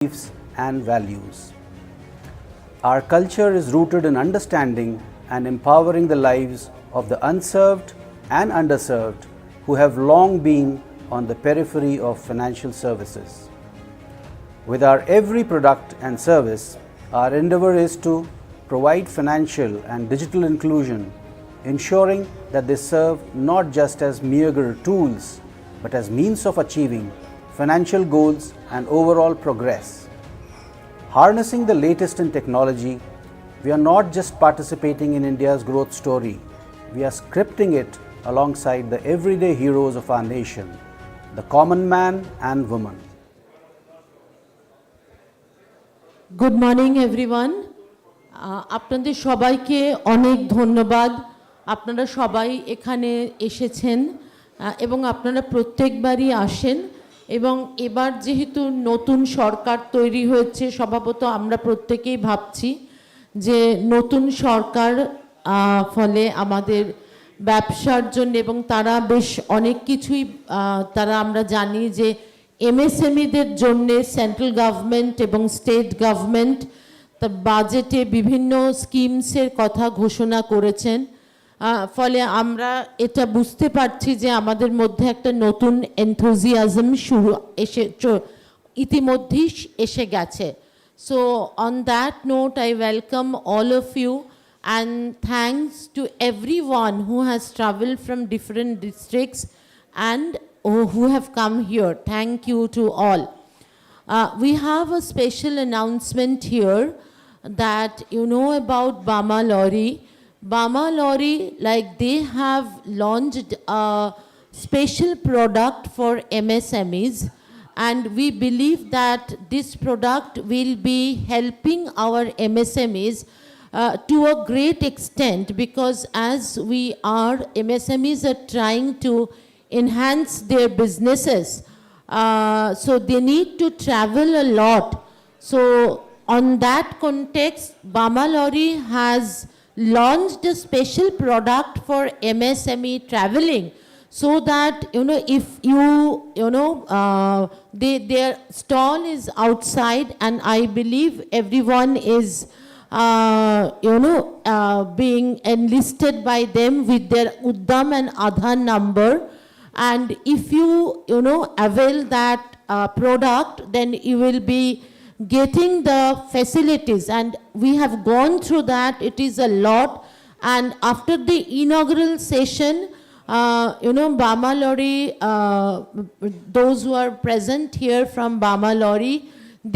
beliefs and values. Our culture is rooted in understanding and empowering the lives of the unserved and underserved who have long been on the periphery of financial services. With our every product and service, our endeavor is to provide financial and digital inclusion, ensuring that they serve not just as mere tools, but as means of achieving financial goals and overall progress. Harnessing the latest in technology, we are not just participating in India's growth story, we are scripting it alongside the everyday heroes of our nation, the common man and woman. Good morning everyone, আপনাদের সবাইকে অনেক ধন্যবাদ। আপনারা সবাই এখানে এসেছেন এবং আপনারা প্রত্যেকবারই আসেন, এবং এবার যেহেতু নতুন সরকার তৈরি হয়েছে, স্বভাবত আমরা প্রত্যেকেই ভাবছি যে নতুন সরকার ফলে আমাদের ব্যবসার জন্য, এবং তারা বেশ অনেক কিছুই তারা আমরা জানি যে এমএসএমইদের জন্যে সেন্ট্রাল গভর্নমেন্ট এবং স্টেট গভর্নমেন্ট তার বাজেটে বিভিন্ন স্কিমসের কথা ঘোষণা করেছেন। ফলে আমরা এটা বুঝতে পারছি যে আমাদের মধ্যে একটা নতুন এনথুজিয়াজম ইতিমধ্যেই এসে গেছে। So on that note I welcome all of you and thanks to everyone who has traveled from different districts and who have come here. Thank you to all. We have a special announcement here that you know about Bama Lorry. Bama Lorry, like they have launched a special product for MSMEs, and we believe that this product will be helping our MSMEs to a great extent, because as we are, MSMEs are trying to enhance their businesses, so they need to travel a lot. So on that context, Bama Lorry has launched a special product for MSME traveling, so that if their stall is outside, and I believe everyone is being enlisted by them with their Uddam and Aadhaar number, and if you avail that product, then you will be getting the facilities, and we have gone through that. It is a lot, and after the inaugural session, Bama Lorry, those who are present here from Bama Lorry,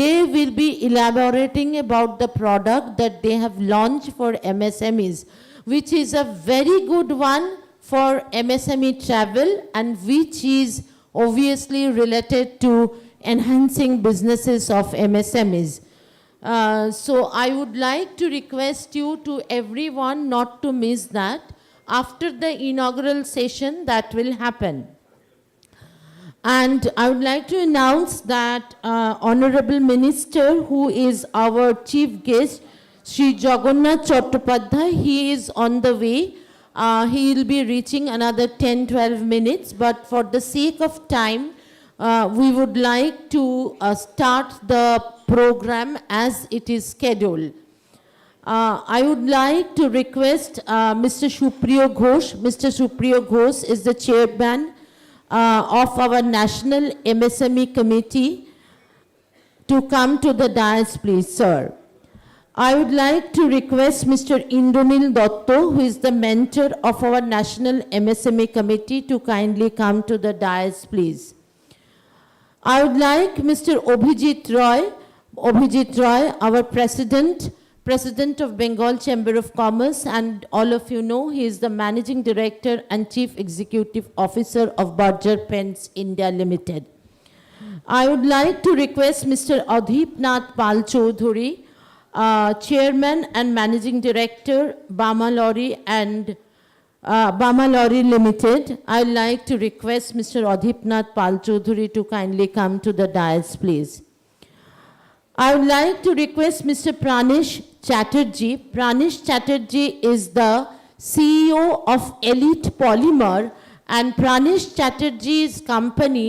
they will be elaborating about the product that they have launched for MSMEs, which is a very good one for MSME travel, and which is obviously related to enhancing businesses of MSMEs. So I would like to request you to everyone not to miss that. After the inaugural session, that will happen. And I would like to announce that Honorable Minister, who is our chief guest, Sri Jagannath Chattopadhyay, he is on the way. He will be reaching another 10-12 minutes, but for the sake of time, we would like to start the program as it is scheduled. I would like to request Mr. Supriyo Ghosh. Mr. Supriyo Ghosh is the chairman of our National MSME Committee, to come to the dais, please, sir. I would like to request Mr. Indranil Dotto, who is the mentor of our National MSME Committee, to kindly come to the dais, please. I would like Mr. Abhijit Roy, our President of Bengal Chamber of Commerce, and all of you know he is the Managing Director and Chief Executive Officer of Berger Pens India Limited. I would like to request Mr. Adhip Nath Pal Choudhury, Chairman and Managing Director, Bama Lorry and Bama Lorry Limited. I would like to request Mr. Adhip Nath Pal Choudhury to kindly come to the dais, please. I would like to request Mr. Pranish Chatterjee. Pranish Chatterjee is the CEO of Elite Polymer, and Pranish Chatterjee's company,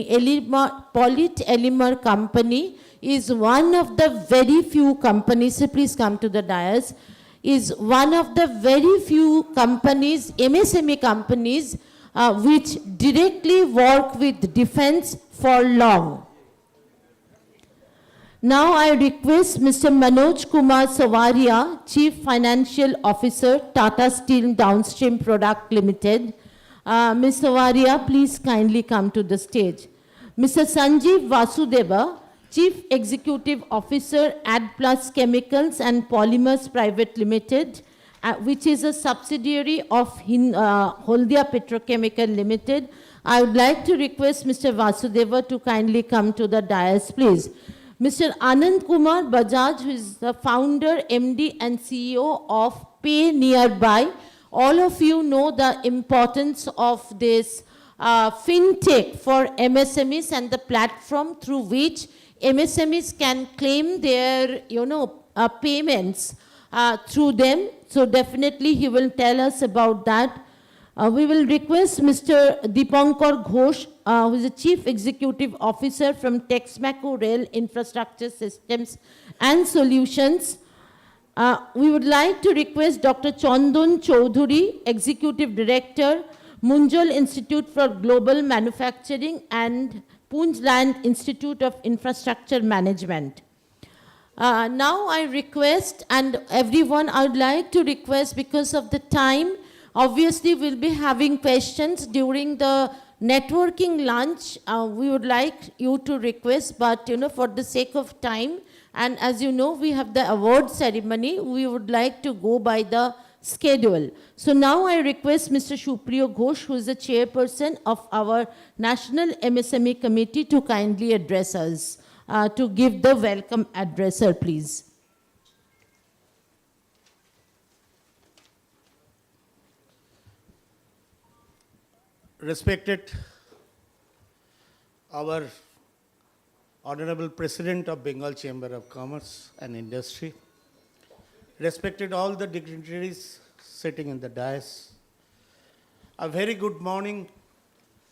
Polit Elymer Company, is one of the very few companies, so please come to the dais, is one of the very few companies, MSME companies, which directly work with defense for long. Now I request Mr. Manoj Kumar Savaria, Chief Financial Officer, Tata Steel Downstream Product Limited. Ms. Savaria, please kindly come to the stage. Mr. Sanjeev Vasudeva, Chief Executive Officer, AdPlus Chemicals and Polymers Private Limited, which is a subsidiary of Holdia Petrochemical Limited. I would like to request Mr. Vasudeva to kindly come to the dais, please. Mr. Anand Kumar Bajaj, who is the founder, MD and CEO of Pay Nearby. All of you know the importance of this fintech for MSMEs and the platform through which MSMEs can claim their, payments through them. So definitely he will tell us about that. We will request Mr. Dipankar Ghosh, who is the Chief Executive Officer from Texmaco Rail Infrastructure Systems and Solutions. We would like to request Dr. Chandan Choudhury, Executive Director, Munjal Institute for Global Manufacturing and Poonjland Institute of Infrastructure Management. Now I request, and everyone, I would like to request, because of the time, obviously we'll be having questions during the networking lunch. We would like you to request, but for the sake of time, and as you know, we have the award ceremony, we would like to go by the schedule. So now I request Mr. Shupriyo Ghosh, who is the chairperson of our National MSME Committee, to kindly address us, to give the welcome address, sir, please. Respected our Honorable President of Bengal Chamber of Commerce and Industry, respected all the dignitaries sitting in the dais, a very good morning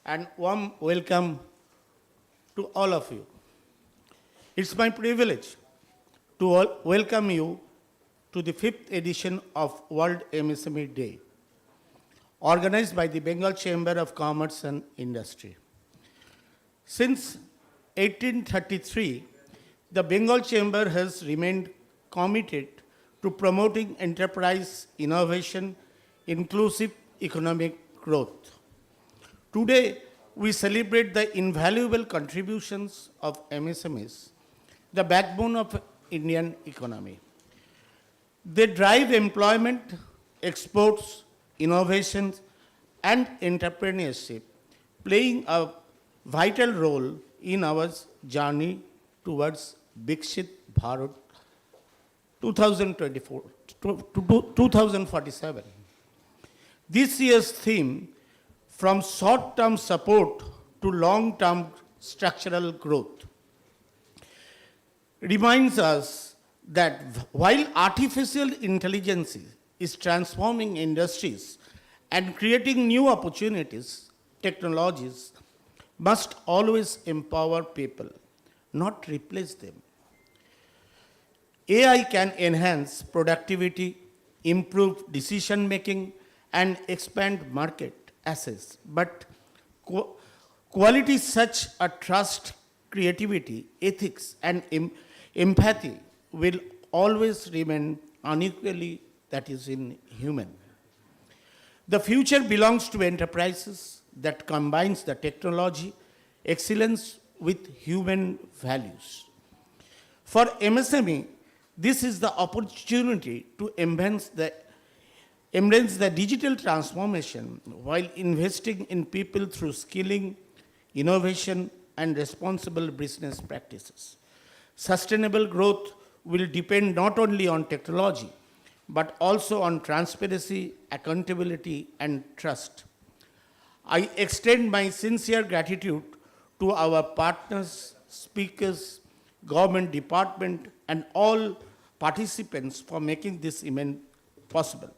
and warm welcome to all of you. It's my privilege to welcome you to the 5th edition of World MSME Day, organized by the Bengal Chamber of Commerce and Industry. Since 1833, the Bengal Chamber has remained committed to promoting enterprise, innovation, inclusive economic growth. Today, we celebrate the invaluable contributions of MSMEs, the backbone of Indian economy. They drive employment, exports, innovations, and entrepreneurship, playing a vital role in our journey towards Viksit Bharat 2024 to 2047. This year's theme, from short-term support to long-term structural growth, reminds us that while artificial intelligence is transforming industries and creating new opportunities, technologies must always empower people, not replace them. AI can enhance productivity, improve decision-making, and expand market access, but qualities such as trust, creativity, ethics, and empathy will always remain unequally, that is, inhuman. The future belongs to enterprises that combines the technology, excellence with human values. For MSME, this is the opportunity to embrace the digital transformation while investing in people through skilling, innovation, and responsible business practices. Sustainable growth will depend not only on technology, but also on transparency, accountability, and trust. I extend my sincere gratitude to our partners, speakers, government department, and all participants for making this event possible.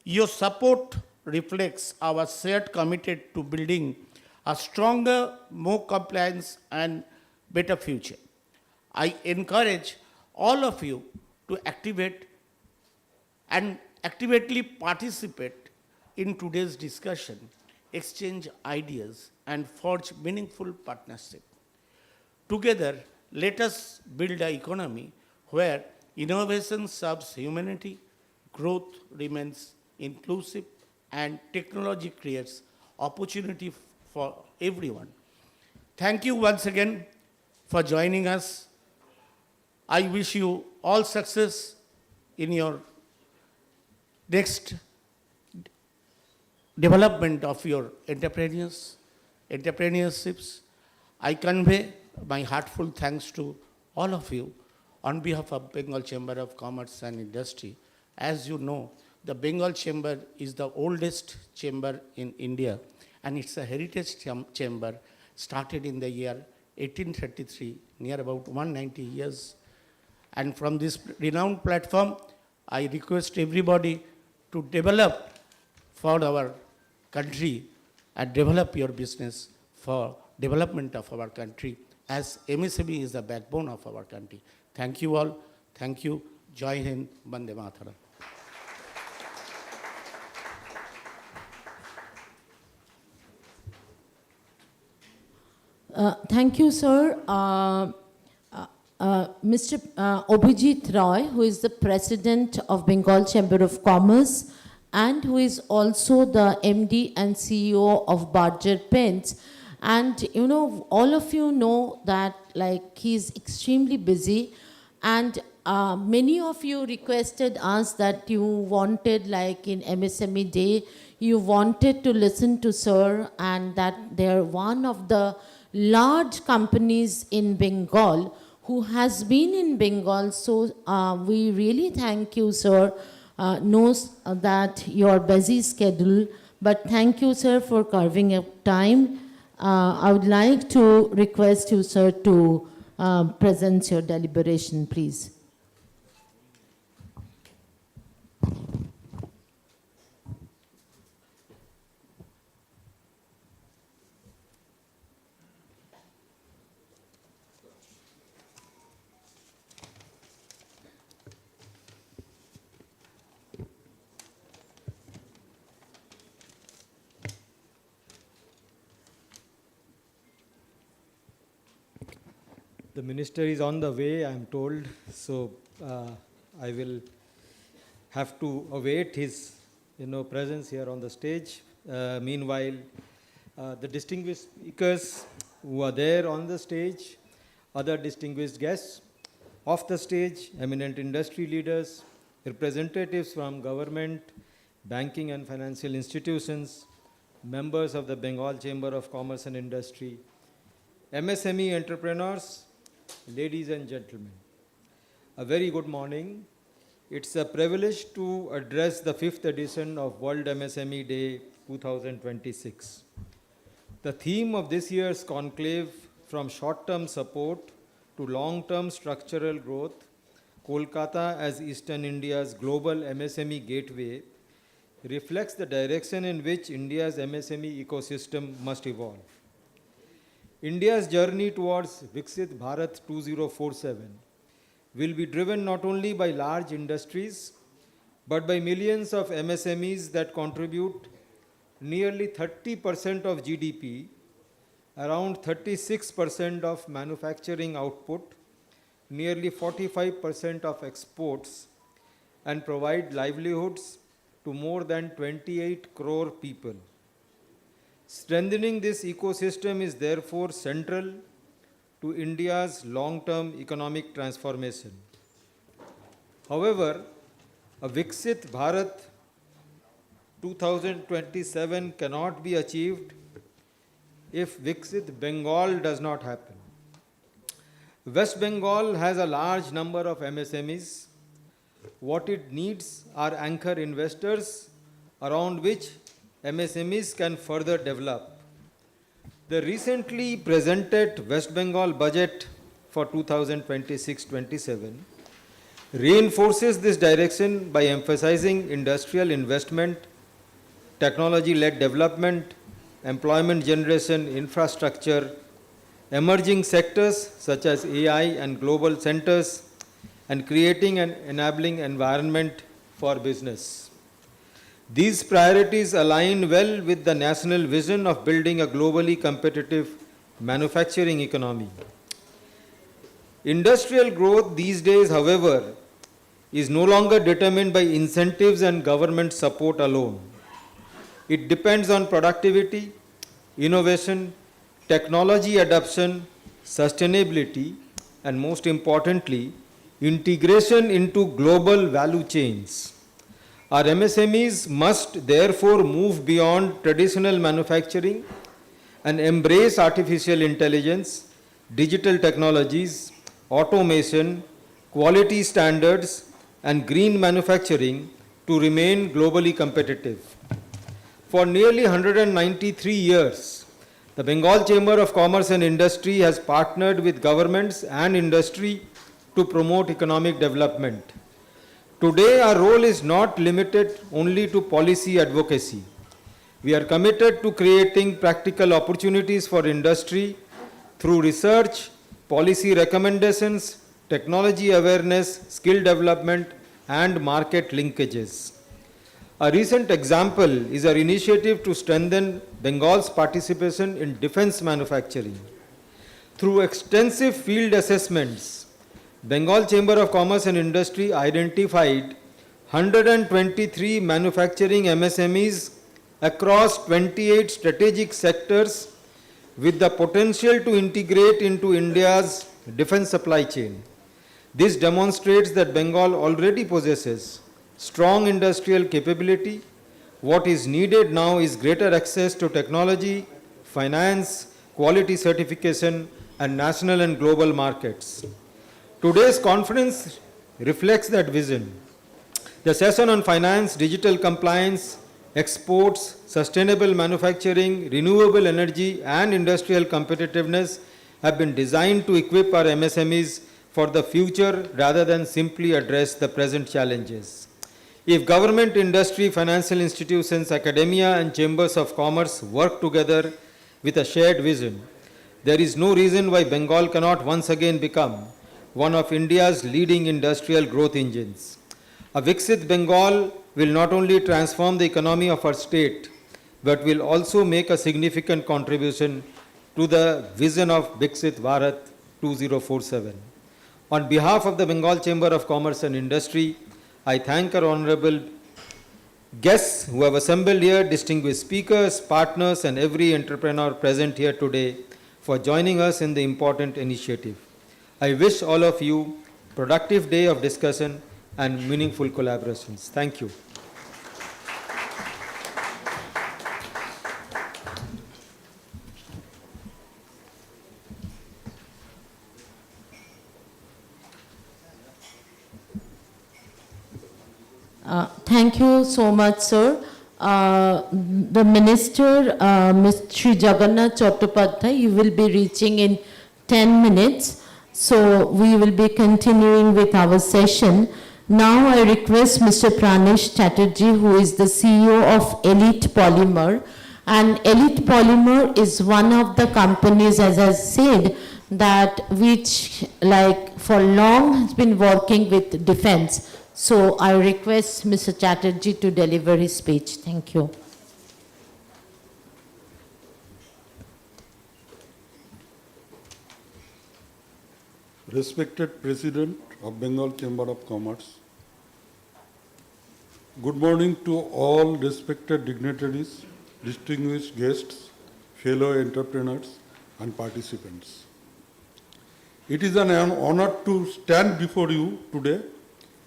Your support reflects our shared commitment to building a stronger, more compliant, and better future. I encourage all of you to activate and actively participate in today's discussion, exchange ideas, and forge meaningful partnership. Together, let us build an economy where innovation serves humanity, growth remains inclusive, and technology creates opportunity for everyone. Thank you once again for joining us. I wish you all success in your next development of your entrepreneurships. I convey my heartfelt thanks to all of you on behalf of Bengal Chamber of Commerce and Industry. As you know, the Bengal Chamber is the oldest chamber in India, and it's a heritage chamber started in the year 1833, near about 190 years. And from this renowned platform, I request everybody to develop for our country and develop your business for development of our country, as MSME is the backbone of our country. Thank you all. Thank you. Jai Hind, Bande Mataram. Thank you, sir. Mr. Abhijit Roy, who is the president of Bengal Chamber of Commerce and who is also the MD and CEO of Barger Pens. And you know, all of you know that like he's extremely busy, and many of you requested us that you wanted, like in MSME Day, you wanted to listen to sir, and that they're one of the large companies in Bengal who has been in Bengal. So we really thank you, sir. Knows that your busy schedule, but thank you, sir, for carving up time. I would like to request you, sir, to present your deliberation, please. The minister is on the way, I am told, so I will have to await his presence here on the stage. Meanwhile, the distinguished speakers who are there on the stage, other distinguished guests off the stage, eminent industry leaders, representatives from government, banking and financial institutions, members of the Bengal Chamber of Commerce and Industry, MSME entrepreneurs, ladies and gentlemen, a very good morning. It's a privilege to address the 5th edition of World MSME Day 2026. The theme of this year's conclave, from short-term support to long-term structural growth, Kolkata as Eastern India's global MSME gateway, reflects the direction in which India's MSME ecosystem must evolve. India's journey towards Viksit Bharat 2047 will be driven not only by large industries, but by millions of MSMEs that contribute nearly 30% of GDP, around 36% of manufacturing output, nearly 45% of exports, and provide livelihoods to more than 28 crore people. Strengthening this ecosystem is therefore central to India's long-term economic transformation. However, a Viksit Bharat 2027 cannot be achieved if Viksit Bengal does not happen. West Bengal has a large number of MSMEs. What it needs are anchor investors around which MSMEs can further develop. The recently presented West Bengal budget for 2026-27 reinforces this direction by emphasizing industrial investment, technology-led development, employment generation, infrastructure, emerging sectors such as AI and global centers, and creating an enabling environment for business. These priorities align well with the national vision of building a globally competitive manufacturing economy. Industrial growth these days, however, is no longer determined by incentives and government support alone. It depends on productivity, innovation, technology adoption, sustainability, and most importantly, integration into global value chains. Our MSMEs must therefore move beyond traditional manufacturing and embrace artificial intelligence, digital technologies, automation, quality standards, and green manufacturing to remain globally competitive. For nearly 193 years, the Bengal Chamber of Commerce and Industry has partnered with governments and industry to promote economic development. Today, our role is not limited only to policy advocacy. We are committed to creating practical opportunities for industry through research, policy recommendations, technology awareness, skill development, and market linkages. A recent example is our initiative to strengthen Bengal's participation in defense manufacturing. Through extensive field assessments, Bengal Chamber of Commerce and Industry identified 123 manufacturing MSMEs across 28 strategic sectors with the potential to integrate into India's defense supply chain. This demonstrates that Bengal already possesses strong industrial capability. What is needed now is greater access to technology, finance, quality certification, and national and global markets. Today's conference reflects that vision. The session on finance, digital compliance, exports, sustainable manufacturing, renewable energy, and industrial competitiveness have been designed to equip our MSMEs for the future rather than simply address the present challenges. If government, industry, financial institutions, academia, and chambers of commerce work together with a shared vision, there is no reason why Bengal cannot once again become one of India's leading industrial growth engines. A Viksit Bengal will not only transform the economy of our state, but will also make a significant contribution to the vision of Viksit Bharat 2047. On behalf of the Bengal Chamber of Commerce and Industry, I thank our honorable guests who have assembled here, distinguished speakers, partners, and every entrepreneur present here today for joining us in the important initiative. I wish all of you a productive day of discussion and meaningful collaborations. Thank you. Thank you so much, sir. The Minister, Ms. Shri Jagannath Chattopadhyay, you will be reaching in 10 minutes. So we will be continuing with our session. Now I request Mr. Pranesh Chatterjee, who is the CEO of Elite Polymer. And Elite Polymer is one of the companies, as I said, that which like for long has been working with defense. So I request Mr. Chatterjee to deliver his speech. Thank you. Respected President of Bengal Chamber of Commerce, good morning to all respected dignitaries, distinguished guests, fellow entrepreneurs, and participants. It is an honor to stand before you today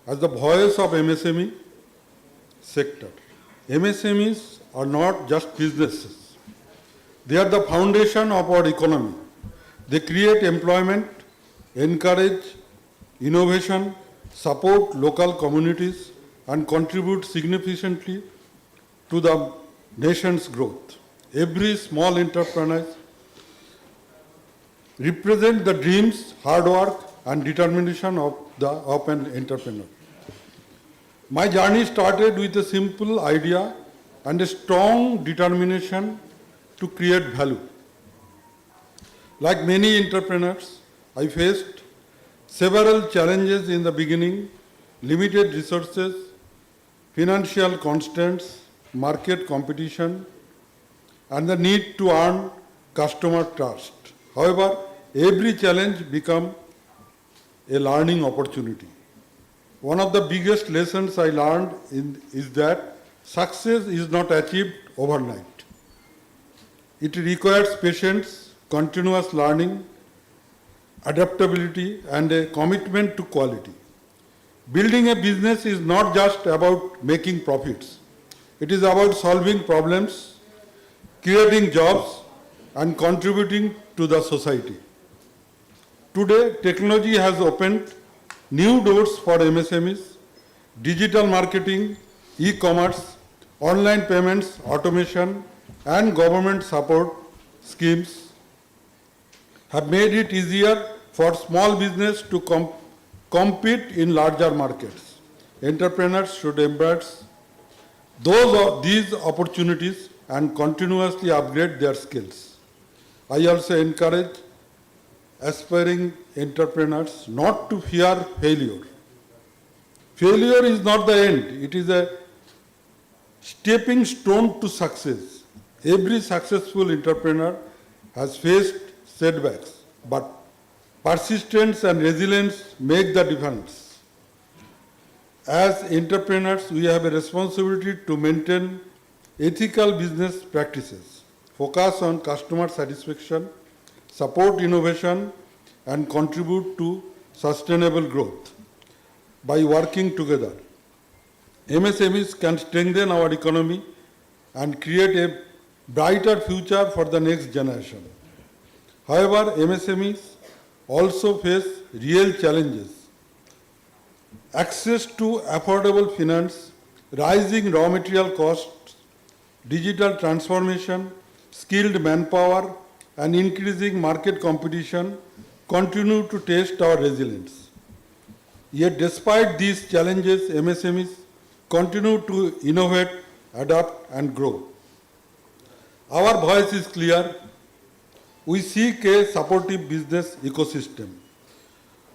as the voice of MSME sector. MSMEs are not just businesses. They are the foundation of our economy. They create employment, encourage innovation, support local communities, and contribute significantly to the nation's growth. Every small enterprise represents the dreams, hard work, and determination of an entrepreneur. My journey started with a simple idea and a strong determination to create value. Like many entrepreneurs, I faced several challenges in the beginning: limited resources, financial constraints, market competition, and the need to earn customer trust. However, every challenge becomes a learning opportunity. One of the biggest lessons I learned is that success is not achieved overnight. It requires patience, continuous learning, adaptability, and a commitment to quality. Building a business is not just about making profits. It is about solving problems, creating jobs, and contributing to the society. Today, technology has opened new doors for MSMEs. Digital marketing, e-commerce, online payments, automation, and government support schemes have made it easier for small business to compete in larger markets. Entrepreneurs should embrace these opportunities and continuously upgrade their skills. I also encourage aspiring entrepreneurs not to fear failure. Failure is not the end, it is a stepping stone to success. Every successful entrepreneur has faced setbacks, but persistence and resilience make the difference. As entrepreneurs, we have a responsibility to maintain ethical business practices, focus on customer satisfaction, support innovation, and contribute to sustainable growth. By working together, MSMEs can strengthen our economy and create a brighter future for the next generation. However, MSMEs also face real challenges. Access to affordable finance, rising raw material costs, digital transformation, skilled manpower, and increasing market competition continue to test our resilience. Yet despite these challenges, MSMEs continue to innovate, adapt, and grow. Our voice is clear. We seek a supportive business ecosystem.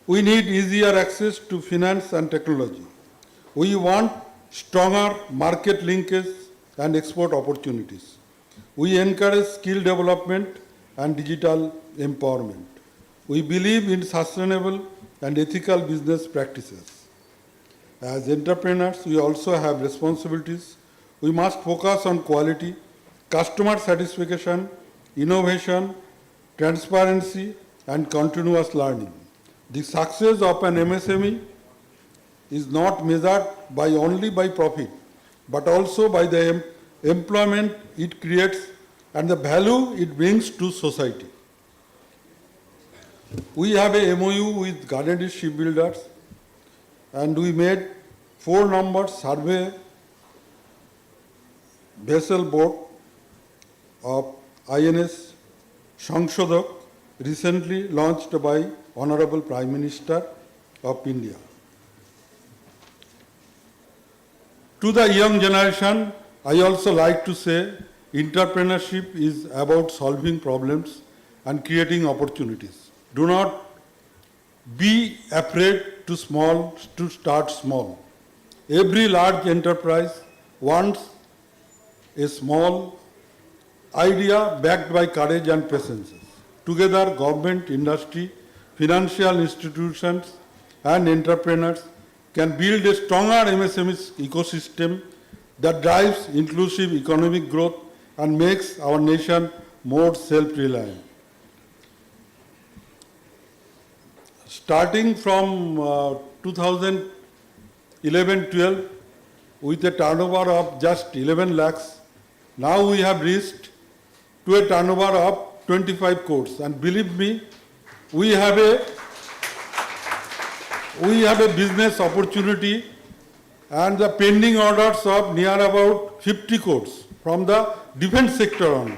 We need easier access to finance and technology. We want stronger market linkage and export opportunities. We encourage skill development and digital empowerment. We believe in sustainable and ethical business practices. As entrepreneurs, we also have responsibilities. We must focus on quality, customer satisfaction, innovation, transparency, and continuous learning. The success of an MSME is not measured only by profit, but also by the employment it creates and the value it brings to society. We have a MOU with Ghanaian shipbuilders, and we made 4-number survey vessel board of INS Shangshodak, recently launched by Honorable Prime Minister of India. To the young generation, I also like to say entrepreneurship is about solving problems and creating opportunities. Do not be afraid to start small. Every large enterprise wants a small idea backed by courage and patience. Together, government, industry, financial institutions, and entrepreneurs can build a stronger MSME ecosystem that drives inclusive economic growth and makes our nation more self-reliant. Starting from 2011-12, with a turnover of just 11 lakhs, now we have reached to a turnover of 25 crores. And believe me, we have a business opportunity and the pending orders of near about 50 crores from the defense sector only.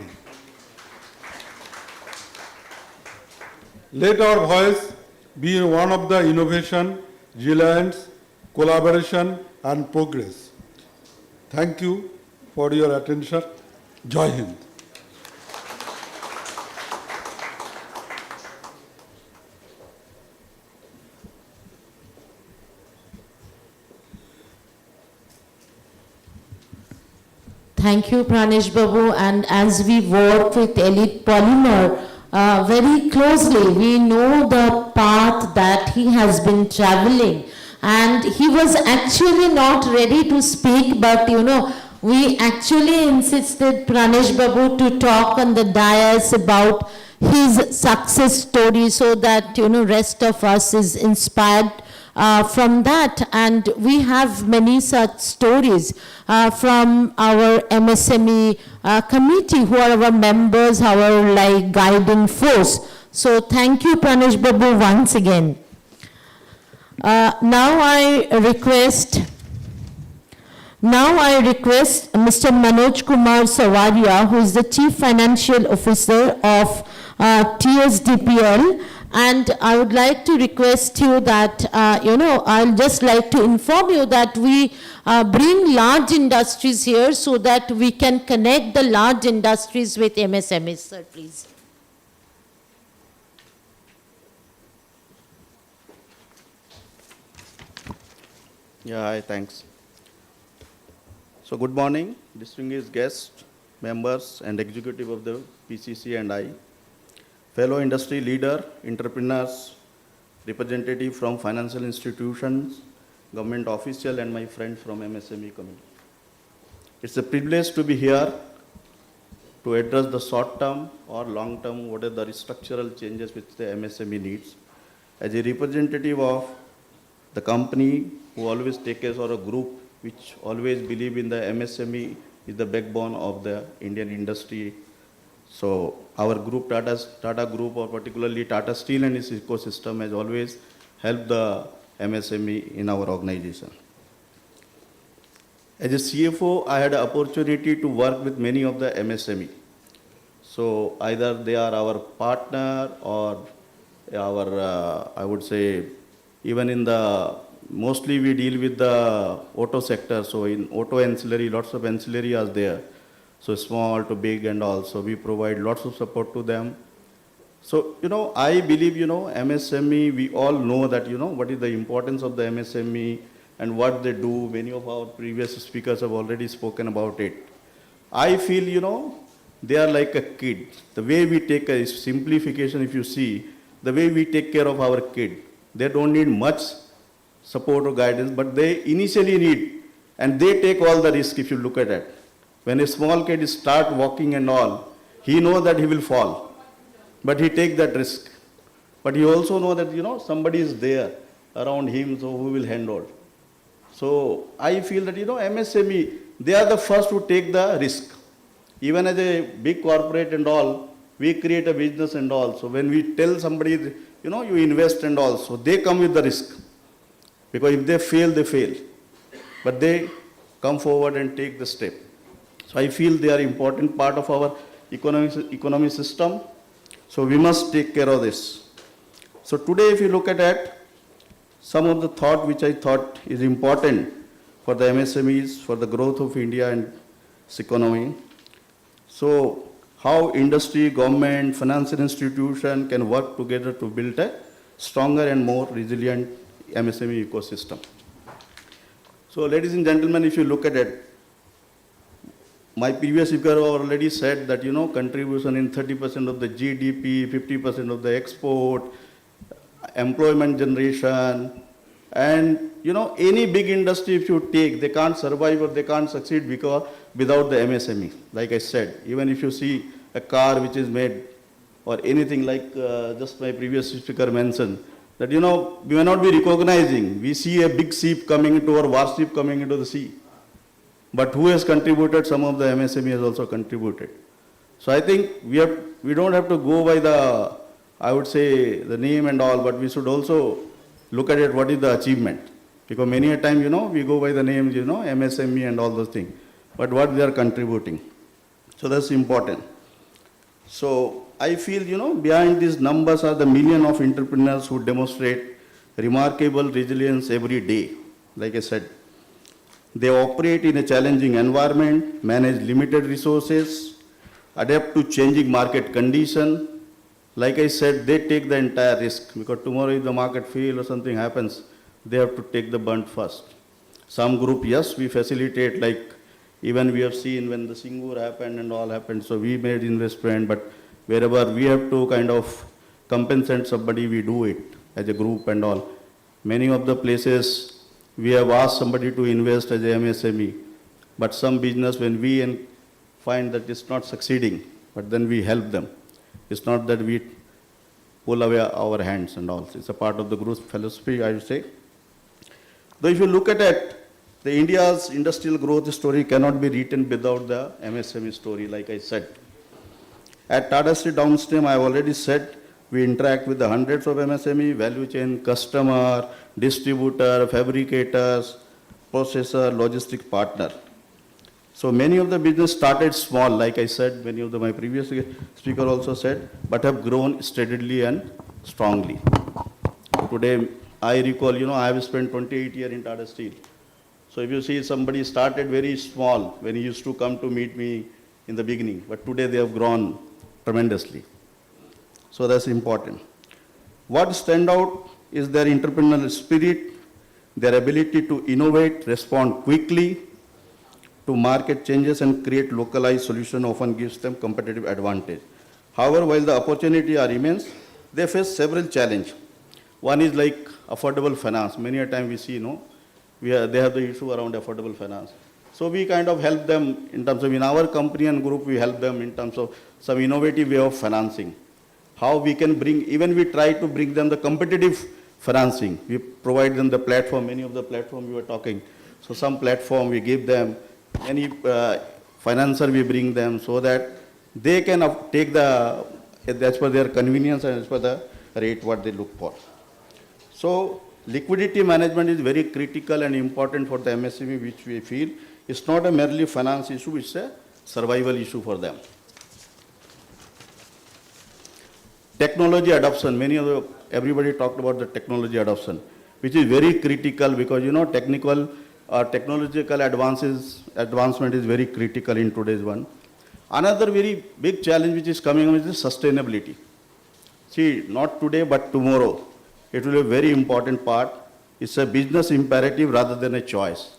Let our voice be one of the innovation, reliance, collaboration, and progress. Thank you for your attention. Jai Hind. Thank you, Pranesh Babu. And as we work with Elite Polymer very closely, we know the path that he has been traveling. And he was actually not ready to speak, but we actually insisted Pranesh Babu to talk on the dais about his success story so that, rest of us is inspired from that. And we have many such stories from our MSME committee, who are our members, our guiding force. So thank you, Pranesh Babu, once again. Now I request Mr. Manoj Kumar Sawaria, who is the Chief Financial Officer of TSDPL, and I would like to request you that, I'll just like to inform you that we bring large industries here so that we can connect the large industries with MSMEs. Sir, please. Yeah, hi, thanks. So good morning, distinguished guests, members and executive of the PCC and I, fellow industry leader, entrepreneurs, representative from financial institutions, government official and my friend from MSME community. It's a privilege to be here to address the short-term or long-term, what are the structural changes which the MSME needs. As a representative of the company who always take care of a group which always believe in the MSME is the backbone of the Indian industry. So our group, Tata Group, or particularly Tata Steel and its ecosystem, has always helped the MSME in our organization. As a CFO, I had an opportunity to work with many of the MSME. So either they are our partner or our, I would say, even in the, mostly we deal with the auto sector. So in auto ancillary, lots of ancillary are there. So small to big and all. So we provide lots of support to them. So, I believe, MSME, we all know that, what is the importance of the MSME and what they do. Many of our previous speakers have already spoken about it. I feel, they are like a kid. The way we take a simplification, if you see, the way we take care of our kid, they don't need much support or guidance, but they initially need, and they take all the risk if you look at it. When a small kid start walking and all, he knows that he will fall, but he take that risk. But he also know that, somebody is there around him, so who will handle. So I feel that, MSME, they are the first to take the risk. Even as a big corporate and all, we create a business and all. So when we tell somebody, you invest and all, so they come with the risk. Because if they fail, they fail. But they come forward and take the step. So I feel they are important part of our economy system. So we must take care of this. So today, if you look at it, some of the thought which I thought is important for the MSMEs, for the growth of India and its economy. So how industry, government, financial institution can work together to build a stronger and more resilient MSME ecosystem. So ladies and gentlemen, if you look at it, my previous speaker already said that, contribution in 30% of the GDP, 50% of the export, employment generation, and, any big industry if you take, they can't survive or they can't succeed because without the MSME. Like I said, even if you see a car which is made or anything like just my previous speaker mentioned, that, we may not be recognizing. We see a big ship coming into or warship coming into the sea. But who has contributed? Some of the MSME has also contributed. So I think we don't have to go by the, I would say, the name and all, but we should also look at it, what is the achievement. Because many a time, we go by the names, MSME and all those things. But what they are contributing. So that's important. So I feel, behind these numbers are the million of entrepreneurs who demonstrate remarkable resilience every day. Like I said, they operate in a challenging environment, manage limited resources, adapt to changing market condition. Like I said, they take the entire risk because tomorrow if the market fails or something happens, they have to take the brunt first. Some group, yes, we facilitate like Even we have seen when the Singur happened and all happened, so we made investment, but wherever we have to kind of compensate somebody, we do it as a group and all. Many of the places we have asked somebody to invest as a MSME, but some business when we find that it's not succeeding, but then we help them. It's not that we pull away our hands and all. It's a part of the group philosophy, I would say. Though if you look at it, the India's industrial growth story cannot be written without the MSME story, like I said. At Tata Steel downstream, I have already said, we interact with the hundreds of MSME, value chain, customer, distributor, fabricators, processor, logistic partner. So many of the business started small, like I said, many of my previous speaker also said, but have grown steadily and strongly. Today, I recall, I have spent 28 years in Tata Steel. So if you see somebody started very small when he used to come to meet me in the beginning, but today they have grown tremendously. So that's important. What stand out is their entrepreneurial spirit, their ability to innovate, respond quickly to market changes and create localized solution often gives them competitive advantage. However, while the opportunity are immense, they face several challenges. One is like affordable finance. Many a time we see, they have the issue around affordable finance. So we kind of help them in terms of, in our company and group, we help them in terms of some innovative way of financing. How we can bring, even we try to bring them the competitive financing. We provide them the platform, many of the platform we were talking. So some platform we give them, any financer we bring them so that they can take the, as per their convenience and as per the rate what they look for. So liquidity management is very critical and important for the MSME, which we feel it's not a merely finance issue, it's a survival issue for them. Technology adoption, everybody talked about the technology adoption, which is very critical because, technological advancement is very critical in today's one. Another very big challenge which is coming up is the sustainability. See, not today, but tomorrow. It will be a very important part. It's a business imperative rather than a choice.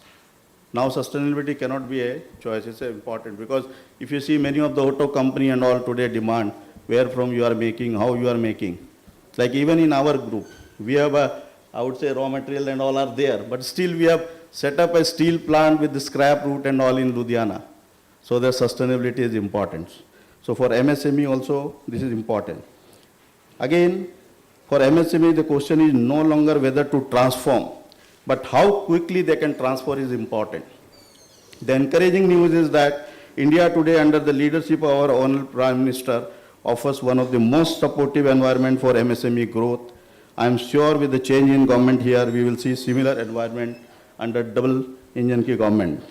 Now sustainability cannot be a choice, it's important because if you see many of the auto company and all today demand where from you are making, how you are making. Like even in our group, we have I would say raw material and all are there, but still we have set up a steel plant with the scrap route and all in Ludhiana. So the sustainability is important. So for MSME also, this is important. Again, for MSME, the question is no longer whether to transform, but how quickly they can transfer is important. The encouraging news is that India today, under the leadership of our Honorable Prime Minister, offers one of the most supportive environment for MSME growth. I am sure with the change in government here, we will see similar environment under double engine ki government.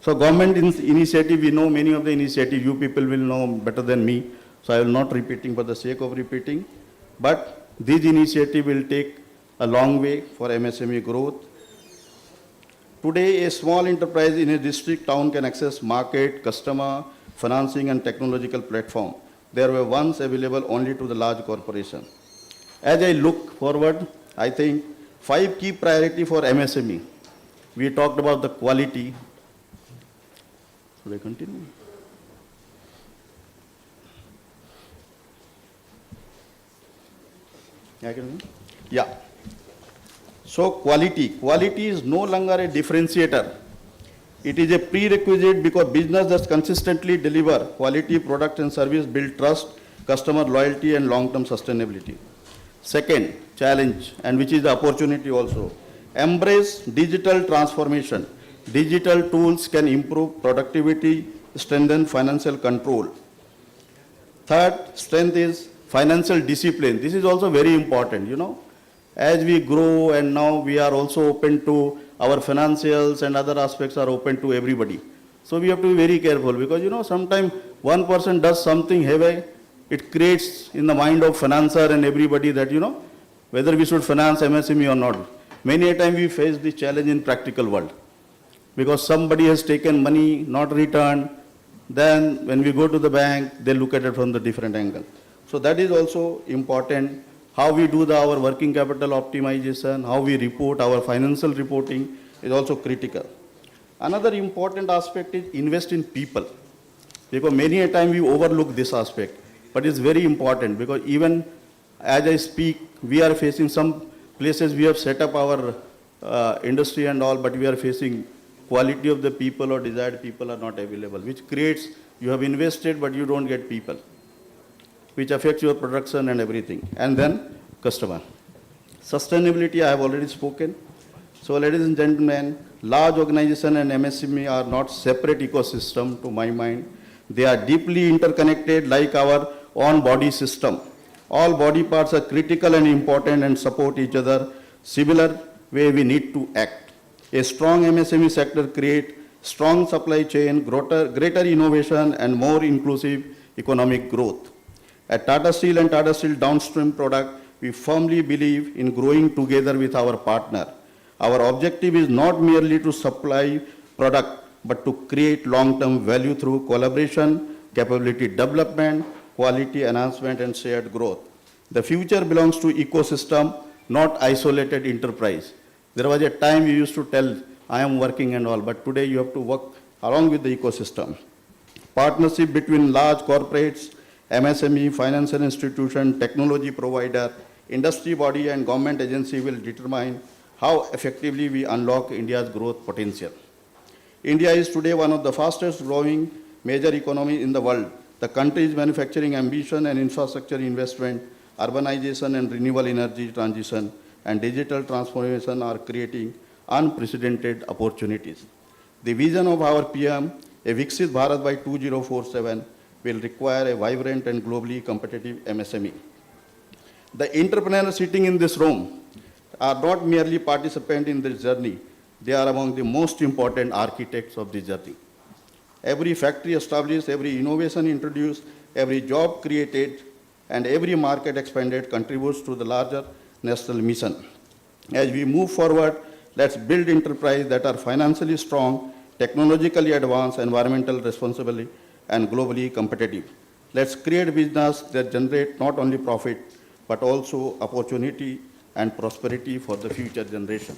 So government initiative, we know many of the initiative, you people will know better than me, so I will not repeating for the sake of repeating, but this initiative will take a long way for MSME growth. Today, a small enterprise in a district town can access market, customer, financing and technological platform. They were once available only to the large corporation. As I look forward, I think 5 key priorities for MSME. We talked about the quality. Should I continue? Yeah. So quality is no longer a differentiator. It is a prerequisite because business that consistently deliver quality product and service build trust, customer loyalty and long-term sustainability. Second challenge, and which is the opportunity also, embrace digital transformation. Digital tools can improve productivity, strengthen financial control. Third strength is financial discipline. This is also very important, As we grow and now we are also open to our financials and other aspects are open to everybody. So we have to be very careful because, sometimes one person does something heavy, it creates in the mind of financer and everybody that, whether we should finance MSME or not. Many a time we face this challenge in practical world because somebody has taken money, not returned. Then when we go to the bank, they look at it from the different angle. So that is also important. How we do our working capital optimization, how we report our financial reporting is also critical. Another important aspect is invest in people. Because many a time we overlook this aspect, but it's very important because even as I speak, we are facing some places we have set up our industry and all, but we are facing quality of the people or desired people are not available, which creates, you have invested but you don't get people, which affects your production and everything. And then customer. Sustainability, I have already spoken. So ladies and gentlemen, large organization and MSME are not separate ecosystem to my mind. They are deeply interconnected like our own body system. All body parts are critical and important and support each other. Similar way we need to act. A strong MSME sector creates strong supply chain, greater innovation and more inclusive economic growth. At Tata Steel and Tata Steel downstream product, we firmly believe in growing together with our partner. Our objective is not merely to supply product, but to create long-term value through collaboration, capability development, quality enhancement, and shared growth. The future belongs to ecosystem, not isolated enterprise. There was a time you used to tell, I am working and all, but today you have to work along with the ecosystem. Partnership between large corporates, MSME, financial institution, technology provider, industry body, and government agency will determine how effectively we unlock India's growth potential. India is today one of the fastest growing major economies in the world. The country's manufacturing ambition and infrastructure investment, urbanization and renewable energy transition, and digital transformation are creating unprecedented opportunities. The vision of our PM, a Viksit Bharat by 2047, will require a vibrant and globally competitive MSME. The entrepreneurs sitting in this room are not merely participants in this journey, they are among the most important architects of this journey. Every factory established, every innovation introduced, every job created, and every market expanded contributes to the larger national mission. As we move forward, let's build enterprises that are financially strong, technologically advanced, environmentally responsible, and globally competitive. Let's create business that generate not only profit, but also opportunity and prosperity for the future generation.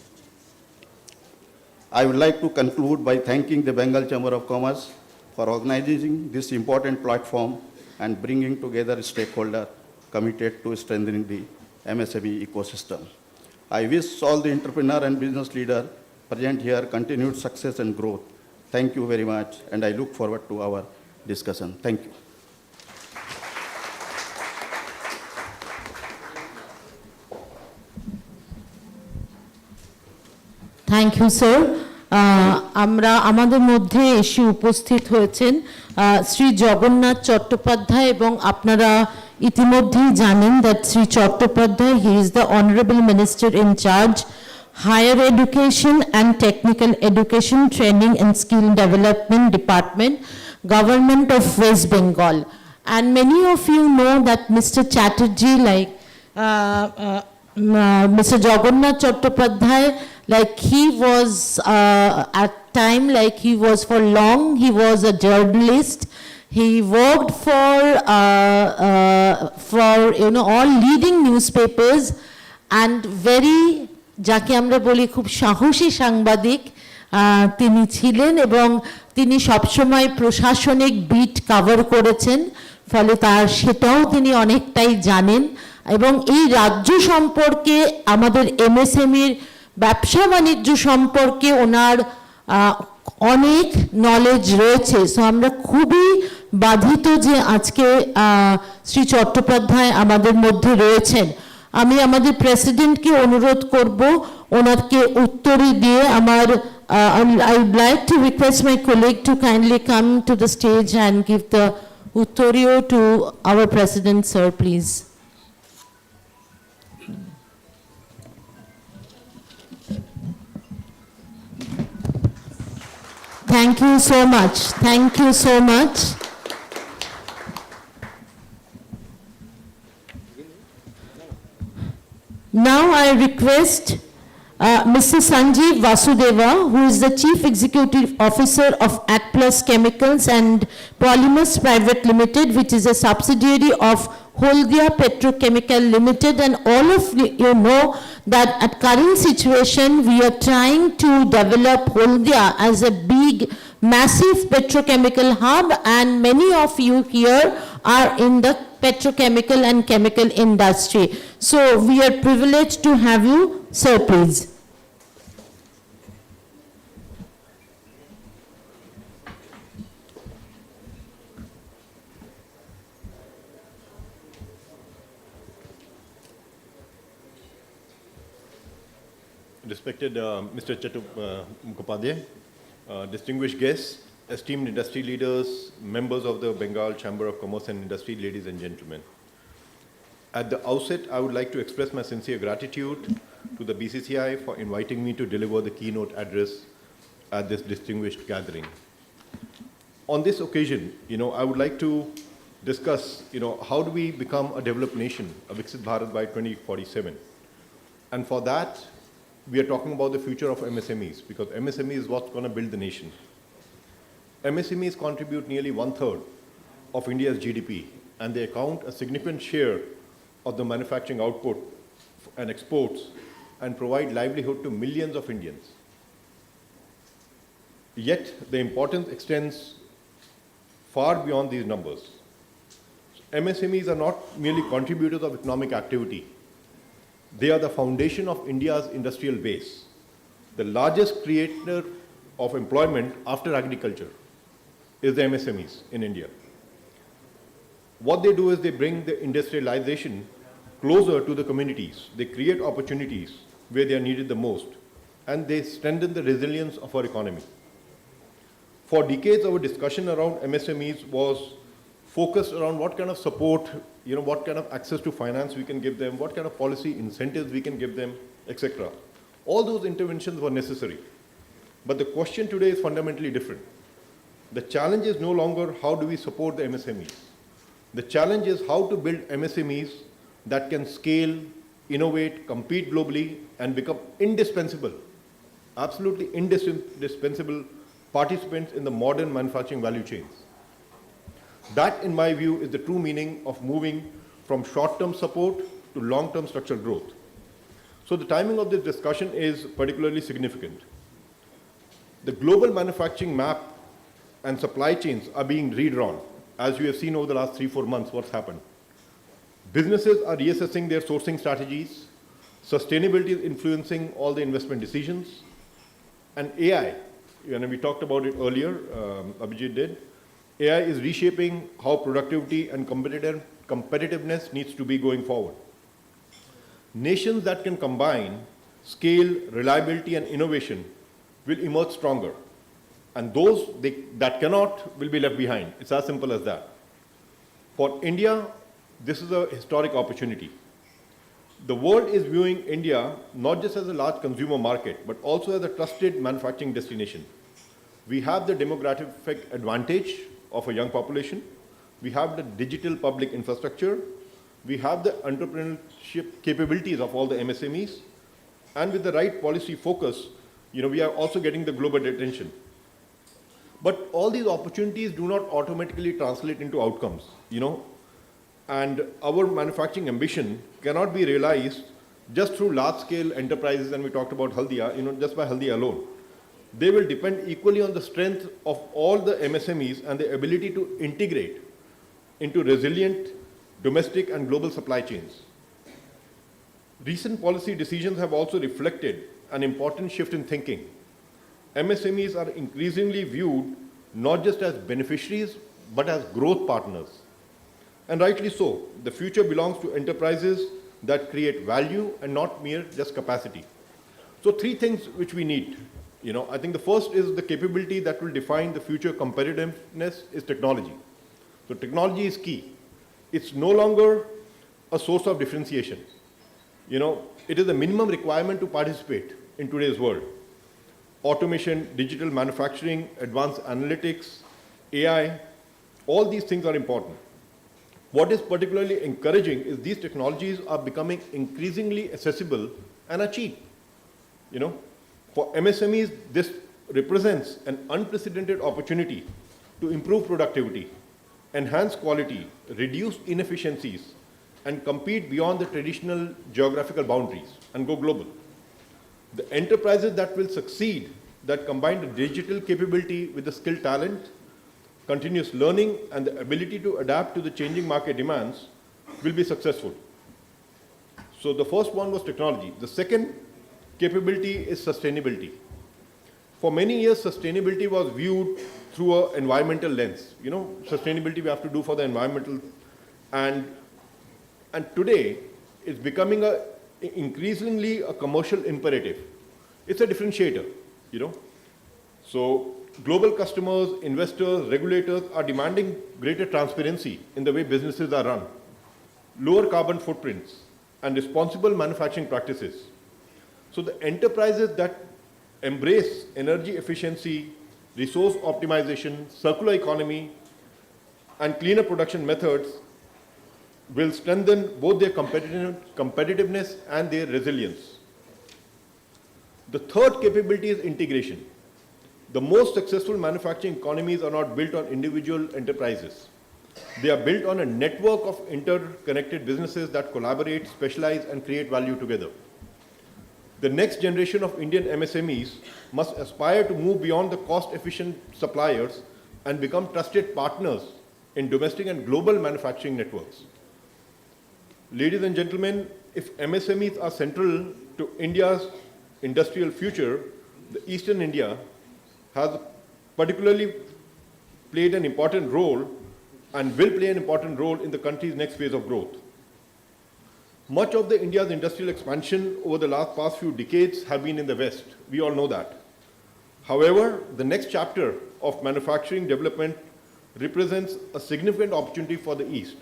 I would like to conclude by thanking the Bengal Chamber of Commerce for organizing this important platform and bringing together stakeholders committed to strengthening the MSME ecosystem. I wish all the entrepreneur and business leaders present here continued success and growth. Thank you very much, and I look forward to our discussion. Thank you. Thank you sir. আমরা আমাদের মধ্যে এসে উপস্থিত হয়েছেন শ্রী জগন্নাথ চট্টোপাধ্যায়, এবং আপনারা ইতিমধ্যেই জানেন that Shri Chattopadhyay, he is the honourable minister in charge higher education and technical education training and skill development department, government of West Bengal. And many of you know that Mr. Chatterjee, like Mr. Jagannath Chattopadhyay, like he was at time, like he was for long, he was a journalist. He worked for you know all leading newspapers, and very যাকে আমরা বলি খুব সাহসী সাংবাদিক তিনি ছিলেন, এবং তিনি সবসময় প্রশাসনিক বিট কভার করেছেন, ফলে তার সেটাও তিনি অনেকটাই জানেন। এবং এই রাজ্য সম্পর্কে, আমাদের এমএসএমইর ব্যবসা বাণিজ্য সম্পর্কে ওনার অনেক নলেজ রয়েছে। সো আমরা খুবই বাধিত যে আজকে শ্রী চট্টোপাধ্যায় আমাদের মধ্যে রয়েছেন। আমি আমাদের প্রেসিডেন্টকে অনুরোধ করব ওনাকে উত্তরী দিয়ে আমার I would like to request my colleague to kindly come to the stage and give the uttoriyo to our president, sir, please. Thank you so much. Thank you so much. Now I request Mr. Sanjeev Vasudeva, who is the Chief Executive Officer of Atplus Chemicals and Polymers Private Limited, which is a subsidiary of Holdia Petrochemical Limited, and all of you know that at current situation we are trying to develop Holdia as a big massive petrochemical hub, and many of you here are in the petrochemical and chemical industry. So we are privileged to have you, sir, please. Respected Mr. Mukhopadhyay, distinguished guests, esteemed industry leaders, members of the Bengal Chamber of Commerce and Industry, ladies and gentlemen. At the outset, I would like to express my sincere gratitude to the BCCI for inviting me to deliver the keynote address at this distinguished gathering. On this occasion, I would like to discuss, how do we become a developed nation, a Viksit Bharat by 2047. And for that, we are talking about the future of MSMEs, because MSME is what's going to build the nation. MSMEs contribute nearly 1/3 of India's GDP, and they account a significant share of the manufacturing output and exports, and provide livelihood to millions of Indians. Yet, the importance extends far beyond these numbers. MSMEs are not merely contributors of economic activity. They are the foundation of India's industrial base, the largest creator of employment after agriculture is the MSMEs in India. What they do is they bring the industrialization closer to the communities. They create opportunities where they are needed the most, and they strengthen the resilience of our economy. For decades, our discussion around MSMEs was focused around what kind of support, what kind of access to finance we can give them, what kind of policy incentives we can give them, etc. All those interventions were necessary. But the question today is fundamentally different. The challenge is no longer how do we support the MSMEs. The challenge is how to build MSMEs that can scale, innovate, compete globally, and become indispensable, absolutely indispensable participants in the modern manufacturing value chains. That, in my view, is the true meaning of moving from short-term support to long-term structural growth. So the timing of this discussion is particularly significant. The global manufacturing map and supply chains are being redrawn. As you have seen over the last 3-4 months, what's happened. Businesses are reassessing their sourcing strategies. Sustainability is influencing all the investment decisions. And AI, we talked about it earlier, Abhijit did, AI is reshaping how productivity and competitiveness needs to be going forward. Nations that can combine scale, reliability, and innovation will emerge stronger. And those that cannot will be left behind. It's as simple as that. For India, this is a historic opportunity. The world is viewing India not just as a large consumer market, but also as a trusted manufacturing destination. We have the demographic advantage of a young population. We have the digital public infrastructure. We have the entrepreneurship capabilities of all the MSMEs. And with the right policy focus, we are also getting the global attention. But all these opportunities do not automatically translate into outcomes, And our manufacturing ambition cannot be realized just through large-scale enterprises, and we talked about Haldia, just by Haldia alone. They will depend equally on the strength of all the MSMEs and the ability to integrate into resilient domestic and global supply chains. Recent policy decisions have also reflected an important shift in thinking. MSMEs are increasingly viewed not just as beneficiaries, but as growth partners. And rightly so. The future belongs to enterprises that create value and not mere just capacity. So 3 things which we need. I think the first is the capability that will define the future competitiveness is technology. So technology is key. It's no longer a source of differentiation. It is a minimum requirement to participate in today's world. Automation, digital manufacturing, advanced analytics, AI, all these things are important. What is particularly encouraging is these technologies are becoming increasingly accessible and are cheap. For MSMEs, this represents an unprecedented opportunity to improve productivity, enhance quality, reduce inefficiencies, and compete beyond the traditional geographical boundaries and go global. The enterprises that will succeed, that combine the digital capability with the skilled talent, continuous learning, and the ability to adapt to the changing market demands, will be successful. So the first one was technology. The second capability is sustainability. For many years, sustainability was viewed through an environmental lens. You know, sustainability we have to do for the environmental, and today it's becoming increasingly a commercial imperative. It's a differentiator, you know. So global customers, investors, regulators are demanding greater transparency in the way businesses are run, lower carbon footprints, and responsible manufacturing practices. So the enterprises that embrace energy efficiency, resource optimization, circular economy, and cleaner production methods will strengthen both their competitiveness and their resilience. The third capability is integration. The most successful manufacturing economies are not built on individual enterprises. They are built on a network of interconnected businesses that collaborate, specialize, and create value together. The next generation of Indian MSMEs must aspire to move beyond the cost-efficient suppliers and become trusted partners in domestic and global manufacturing networks. Ladies and gentlemen, if MSMEs are central to India's industrial future, the Eastern India has particularly played an important role and will play an important role in the country's next phase of growth. Much of India's industrial expansion over the past few decades have been in the West. We all know that. However, the next chapter of manufacturing development represents a significant opportunity for the East.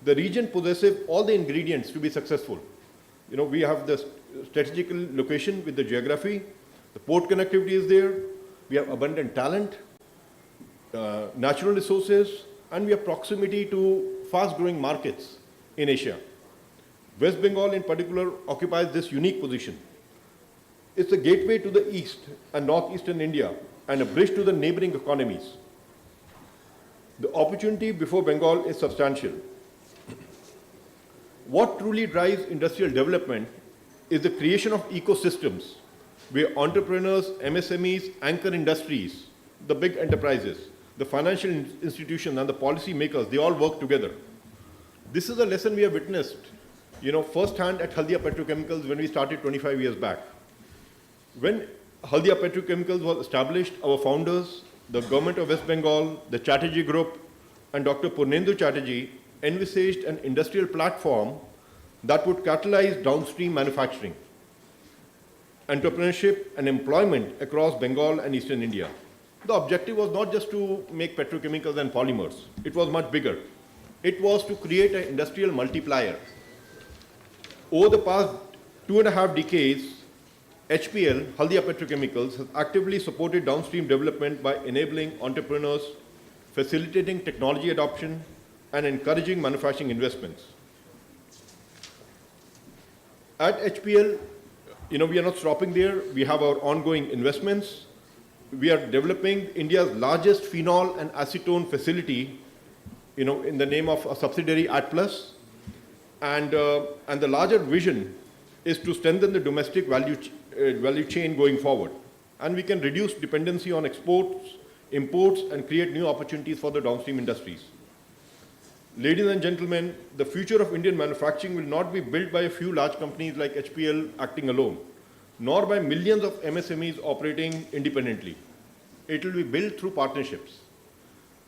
The region possesses all the ingredients to be successful. You know, we have the strategical location with the geography, the port connectivity is there, we have abundant talent, natural resources, and we have proximity to fast-growing markets in Asia. West Bengal in particular occupies this unique position. It's a gateway to the east and northeastern India and a bridge to the neighboring economies. The opportunity before Bengal is substantial. What truly drives industrial development is the creation of ecosystems where entrepreneurs, MSMEs, anchor industries, the big enterprises, the financial institutions and the policy makers, they all work together. This is a lesson we have witnessed, you know, firsthand at Haldia Petrochemicals when we started 25 years back. When Haldia Petrochemicals was established, our founders, the government of West Bengal, the Chatterjee Group, and Dr. Purnendu Chatterjee envisaged an industrial platform that would catalyze downstream manufacturing, entrepreneurship, and employment across Bengal and Eastern India. The objective was not just to make petrochemicals and polymers. It was much bigger. It was to create an industrial multiplier. Over the past 2.5 decades, HPL, Haldia Petrochemicals, has actively supported downstream development by enabling entrepreneurs, facilitating technology adoption, and encouraging manufacturing investments. At HPL, you know, we are not stopping there. We have our ongoing investments. We are developing India's largest phenol and acetone facility, you know, in the name of a subsidiary AtPlus. And the larger vision is to strengthen the domestic value chain going forward. And we can reduce dependency on exports, imports, and create new opportunities for the downstream industries. Ladies and gentlemen, the future of Indian manufacturing will not be built by a few large companies like HPL acting alone, nor by millions of MSMEs operating independently. It will be built through partnerships.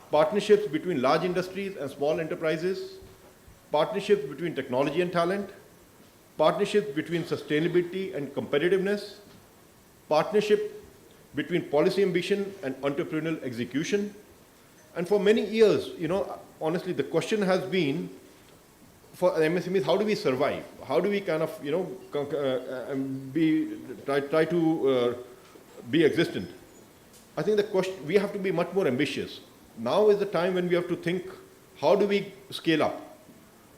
Partnerships between large industries and small enterprises, partnerships between technology and talent, partnerships between sustainability and competitiveness, partnership between policy ambition and entrepreneurial execution. And for many years, you know, honestly, the question has been for MSMEs, how do we survive? How do we kind of, you know, try to be existent? I think the question, we have to be much more ambitious. Now is the time when we have to think, how do we scale up?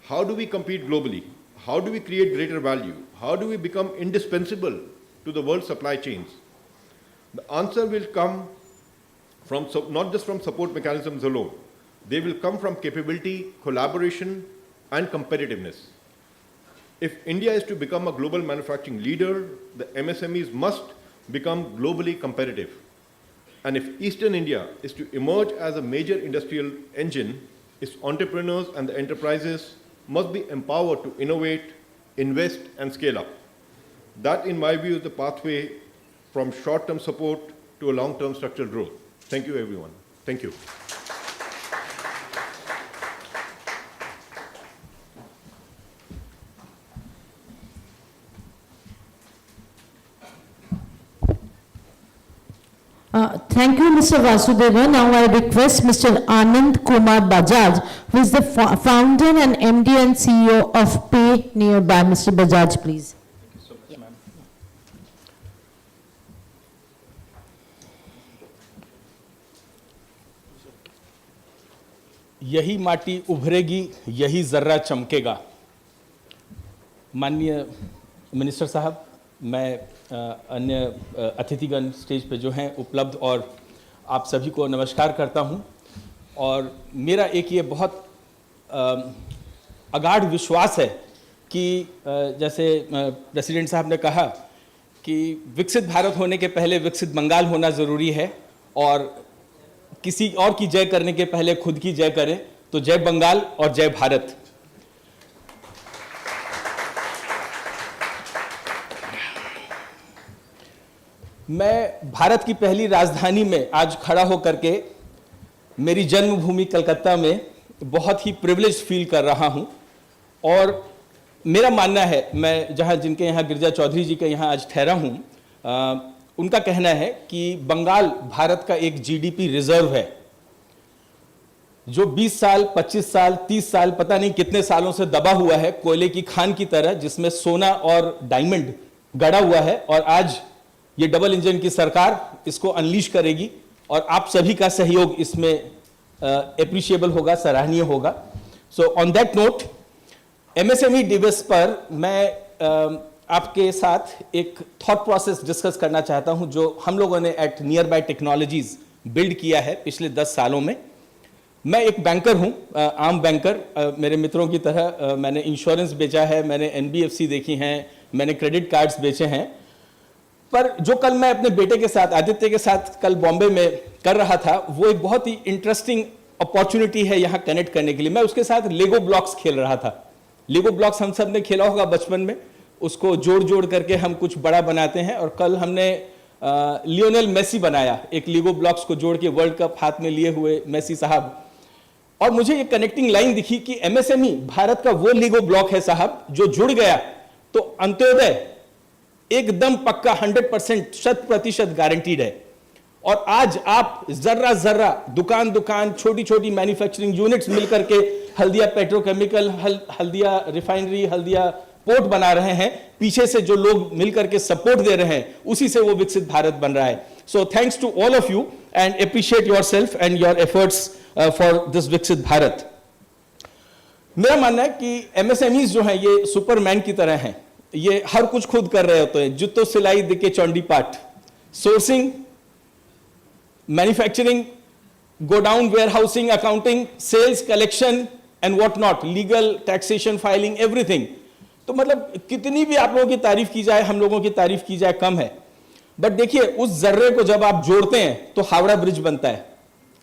How do we compete globally? How do we create greater value? How do we become indispensable to the world's supply chains? The answer will come from not just from support mechanisms alone. They will come from capability, collaboration, and competitiveness. If India is to become a global manufacturing leader, the MSMEs must become globally competitive. And if Eastern India is to emerge as a major industrial engine, its entrepreneurs and the enterprises must be empowered to innovate, invest, and scale up. That, in my view, is the pathway from short-term support to a long-term structural growth. Thank you, everyone. Thank you. Thank you, Mr. Vasudeva. Now I request Mr. Anand Kumar Bajaj, who is the founder and MD and CEO of Pay Nearby. Mr. Bajaj, please. यही माटी उभरेगी, यही जर्रा चमकेगा। माननीय minister साहब, मैं अन्य अतिथिगण stage पे जो हैं उपलब्ध और आप सभी को नमस्कार करता हूं। और मेरा एक ये बहुत अगाध विश्वास है कि जैसे प्रेसिडेंट साहब ने कहा कि विकसित भारत होने के पहले विकसित बंगाल होना ज़रूरी है, और किसी और की जय करने के पहले खुद की जय करें, तो जय बंगाल और जय भारत। मैं भारत की पहली राजधानी में आज खड़ा होकर के मेरी जन्मभूमि कलकत्ता में बहुत ही प्रिविलेज फील कर रहा हूं। और मेरा मानना है, मैं जहां जिनके यहाँ गिरजा चौधरी जी के यहाँ आज ठहरा हूं, उनका कहना है कि बंगाल भारत का एक जीडीपी रिजर्व है, जो 20 साल, 25 साल, 30 साल, पता नहीं कितने सालों से दबा हुआ है कोयले की खान की तरह, जिसमें सोना और डायमंड गड़ा हुआ है। और आज ये डबल इंजन की सरकार इसको अनलीश करेगी, और आप सभी का सहयोग इसमें एप्रिशिएबल होगा, सराहनीय होगा। So on that note, MSME दिवस पर मैं आपके साथ एक थॉट प्रोसेस डिस्कस करना चाहता हूं, जो हम लोगों ने at nearby technologies build किया है पिछले 10 सालों में। मैं एक बैंकर हूं, आम बैंकर, मेरे मित्रों की तरह मैंने इंश्योरेंस बेचा है, मैंने एनबीएफसी देखी हैं, मैंने क्रेडिट कार्ड्स बेचे हैं। पर जो कल मैं अपने बेटे के साथ, आदित्य के साथ कल बॉम्बे में कर रहा था, वो एक बहुत ही इंटरेस्टिंग अपॉर्चुनिटी है यहाँ कनेक्ट करने के लिए। मैं उसके साथ लेगो ब्लॉक्स खेल रहा था। लेगो ब्लॉक्स हम सब ने खेला होगा बचपन में, उसको जोड़ जोड़ करके हम कुछ बड़ा बनाते हैं। और कल हमने लियोनेल मेसी बनाया, एक लेगो ब्लॉक्स को जोड़ के, वर्ल्ड कप हाथ में लिए हुए मेसी साहब। और मुझे एक कनेक्टिंग लाइन दिखी कि एमएसएमई भारत का वो लेगो ब्लॉक है साहब, जो जुड़ गया तो अंत्योदय एकदम पक्का 100%, 100% गारंटीड है। और आज आप जर्रा जर्रा, दुकान दुकान, छोटी छोटी मैन्युफैक्चरिंग यूनिट्स मिलकर के Haldia petrochemical, Haldia refinery, Haldia port बना रहे हैं। पीछे से जो लोग मिलकर के सपोर्ट दे रहे हैं, उसी से वो विकसित भारत बन रहा है। So thanks to all of you and appreciate yourself and your efforts for this विकसित भारत। मेरा मानना है कि एमएसएमईज जो हैं ये सुपरमैन की तरह हैं। ये हर कुछ खुद कर रहे होते हैं, जुत्तो सिलाई दिखे चौंडी पाठ, sourcing, manufacturing, godown, warehousing, accounting, sales, collection and what not, legal, taxation, filing, everything. तो मतलब कितनी भी आप लोगों की तारीफ की जाए, हम लोगों की तारीफ की जाए, कम है। बट देखिए, उस जर्रे को जब आप जोड़ते हैं तो हावड़ा ब्रिज बनता है।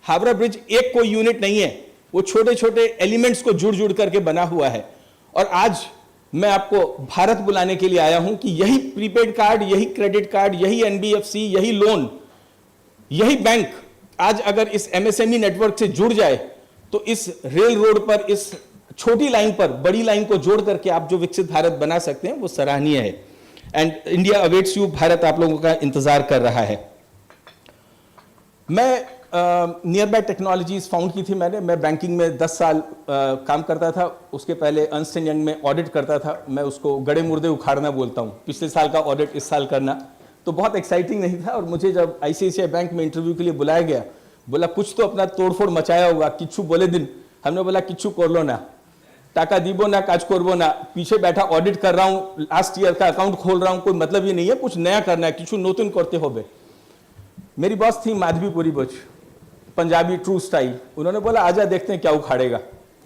हावड़ा ब्रिज एक कोई यूनिट नहीं है, वो छोटे छोटे एलिमेंट्स को जुड़ जुड़ करके बना हुआ है। और आज मैं आपको भारत बुलाने के लिए आया हूं कि यही प्रीपेड कार्ड, यही क्रेडिट कार्ड, यही एनबीएफसी, यही लोन, यही बैंक आज अगर इस एमएसएमई नेटवर्क से जुड़ जाए तो इस रेल रोड पर, इस छोटी लाइन पर बड़ी लाइन को जोड़ करके आप जो विकसित भारत बना सकते हैं, वो सराहनीय है। And India awaits you, Bharat आप लोगों का इंतजार कर रहा है। मैं नियर बाय टेक्नोलॉजीज फाउंड की थी मैंने। मैं बैंकिंग में 10 साल काम करता था। उसके पहले अर्नस्ट एंड यंग में ऑडिट करता था। मैं उसको गड़े मुर्दे उखाड़ना बोलता हूँ। पिछले साल का ऑडिट इस साल करना तो बहुत एक्साइटिंग नहीं था। और मुझे जब आईसीआईसीआई बैंक में इंटरव्यू के लिए बुलाया गया, बोला कुछ तो अपना तोड़फोड़ मचाया होगा, किच्छु बोले दिन। हमने बोला किच्छु कर लो ना, टाका दीबो ना, काज करबो ना, पीछे बैठा ऑडिट कर रहा हूँ, लास्ट ईयर का अकाउंट खोल रहा हूँ, कोई मतलब ही नहीं है, कुछ नया करना है, किच्छु नूतन करते हो बे। मेरी बॉस थी माधवीपुरी बुच, पंजाबी ट्रू स्टाइल। उन्होंने बोला आजा देखते हैं क्या उखाड़ेगा।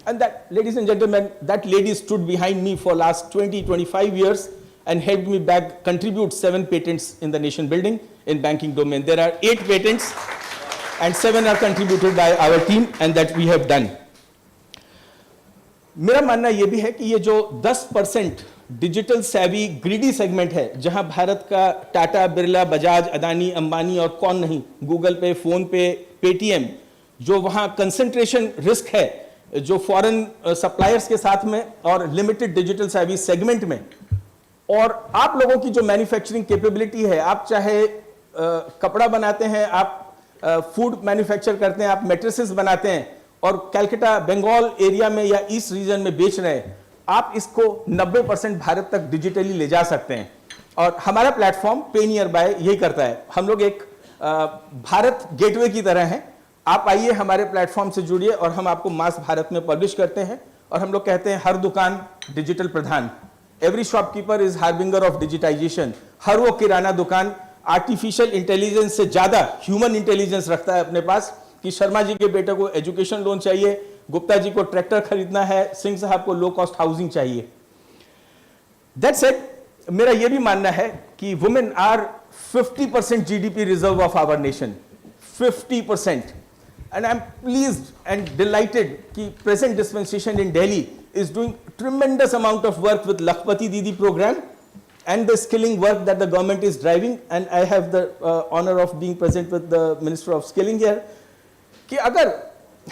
And that, ladies and gentlemen, that lady stood behind me for last 20, 25 years and helped me back contribute 7 patents in the nation building in banking domain. There are 8 patents and 7 are contributed by our team, and that we have done. मेरा मानना ये भी है कि ये जो 10% digital savvy greedy segment है, जहां भारत का टाटा, बिरला, बजाज, अदानी, अंबानी और कौन नहीं, गूगल पे, फोन पे, पेटीएम, जो वहां कंसंट्रेशन रिस्क है, जो फॉरेन सप्लायर्स के साथ में और लिमिटेड डिजिटल सर्विस सेगमेंट में, और आप लोगों की जो मैन्युफैक्चरिंग कैपेबिलिटी है, आप चाहे कपड़ा बनाते हैं, आप फूड मैन्युफैक्चर करते हैं, आप मैट्रेसेस बनाते हैं और कलकत्ता, बंगाल एरिया में या ईस्ट रीजन में बेच रहे हैं, आप इसको 90% भारत तक डिजिटली ले जा सकते हैं। और हमारा प्लेटफॉर्म पे नियर बाय यही करता है। हम लोग एक भारत गेटवे की तरह हैं। आप आइए, हमारे प्लेटफॉर्म से जुड़िए और हम आपको मास भारत में पब्लिश करते हैं। और हम लोग कहते हैं हर दुकान डिजिटल प्रधान, every shopkeeper is harbinger of digitisation. हर वो किराना दुकान आर्टिफिशियल इंटेलिजेंस से ज्यादा ह्यूमन इंटेलिजेंस रखता है अपने पास, कि शर्मा जी के बेटे को एजुकेशन लोन चाहिए, गुप्ता जी को ट्रैक्टर खरीदना है, सिंह साहब को लो कॉस्ट हाउसिंग चाहिए। That's it. मेरा यह भी मानना है कि women are 50% GDP reserve of our nation, 50%। And I'm pleased and delighted कि present dispensation in Delhi is doing tremendous amount of work with Lakhpati Didi program and the skilling work that the government is driving, and I have the honor of being present with the Minister of Skilling here, कि अगर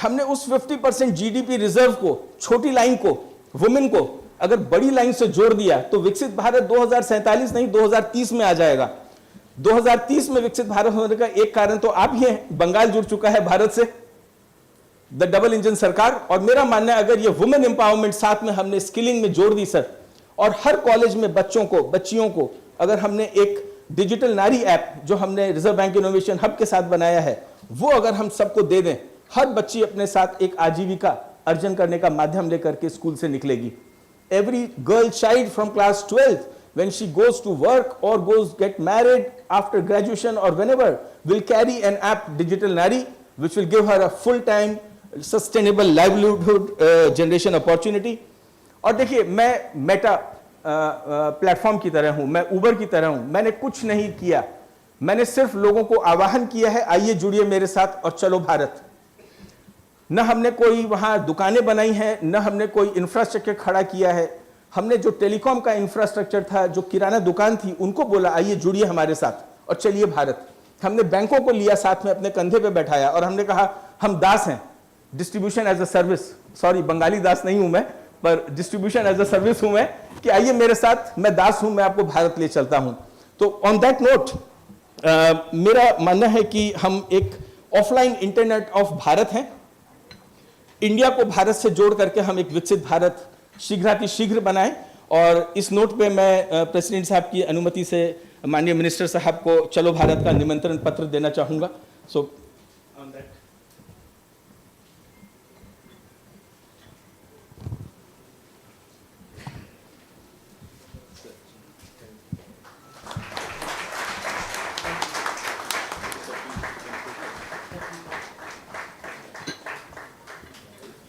हमने उस 50% GDP reserve को, छोटी line को, women को अगर बड़ी लाइन से जोड़ दिया तो विकसित भारत 2047 नहीं 2030 में आ जाएगा। 2030 में विकसित भारत होने का एक कारण तो आप ही हैं, बंगाल जुड़ चुका है भारत से, द डबल इंजन सरकार। और मेरा मानना है अगर ये वुमेन एम्पावरमेंट साथ में हमने स्किलिंग में जोड़ दी सर, और हर कॉलेज में बच्चों को, बच्चियों को अगर हमने एक डिजिटल नारी ऐप जो हमने रिजर्व बैंक इनोवेशन हब के साथ बनाया है, वो अगर हम सबको दे दें, हर बच्ची अपने साथ एक आजीविका अर्जन करने का माध्यम लेकर के स्कूल से निकलेगी। Every girl child from class 12th when she goes to work or goes get married after graduation or whenever will carry an app digital nari which will give her a full time sustainable livelihood generation opportunity। और देखिए, मैं Meta platform की तरह हूं, मैं उबर की तरह हूं, मैंने कुछ नहीं किया, मैंने सिर्फ लोगों को आह्वान किया है आइए जुड़िए मेरे साथ और चलो भारत। न हमने कोई वहां दुकानें बनाई हैं, न हमने कोई इंफ्रास्ट्रक्चर खड़ा किया है, हमने जो टेलीकॉम का इंफ्रास्ट्रक्चर था, जो किराना दुकान थी, उनको बोला आइए जुड़िए हमारे साथ और चलिए भारत। हमने बैंकों को लिया साथ में, अपने कंधे पे बैठाया और हमने कहा हम दास हैं, distribution as a service, sorry Bengali Das नहीं हूं मैं, पर डिस्ट्रीब्यूशन एज अ सर्विस हूं मैं, कि आइए मेरे साथ, मैं दास हूं, मैं आपको भारत ले चलता हूं। तो ऑन दैट नोट मेरा मानना है कि हम एक ऑफलाइन इंटरनेट ऑफ भारत हैं। इंडिया को भारत से जोड़ करके हम एक विकसित भारत शीघ्र बनाएं। और इस नोट पे मैं प्रेसिडेंट साहब की अनुमति से माननीय मिनिस्टर साहब को चलो भारत का निमंत्रण पत्र देना चाहूंगा। So on that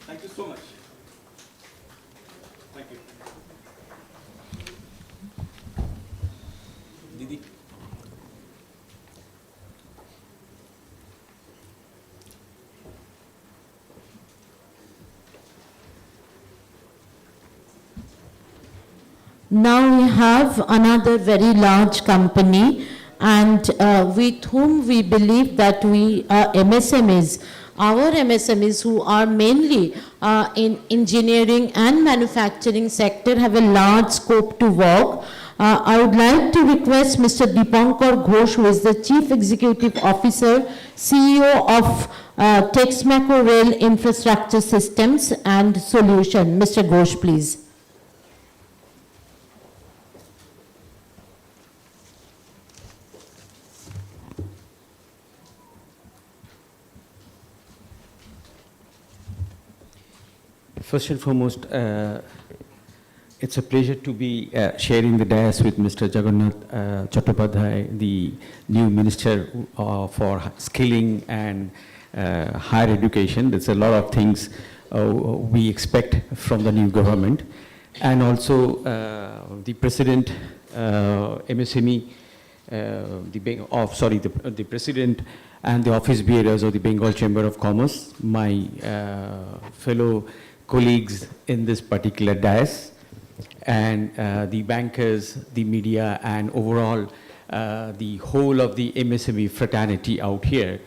thank you so much. Thank you दीदी। Now we have another very large company, and with whom we believe that we MSMEs, our MSMEs who are mainly in engineering and manufacturing sector have a large scope to work. I would like to request Mr. Dipankar Ghosh, who is the Chief Executive Officer, CEO of Texmaco Rail Infrastructure Systems and Solution. Mr. Ghosh, please. First and foremost, it's a pleasure to be sharing the dais with Mr. Jagannath Chattopadhyay, the new Minister for Skilling and Higher Education. There's a lot of things we expect from the new government. And also the president, MSME, the president and the office bearers of the Bengal Chamber of Commerce, my fellow colleagues in this particular dais, and the bankers, the media, and overall the whole of the MSME fraternity out here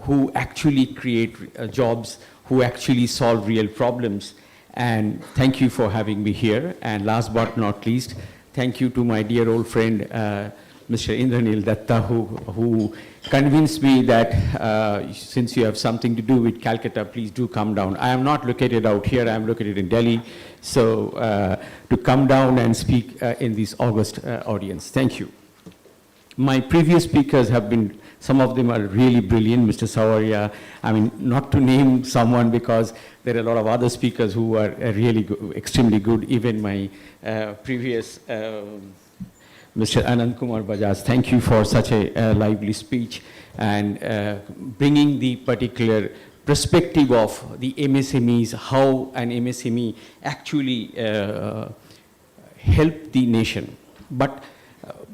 who actually create jobs, who actually solve real problems. And thank you for having me here. And last but not least, thank you to my dear old friend, Mr. Indranil Datta, who convinced me that since you have something to do with Calcutta, please do come down. I am not located out here, I am located in Delhi. So to come down and speak in this august audience. Thank you. My previous speakers have been, some of them are really brilliant, Mr. Sawaria. I mean, not to name someone because there are a lot of other speakers who are really good, extremely good, even my previous Mr. Anand Kumar Bajaj, thank you for such a lively speech and bringing the particular perspective of the MSMEs, how an MSME actually help the nation. But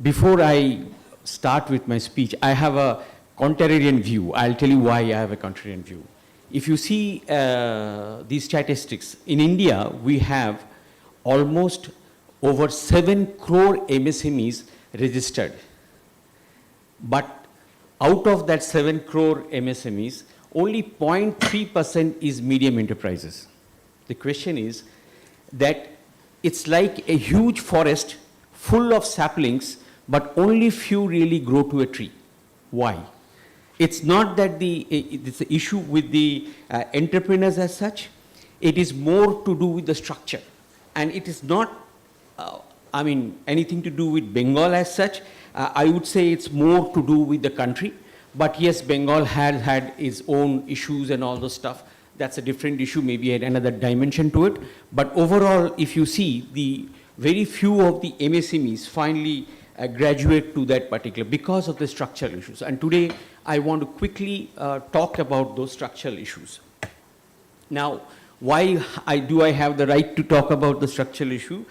before I start with my speech, I have a contrarian view. I'll tell you why I have a contrarian view. If you see these statistics, in India, we have almost over 7 crore MSMEs registered. But out of that 7 crore MSMEs, only 0.3% is medium enterprises. The question is that it's like a huge forest full of saplings, but only few really grow to a tree. Why? It's not that it's the issue with the entrepreneurs as such. It is more to do with the structure. And it is not, anything to do with Bengal as such. I would say it's more to do with the country. But yes, Bengal has had its own issues and all those stuff. That's a different issue, maybe another dimension to it. But overall, if you see, the very few of the MSMEs finally graduate to that particular because of the structural issues. And today, I want to quickly talk about those structural issues. Now, why do I have the right to talk about the structural issue?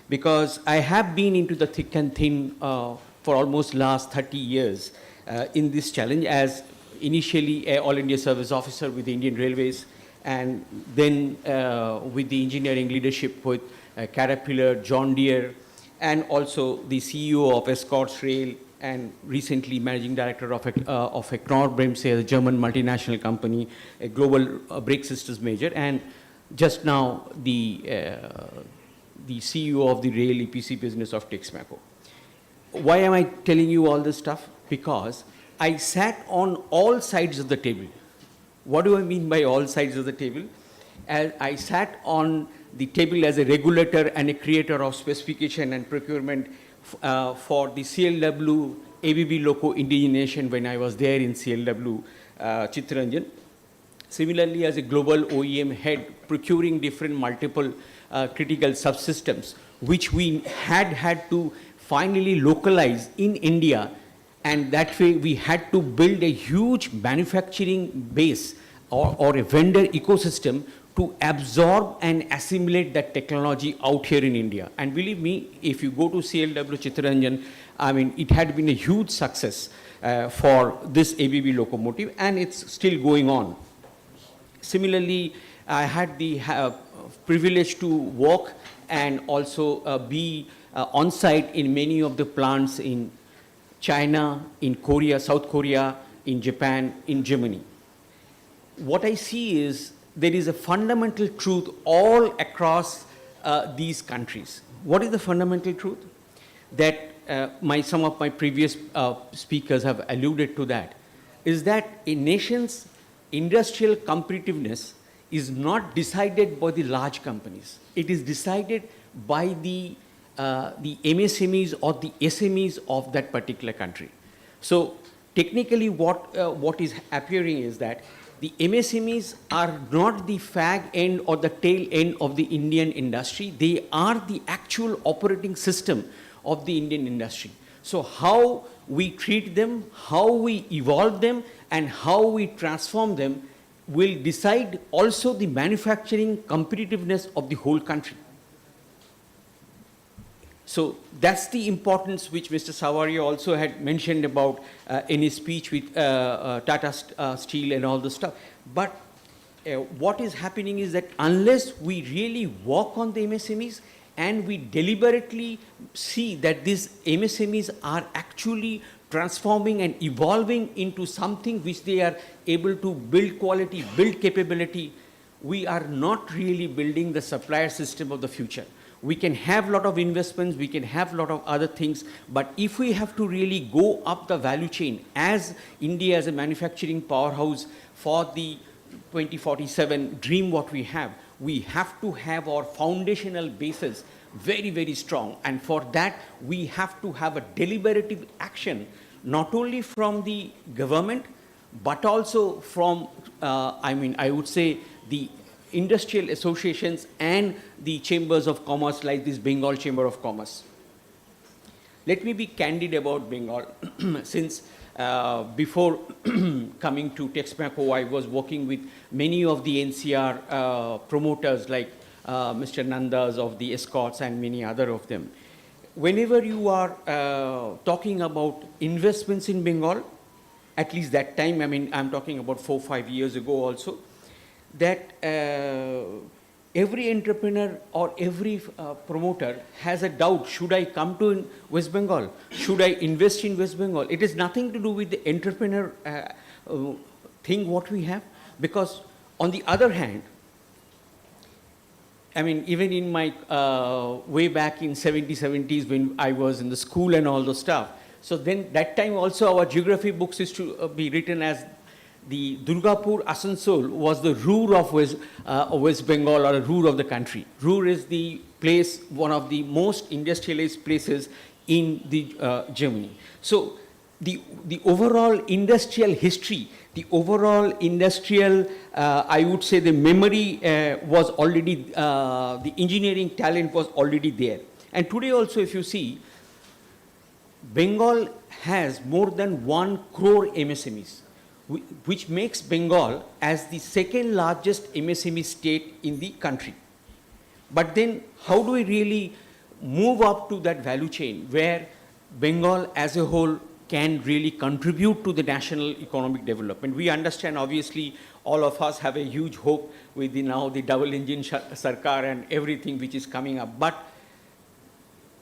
Because I have been into the thick and thin for almost last 30 years in this challenge as initially an All India Service Officer with the Indian Railways, and then with the engineering leadership with Caterpillar, John Deere, and also the CEO of Escorts Rail, and recently managing director of a Knorr-Bremse, a German multinational company, a global brake systems major, and just now the CEO of the rail EPC business of Magor. Why am I telling you all this stuff? Because I sat on all sides of the table. What do I mean by all sides of the table? As I sat on the table as a regulator and a creator of specification and procurement for the CLW ABB Loco indigenation when I was there in CLW Chittaranjan. Similarly, as a global OEM head, procuring different multiple critical subsystems, which we had to finally localize in India, and that way we had to build a huge manufacturing base or a vendor ecosystem to absorb and assimilate that technology out here in India. And believe me, if you go to CLW Chittaranjan, it had been a huge success for this ABB locomotive, and it's still going on. Similarly, I had the privilege to work and also be on site in many of the plants in China, in Korea, South Korea, in Japan, in Germany. What I see is there is a fundamental truth all across these countries. What is the fundamental truth? That some of my previous speakers have alluded to that, is that a nation's industrial competitiveness is not decided by the large companies. It is decided by the MSMEs or the SMEs of that particular country. So technically what is appearing is that the MSMEs are not the fag end or the tail end of the Indian industry. They are the actual operating system of the Indian industry. So how we treat them, how we evolve them, and how we transform them will decide also the manufacturing competitiveness of the whole country. So that's the importance which Mr. Savaria also had mentioned about in his speech with Tata Steel and all the stuff. But what is happening is that unless we really work on the MSMEs and we deliberately see that these MSMEs are actually transforming and evolving into something which they are able to build quality, build capability, we are not really building the supplier system of the future. We can have a lot of investments, we can have a lot of other things, but if we have to really go up the value chain as India as a manufacturing powerhouse for the 2047 dream what we have to have our foundational basis very, very strong. And for that, we have to have a deliberative action, not only from the government, but also from, I would say, the industrial associations and the chambers of commerce like this Bengal Chamber of Commerce. Let me be candid about Bengal. Since before coming to Texmaco, I was working with many of the NCR promoters like Mr. Nandas of the Escorts and many other of them. Whenever you are talking about investments in Bengal, at least that time, I'm talking about 4 or 5 years ago also, that every entrepreneur or every promoter has a doubt, should I come to West Bengal? Should I invest in West Bengal? It has nothing to do with the entrepreneur thing what we have, because on the other hand, even in my way back in 70s when I was in the school and all those stuff, so then that time also our geography books used to be written as the Durgapur Asansol was the Ruhr of West Bengal, or a Ruhr of the country. Ruhr is the place, one of the most industrialized places in the Germany. So the overall industrial history, the overall industrial, I would say the memory was already, the engineering talent was already there. And today also if you see, Bengal has more than 1 crore MSMEs, which makes Bengal as the second largest MSME state in the country. But then how do we really move up to that value chain where Bengal as a whole can really contribute to the national economic development? We understand, obviously, all of us have a huge hope with now the double engine sarkar and everything which is coming up. But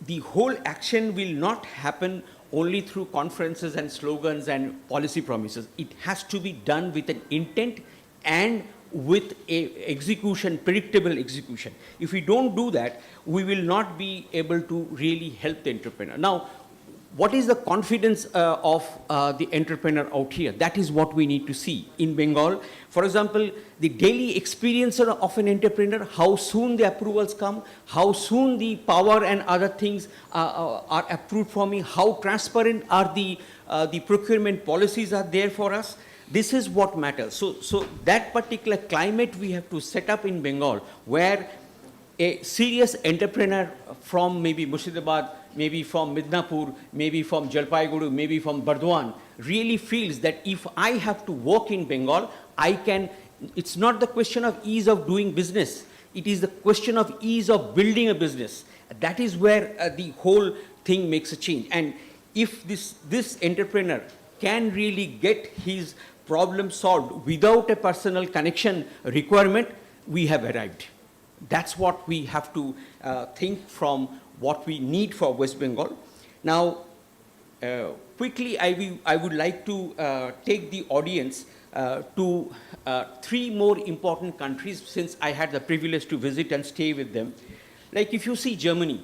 the whole action will not happen only through conferences and slogans and policy promises. It has to be done with an intent and with a execution, predictable execution. If we don't do that, we will not be able to really help the entrepreneur. Now, what is the confidence of the entrepreneur out here? That is what we need to see in Bengal. For example, the daily experience of an entrepreneur, how soon the approvals come, how soon the power and other things are approved for me, how transparent are the procurement policies are there for us. This is what matters. So that particular climate we have to set up in Bengal, where a serious entrepreneur from maybe Murshidabad, maybe from Midnapur, maybe from Jalpaiguri, maybe from Bardwan, really feels that if I have to work in Bengal, I can. It's not the question of ease of doing business. It is the question of ease of building a business. That is where the whole thing makes a change. And if this entrepreneur can really get his problem solved without a personal connection requirement, we have arrived. That's what we have to think from what we need for West Bengal. Now, quickly, I would like to take the audience to 3 more important countries, since I had the privilege to visit and stay with them. Like if you see Germany,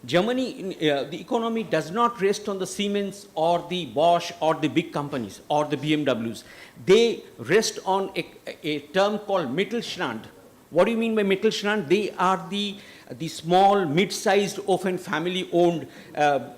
the economy does not rest on the Siemens or the Bosch or the big companies or the BMWs. They rest on a term called Mittelstand. What do you mean by Mittelstand? They are the small, mid-sized, often family-owned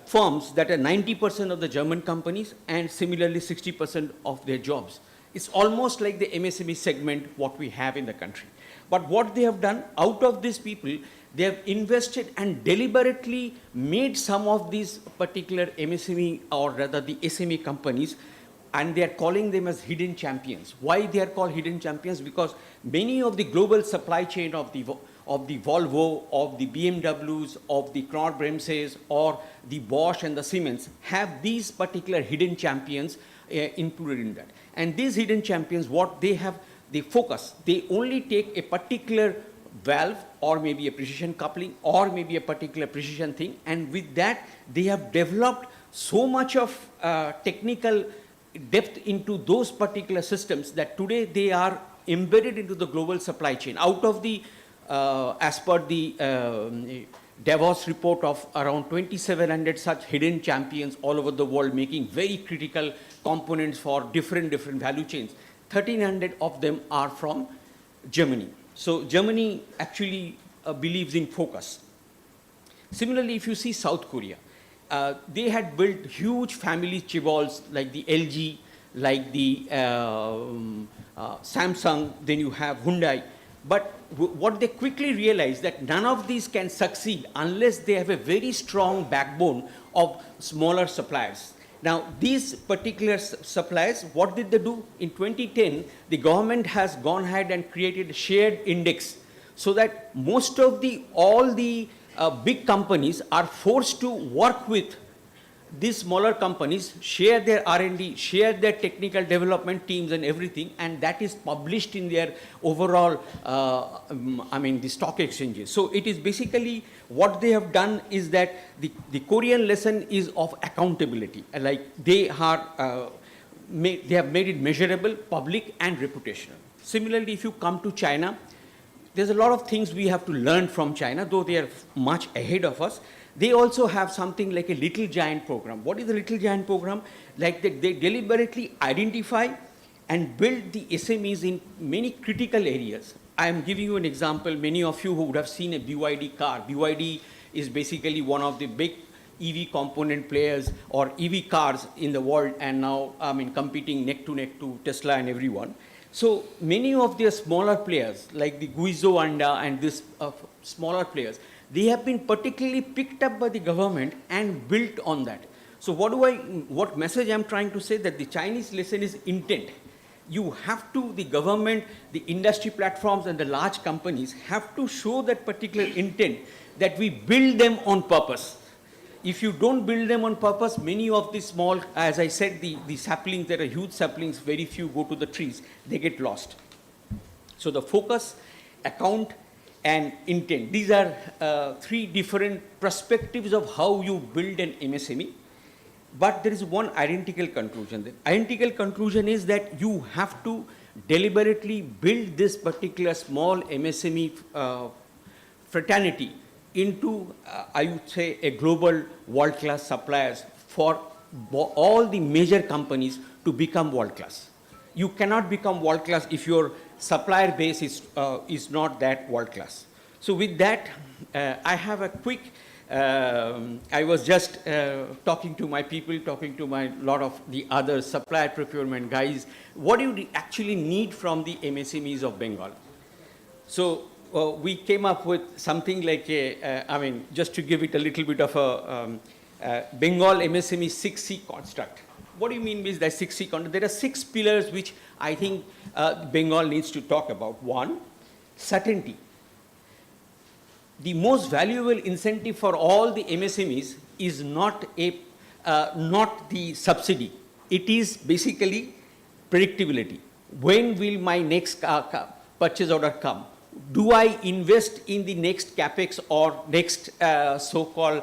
firms that are 90% of the German companies and similarly 60% of their jobs. It's almost like the MSME segment what we have in the country. But what they have done, out of these people, they have invested and deliberately made some of these particular MSME or rather the SME companies and they are calling them as hidden champions. Why they are called hidden champions? Because many of the global supply chain of the Volvo, of the BMWs, of the Knorr-Bremses, or the Bosch and the Siemens have these particular hidden champions included in that. And these hidden champions, what they have, they focus. They only take a particular valve or maybe a precision coupling or maybe a particular precision thing, and with that they have developed so much of technical depth into those particular systems that today they are embedded into the global supply chain. Out of the, as per the Davos report of around 2,700 such hidden champions all over the world making very critical components for different value chains, 1,300 of them are from Germany. So Germany actually believes in focus. Similarly, if you see South Korea, they had built huge family chaebols like the LG, like the Samsung, then you have Hyundai. But what they quickly realized that none of these can succeed unless they have a very strong backbone of smaller suppliers. Now, these particular suppliers, what did they do? In 2010, the government has gone ahead and created a shared index so that most of all the big companies are forced to work with these smaller companies, share their R&D, share their technical development teams and everything, and that is published in their overall, the stock exchanges. So it is basically what they have done is that the Korean lesson is of accountability. Like they have made it measurable, public and reputational. Similarly, if you come to China, there's a lot of things we have to learn from China, though they are much ahead of us. They also have something like a Little Giant program. What is the Little Giant program? Like they deliberately identify and build the SMEs in many critical areas. I am giving you an example. Many of you who would have seen a BYD car. BYD is basically one of the big EV component players or EV cars in the world, and now competing neck to Tesla and everyone. So many of their smaller players like the Guizhou and this smaller players, they have been particularly picked up by the government and built on that. So what message I'm trying to say, that the Chinese lesson is intent. You have to, the government, the industry platforms and the large companies have to show that particular intent that we build them on purpose. If you don't build them on purpose, many of the small, as I said, the saplings, there are huge saplings, very few go to the trees, they get lost. So the focus, account, and intent. These are three different perspectives of how you build an MSME. But there is one identical conclusion. The identical conclusion is that you have to deliberately build this particular small MSME fraternity into, I would say, a global world-class suppliers for all the major companies to become world-class. You cannot become world-class if your supplier base is not that world-class. So with that, I have a quick, I was just talking to my people, talking to my lot of the other supplier procurement guys. What do you actually need from the MSMEs of Bengal? So we came up with something like just to give it a little bit of a Bengal MSME 6C construct. What do you mean by that 6C construct? There are 6 pillars which I think Bengal needs to talk about. One, certainty. The most valuable incentive for all the MSMEs is not the subsidy. It is basically predictability. When will my next purchase order come? Do I invest in the next capex or next so-called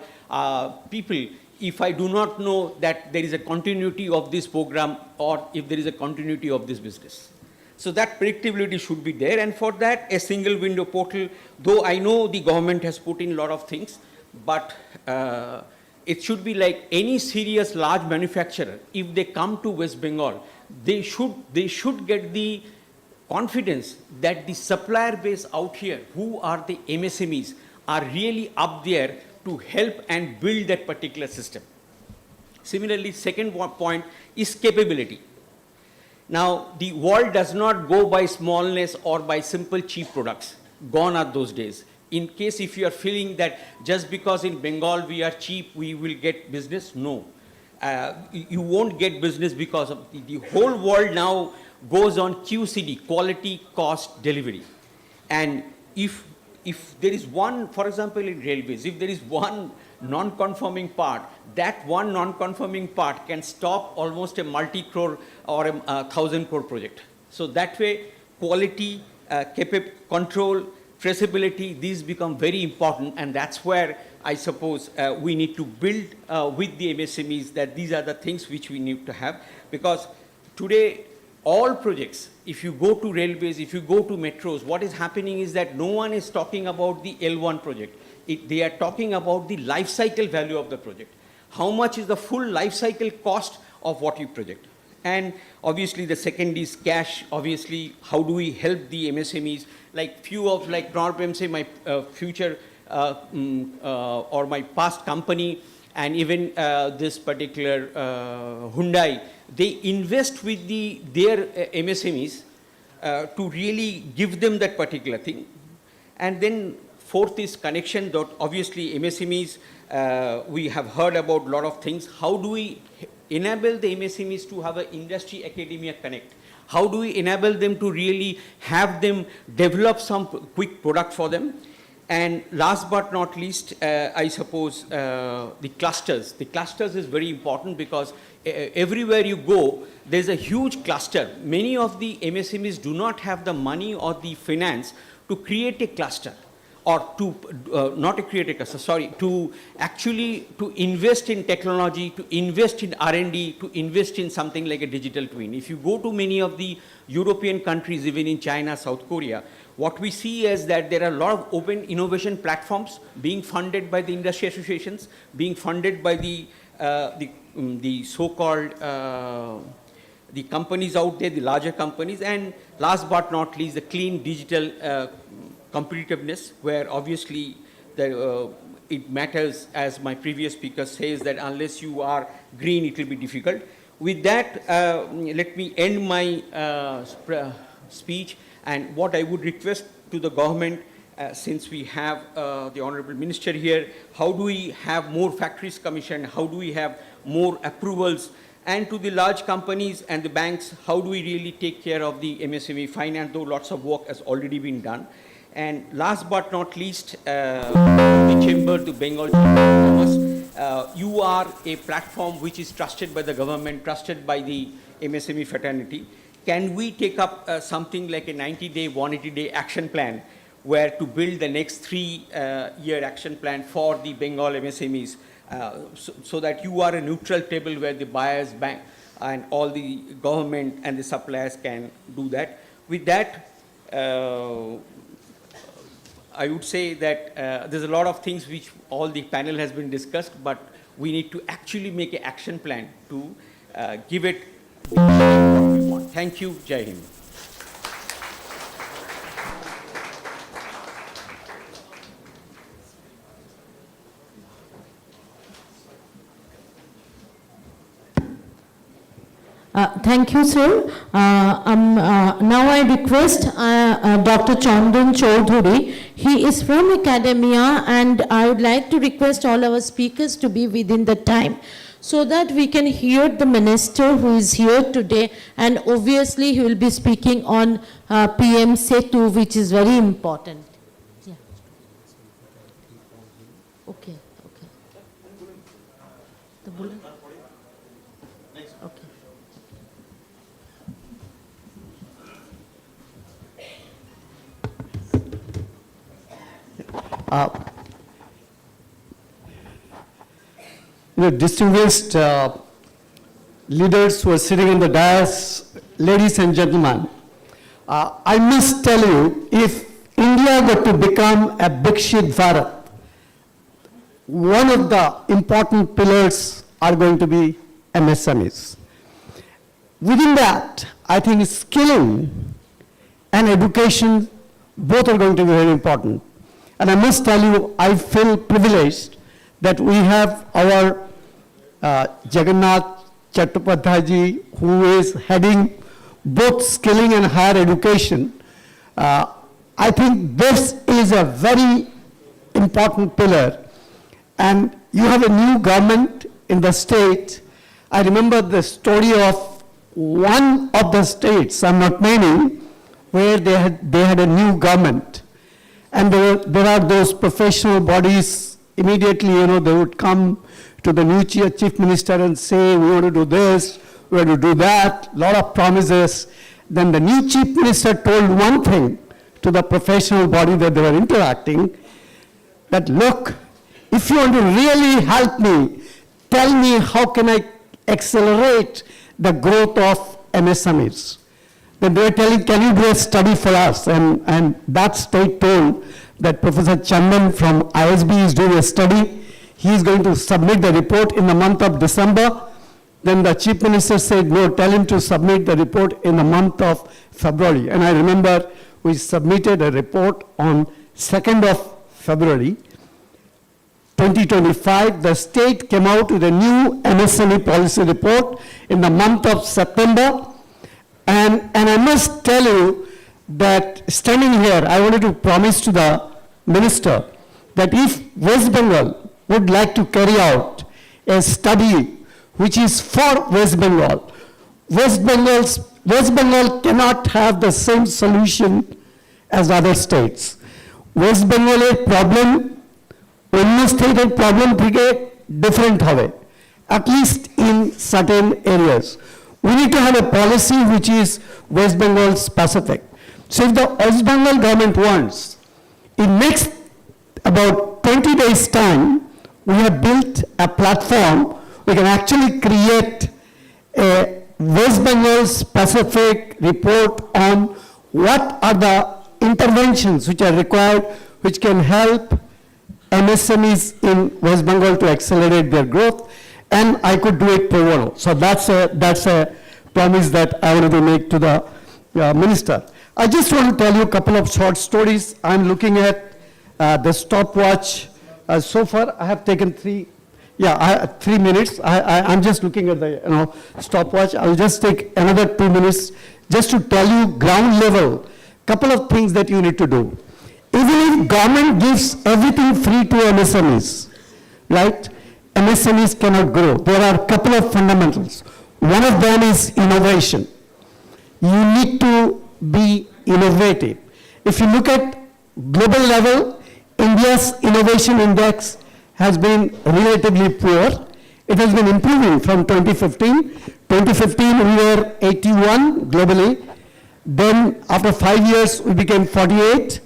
people if I do not know that there is a continuity of this program or if there is a continuity of this business? So that predictability should be there, and for that a single window portal, though I know the government has put in a lot of things, but it should be like any serious large manufacturer, if they come to West Bengal, they should get the confidence that the supplier base out here, who are the MSMEs, are really up there to help and build that particular system. Similarly, second point is capability. Now, the world does not go by smallness or by simple cheap products. Gone are those days. In case if you are feeling that just because in Bengal we are cheap, we will get business, no. You won't get business because of the whole world now goes on QCD, quality, cost, delivery. And if there is one, for example, in railways, if there is one non-conforming part, that one non-conforming part can stop almost a multi-crore or a 1,000 crore project. So that way, quality, control, traceability, these become very important, and that's where I suppose we need to build with the MSMEs that these are the things which we need to have, because today all projects, if you go to railways, if you go to metros, what is happening is that no one is talking about the L1 project. They are talking about the life cycle value of the project. How much is the full life cycle cost of what you project? And obviously the second is cash. Obviously, how do we help the MSMEs? Like few of, like Norpem say, my future or my past company, and even this particular Hyundai, they invest with their MSMEs to really give them that particular thing. And then fourth is connection. That obviously MSMEs, we have heard about a lot of things. How do we enable the MSMEs to have an industry academia connect? How do we enable them to really have them develop some quick product for them? And last but not least, I suppose the clusters. The clusters is very important because everywhere you go, there's a huge cluster. Many of the MSMEs do not have the money or the finance to create a cluster, or to, not to create a cluster, sorry, to actually to invest in technology, to invest in R&D, to invest in something like a digital twin. If you go to many of the European countries, even in China, South Korea, what we see is that there are a lot of open innovation platforms being funded by the industry associations, being funded by the so-called the companies out there, the larger companies, and last but not least, the clean digital competitiveness, where obviously it matters, as my previous speaker says, that unless you are green, it will be difficult. With that, let me end my speech. And what I would request to the government, since we have the Honorable Minister here, how do we have more factories commissioned? How do we have more approvals? And to the large companies and the banks, how do we really take care of the MSME finance, though lots of work has already been done. And last but not least, the Chamber, the Bengal Chamber of Commerce, you are a platform which is trusted by the government, trusted by the MSME fraternity. Can we take up something like a 90-day, 180-day action plan, where to build the next 3-year action plan for the Bengal MSMEs, so that you are a neutral table where the buyers, bank, and all the government and the suppliers can do that. With that, I would say that there's a lot of things which all the panel has been discussed, but we need to actually make an action plan to give it what we want. Thank you. Jai Hind. Thank you, sir. Now I request Dr. Chandan Chaudhuri. He is from academia, and I would like to request all our speakers to be within the time, so that we can hear the minister who is here today, and obviously he will be speaking on PM Setu, which is very important. Yeah. Okay, okay. The bullet? Okay. Distinguished leaders who are sitting in the dais, ladies and gentlemen, I must tell you, if India were to become a Viksit Bharat, one of the important pillars are going to be MSMEs. Within that, I think skilling and education both are going to be very important. And I must tell you, I feel privileged that we have our Jagannath Chattopadhyay, who is heading both skilling and higher education. I think this is a very important pillar. And you have a new government in the state, I remember the story of one of the states, I'm not naming, where they had a new government. And there are those professional bodies, immediately, they would come to the new chief minister and say, we want to do this, we want to do that, lot of promises. Then the new chief minister told one thing to the professional body that they were interacting, that look, if you want to really help me, tell me how can I accelerate the growth of MSMEs. Then they were telling, can you do a study for us? And that state told that Professor Chandan from ISB is doing a study. He is going to submit the report in the month of December. Then the chief minister said, no, tell him to submit the report in the month of February. And I remember we submitted a report on 2nd of February, 2025. The state came out with a new MSME policy report in the month of September. And I must tell you that standing here, I wanted to promise to the minister that if West Bengal would like to carry out a study which is for West Bengal, West Bengal cannot have the same solution as other states. West Bengal problem, অন্য স্টেটের problem থেকে different হবে, at least in certain areas. We need to have a policy which is West Bengal specific. So if the West Bengal government wants, in next about 20 days time, we have built a platform, we can actually create a West Bengal specific report on what are the interventions which are required, which can help MSMEs in West Bengal to accelerate their growth, and I could do it pro bono. So that's a promise that I wanted to make to the minister. I just want to tell you a couple of short stories. I'm looking at the stopwatch. So far, I have taken 3 minutes. I'm just looking at the stopwatch. I'll just take another 2 minutes just to tell you ground level, couple of things that you need to do. Even if government gives everything free to MSMEs, right? MSMEs cannot grow. There are a couple of fundamentals. One of them is innovation. You need to be innovative. If you look at global level, India's innovation index has been relatively poor. It has been improving from 2015. 2015 we were 81 globally. Then after 5 years we became 48.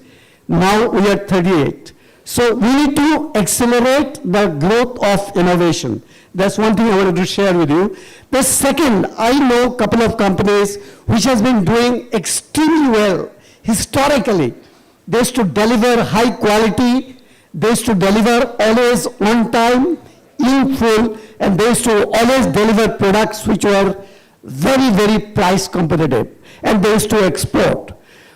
Now we are 38. So we need to accelerate the growth of innovation. That's one thing I wanted to share with you. The second, I know a couple of companies which has been doing extremely well historically. They used to deliver high quality, they used to deliver always on time, in full, and they used to always deliver products which were very, very price competitive, and they used to export.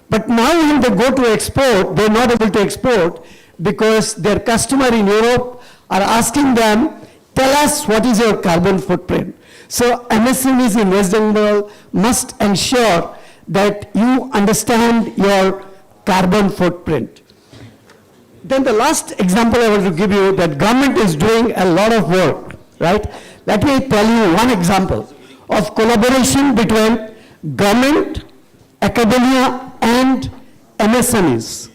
But now when they go to export, they're not able to export because their customer in Europe are asking them, tell us what is your carbon footprint. So MSMEs in West Bengal must ensure that you understand your carbon footprint. Then the last example I want to give you, that government is doing a lot of work, right? Let me tell you one example of collaboration between government, academia, and MSMEs.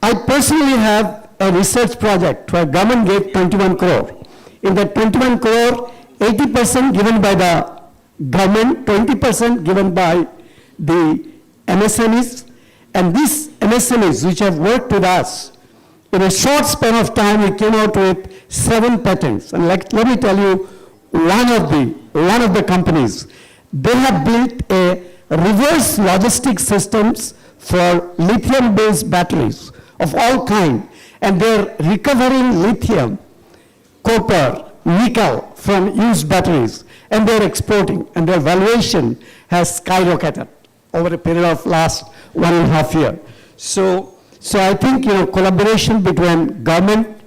I personally have a research project where government gave 21 crore. In that 21 crore, 80% given by the government, 20% given by the MSMEs, and these MSMEs which have worked with us, in a short span of time we came out with 7 patents. And let me tell you one of the companies, they have built a reverse logistics systems for lithium-based batteries of all kind, and they're recovering lithium, copper, nickel from used batteries, and they're exporting, and their valuation has skyrocketed over a period of last 1.5 years. So I think collaboration between government,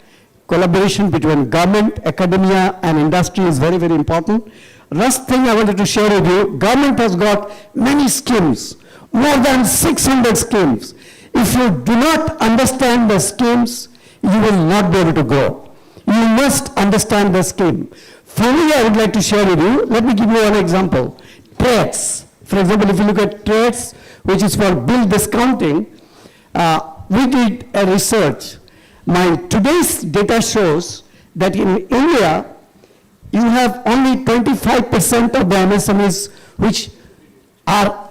academia, and industry is very, very important. Last thing I wanted to share with you, government has got many schemes, more than 600 schemes. If you do not understand the schemes, you will not be able to grow. You must understand the scheme. Finally, I would like to share with you, let me give you one example. Trades. For example, if you look at trades, which is for bill discounting, we did a research. Today's data shows that in India, you have only 25% of the MSMEs which are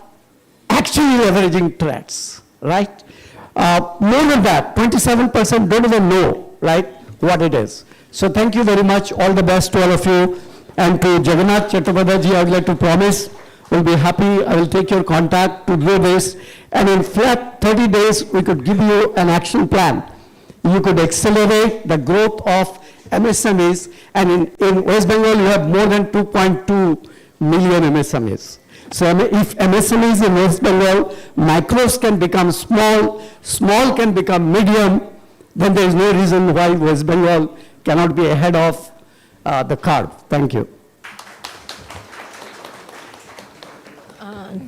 actually leveraging trades, right? More than that, 27% don't even know, right, what it is. So thank you very much. All the best to all of you. And to Jagannath Chattopadhyay, I would like to promise we'll be happy. I will take your contact to do this. And in flat 30 days, we could give you an action plan. You could accelerate the growth of MSMEs. And in West Bengal, you have more than 2.2 million MSMEs. So if MSMEs in West Bengal, micros can become small, small can become medium, then there is no reason why West Bengal cannot be ahead of the curve. Thank you.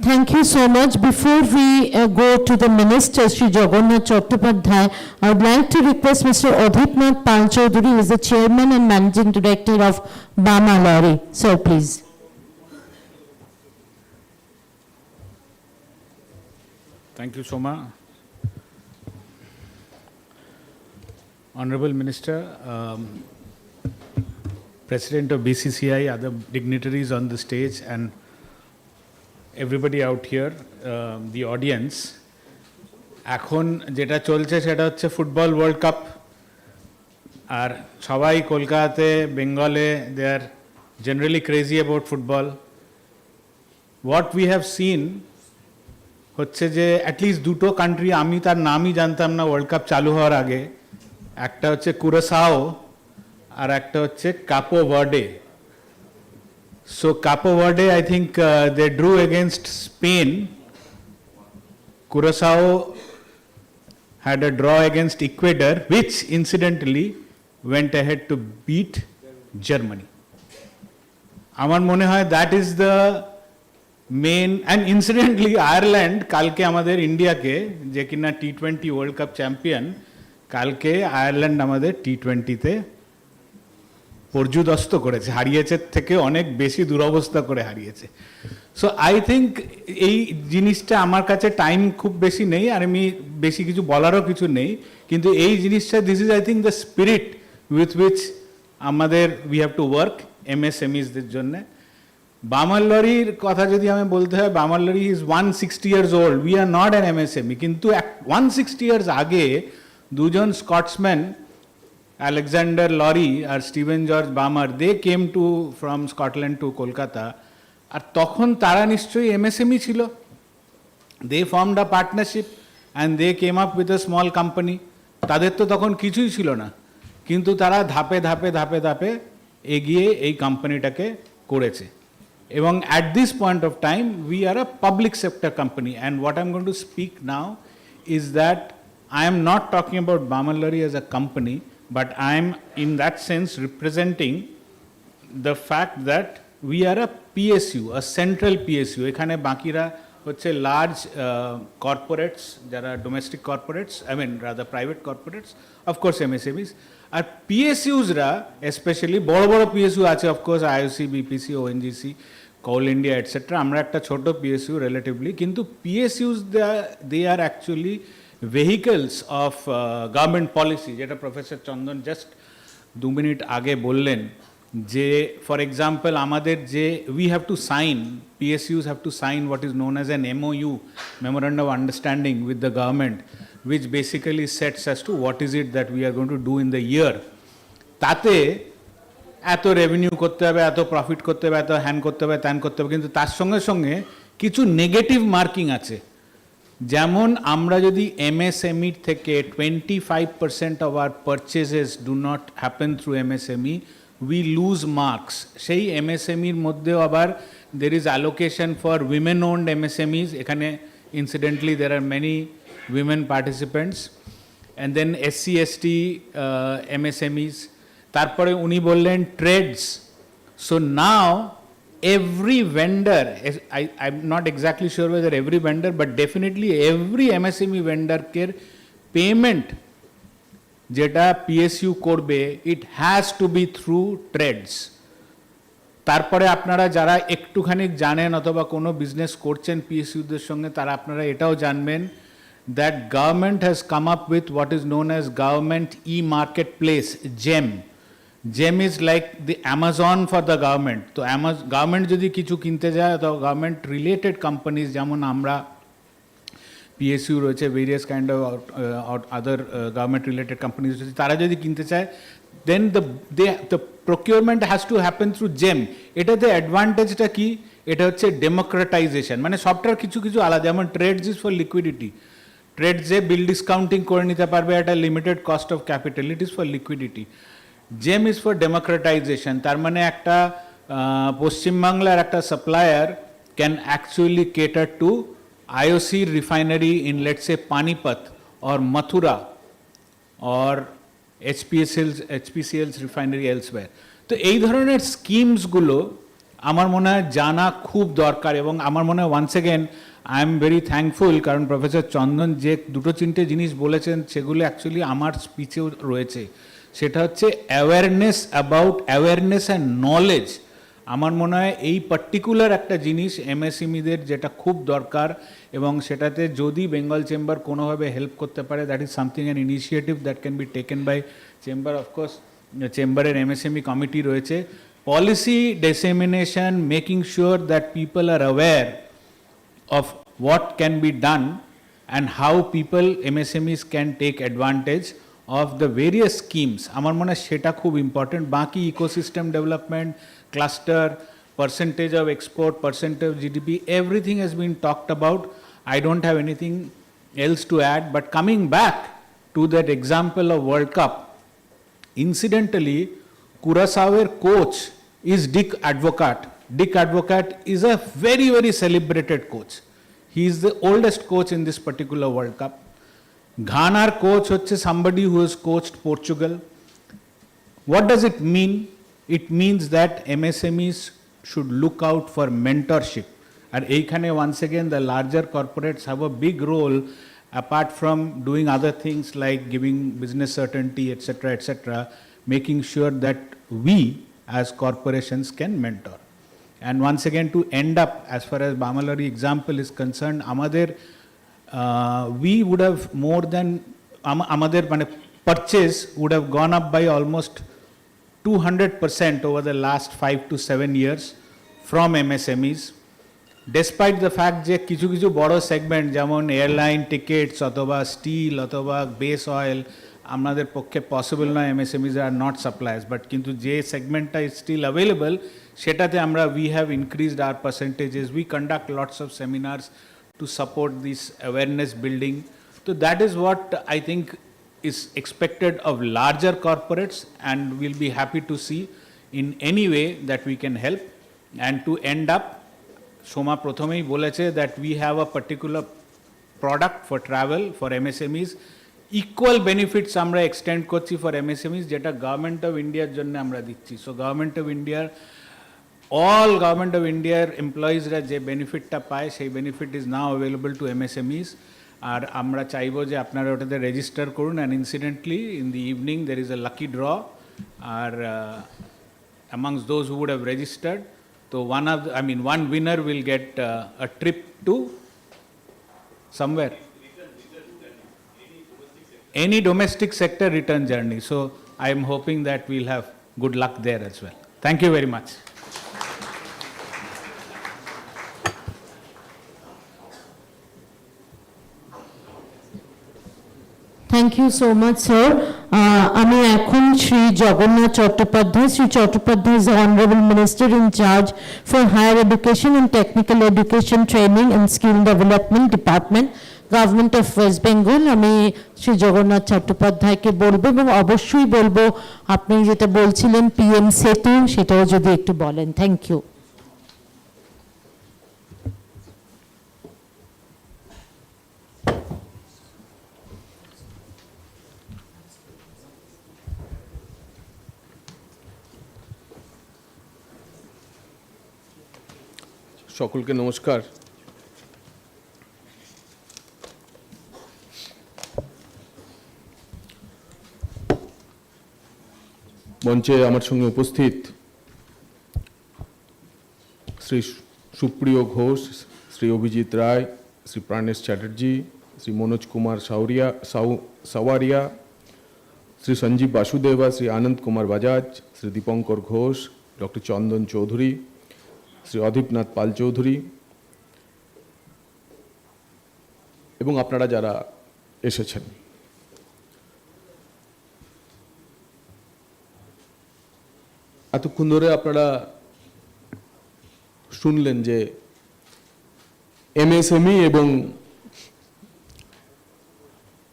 Thank you so much. Before we go to the Minister, Shri Jagannath Chattopadhyay, I would like to request Mr. Adhitnath Pal Chaudhary, who is the Chairman and Managing Director of Bama Lorry. Sir, please. Thank you, Soma. Honorable Minister, President of BCCI, other dignitaries on the stage, and everybody out here, the audience. এখন যেটা চলছে সেটা হচ্ছে football world cup, আর সবাই কলকাতাতে বেঙ্গলে they are generally crazy about football. What we have seen হচ্ছে যে অ্যাটলিস্ট দুটো কান্ট্রি আমি তার নামই জানতাম না ওয়ার্ল্ড কাপ চালু হওয়ার আগে, একটা হচ্ছে কুরাসাও আর একটা হচ্ছে কাপো ভার্ডে। So Capo Verde, I think they drew against Spain. Curaçao had a draw against Ecuador, which incidentally went ahead to beat Germany. Amar mone hoy that is the main, and incidentally Ireland kalke amader India ke je kina T20 World Cup champion, kalke Ireland amader T20 te পর্যুদস্ত করেছে, হারিয়েছে থেকে অনেক বেশি দুরবস্থা করে হারিয়েছে। So I think এই জিনিসটা আমার কাছে টাইম খুব বেশি নেই, আর আমি বেশি কিছু বলারও কিছু নেই, কিন্তু এই জিনিসটা this is I think the spirit with which আমাদের উই হ্যাভ টু ওয়ার্ক এমএসএমইসদের জন্যে। বামার লরির কথা যদি আমি বলতে হয়, Balmer Lawrie is 160 years old, we are not an MSME, কিন্তু 160 ইয়ার্স আগে দুজন স্কটসম্যান Alexander Laurie or Stephen George Balmer, they came from Scotland to Kolkata. আর তখন তারা নিশ্চয়ই এমএসএমই ছিল। They formed a partnership and they came up with a small company. তাদের তো তখন কিছুই ছিল না, কিন্তু তারা ধাপে ধাপে ধাপে ধাপে এগিয়ে এই কোম্পানিটাকে করেছে। এবং at this point of time we are a public sector company, and what I'm going to speak now is that I am not talking about Balmer Lorry as a company, but I am in that sense representing the fact that we are a PSU, a central PSU. এখানে বাকিরা হচ্ছে large corporates, যারা domestic corporates, I mean rather private corporates, of course MSMEs. R PSUs রা especially বড় বড় PSU আছে, of course IOC, BPC, ONGC, Coal India, etc. আমরা একটা ছোট PSU relatively, কিন্তু PSUs they are actually vehicles of government policy, যেটা professor চন্দন just 2 minute আগে বললেন, যে ফর এক্সাম্পল আমাদের যে we have to sign, PSUs have to sign what is known as an MOU, Memorandum of Understanding with the government, which basically sets as to what is it that we are going to do in the year. তাতে এত revenue করতে হবে, এত profit করতে হবে, এত হ্যান করতে হবে, ত্যান করতে হবে, কিন্তু তার সঙ্গে সঙ্গে কিছু নেগেটিভ মার্কিং আছে। যেমন আমরা যদি এমএসএমই থেকে 25% of our purchases do not happen through MSME, we lose marks. সেই এমএসএমইর মধ্যেও আবার there is allocation for women owned MSMEs, এখানে incidentally there are many women participants, and then SC ST MSMEs, তারপরে উনি বললেন trades. So now every vendor, I'm not exactly sure whether every vendor, but definitely every MSME vendor K payment যেটা PSU করবে, it has to be through trades. তারপরে আপনারা যারা একটুখানি জানেন অথবা কোনো বিজনেস করছেন পিএসইউদের সঙ্গে, তারা আপনারা এটাও জানবেন that government has come up with what is known as government e-marketplace, GEM. GEM is like the Amazon for the government. তো গভর্নমেন্ট যদি কিছু কিনতে যায়, তো গভর্নমেন্ট রিলেটেড কোম্পানিজ যেমন আমরা পিএসইউ রয়েছে, various kind of other government related companies রয়েছে, তারা যদি কিনতে চায়, then the procurement has to happen through GeM. এটাতে অ্যাডভান্টেজটা কি? এটা হচ্ছে ডেমোক্রেটাইজেশন, মানে সবটার কিছু কিছু আলাদা। যেমন ট্রেডস ইজ ফর লিকুইডিটি, ট্রেডসে বিল ডিসকাউন্টিং করে নিতে পারবে একটা limited cost of capital, it is for liquidity. GeM is for democratisation, তার মানে একটা পশ্চিমবাংলার একটা supplier can actually cater to IOC refinery in, let's say, Panipat or Mathura or HPCL's refinery elsewhere. তো এই ধরনের স্কিমসগুলো আমার মনে হয় জানা খুব দরকার, এবং আমার মনে হয় once again I am very thankful, কারণ প্রফেসর চন্দন যে দুটো তিনটে জিনিস বলেছেন সেগুলো অ্যাকচুয়ালি আমার স্পিচেও রয়েছে। সেটা হচ্ছে অ্যাওয়ারনেস অ্যান্ড নলেজ। আমার মনে হয় এই পার্টিকুলার একটা জিনিস এমএসএমইদের যেটা খুব দরকার, এবং সেটাতে যদি বেঙ্গল চেম্বার কোনোভাবে হেল্প করতে পারে, that is something an initiative that can be taken by chamber. Of course চেম্বারের এমএসএমই কমিটি রয়েছে। Policy dissemination, making sure that people are aware of what can be done and how people, MSMEs, can take advantage of the various schemes. আমার মনে হয় সেটা খুব important. বাকি ecosystem development, cluster, percentage of export, percentage of GDP, everything has been talked about. I don't have anything else to add, but coming back to that example of World Cup, incidentally, Curaçao's coach is Dick Advocaat. Dick Advocaat is a very, very celebrated coach. He is the oldest coach in this particular World Cup. Ghana's coach is somebody who has coached Portugal. What does it mean? It means that MSMEs should look out for mentorship. And eikhane once again the larger corporates have a big role, apart from doing other things like giving business certainty, etc., etc., making sure that we as corporations can mentor. And once again, to end up, as far as Bamalari example is concerned, we would have more than, purchase would have gone up by almost 200% over the last 5 to 7 years from MSMEs. Despite the fact যে কিছু কিছু বড় segment যেমন airline tickets অথবা still অথবা base oil আমাদের পক্ষে possible নয়, MSMEs are not suppliers, but কিন্তু যে সেগমেন্টটা ইজ স্টিল অ্যাভেলেবল সেটাতে আমরা we have increased our percentages. We conduct lots of seminars to support this awareness building. So that is what I think is expected of larger corporates, and we'll be happy to see in any way that we can help. And to end up, Soma prothomei boleche that we have a particular product for travel for MSMEs. Equal benefits আমরা extend করছি for MSMEs যেটা government of ইন্ডিয়ার জন্য আমরা দিচ্ছি। So government of ইন্ডিয়ার all government of India employees ra je benefit ta paয় সেই benefit is now available to MSMEs, আর আমরা চাইবো যে আপনারা ওটাতে রেজিস্টার করুন, and incidentally in the evening there is a lucky draw, R amongst those who would have registered, so one winner will get a trip to somewhere, any domestic sector return journey. So I am hoping that we'll have good luck there as well. Thank you very much. Thank you so much, sir. আমি এখন Shri Jagannath Chattopadhyay, Shri Chattopadhyay is the Honorable Minister in charge for Higher Education and Technical Education Training and Skill Development Department, Government of West Bengal. আমি শ্রী জগন্নাথ চট্টোপাধ্যায়কে বলবো, এবং অবশ্যই বলবো আপনি যেটা বলছিলেন PM সেতু সেটাও যদি একটু বলেন। Thank you. সকলকে নমস্কার। মঞ্চে আমার সঙ্গে উপস্থিত শ্রী সুপ্রিয় ঘোষ, শ্রী অভিজিৎ রায়, শ্রী প্রাণেশ চ্যাটার্জি, শ্রী মনোজ কুমার সাওয়ারিয়া, শ্রী সঞ্জীব বাসুদেবা, শ্রী আনন্দ কুমার বাজাজ, শ্রী দীপঙ্কর ঘোষ, ডক্টর চন্দন চৌধুরী, শ্রী অদীপনাথ পাল চৌধুরী এবং আপনারা যারা এসেছেন। এতক্ষণ ধরে আপনারা শুনলেন যে এমএসএমই এবং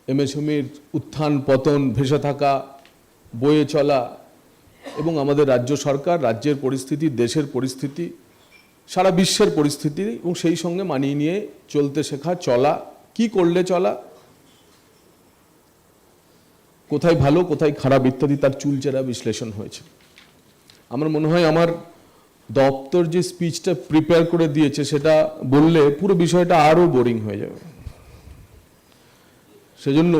এমএসএমইর উত্থান পতন, ভেসে থাকা, বয়ে চলা এবং আমাদের রাজ্য সরকার, রাজ্যের পরিস্থিতি, দেশের পরিস্থিতি, সারা বিশ্বের পরিস্থিতি এবং সেই সঙ্গে মানিয়ে নিয়ে চলতে শেখা, চলা, কি করলে চলা, কোথায় ভালো কোথায় খারাপ ইত্যাদি তার চুলচেরা বিশ্লেষণ হয়েছে। আমার মনে হয় আমার দপ্তর যে স্পিচটা প্রিপেয়ার করে দিয়েছে সেটা বললে পুরো বিষয়টা আরো বোরিং হয়ে যাবে। সেজন্য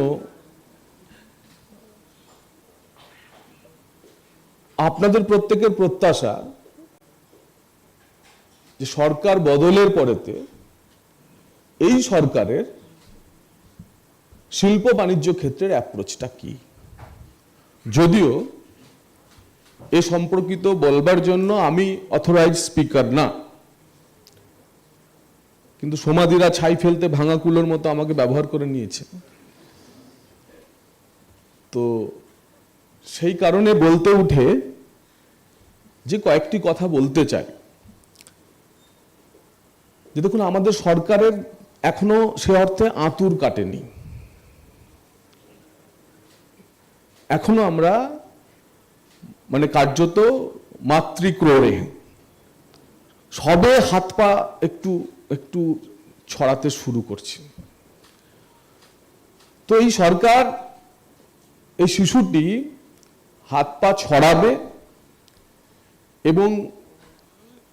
আপনাদের প্রত্যেকের প্রত্যাশা যে সরকার বদলের পরেতে এই সরকারের শিল্প বাণিজ্য ক্ষেত্রের অ্যাপ্রোচটা কি। যদিও এ সম্পর্কিত বলবার জন্য আমি অথরাইজ স্পিকার না, কিন্তু সমাধিরা ছাই ফেলতে ভাঙা কুলোর মতো আমাকে ব্যবহার করে নিয়েছে। তো সেই কারণে বলতে উঠে যে কয়েকটি কথা বলতে চাই যে দেখুন, আমাদের সরকারের এখনো সে অর্থে আঁতুর কাটেনি। এখনো আমরা মানে কার্যত মাতৃক্রোড়ে সবে হাত পা একটু একটু ছড়াতে শুরু করছে। তো এই সরকার এই শিশুটি হাত পা ছড়াবে এবং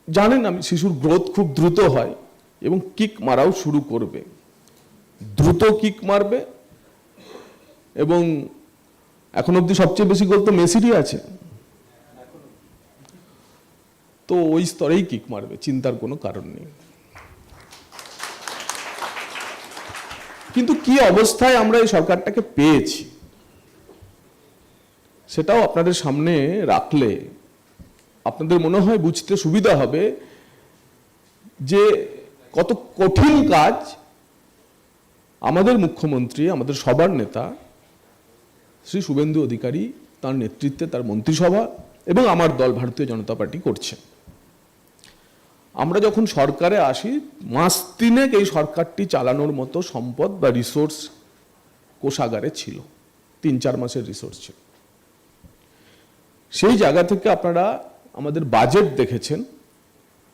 জানেন আমি শিশুর গ্রোথ খুব দ্রুত হয় এবং কিক মারাও শুরু করবে, দ্রুত কিক মারবে এবং এখন অবধি সবচেয়ে বেশি গোল তো মেসিরই আছে। তো ওই স্তরেই কিক মারবে, চিন্তার কোনো কারণ নেই। কিন্তু কি অবস্থায় আমরা এই সরকারটাকে পেয়েছি সেটাও আপনাদের সামনে রাখলে আপনাদের মনে হয় বুঝতে সুবিধা হবে যে কত কঠিন কাজ আমাদের মুখ্যমন্ত্রী, আমাদের সবার নেতা শ্রী শুভেন্দু অধিকারী তার নেতৃত্বে তার মন্ত্রিসভা এবং আমার দল ভারতীয় জনতা পার্টি করছে। আমরা যখন সরকারে আসি মাস তিনেক এই সরকারটি চালানোর মতো সম্পদ বা রিসোর্স কোষাগারে ছিল, 3-4 মাসের রিসোর্স ছিল। সেই জায়গা থেকে আপনারা আমাদের বাজেট দেখেছেন।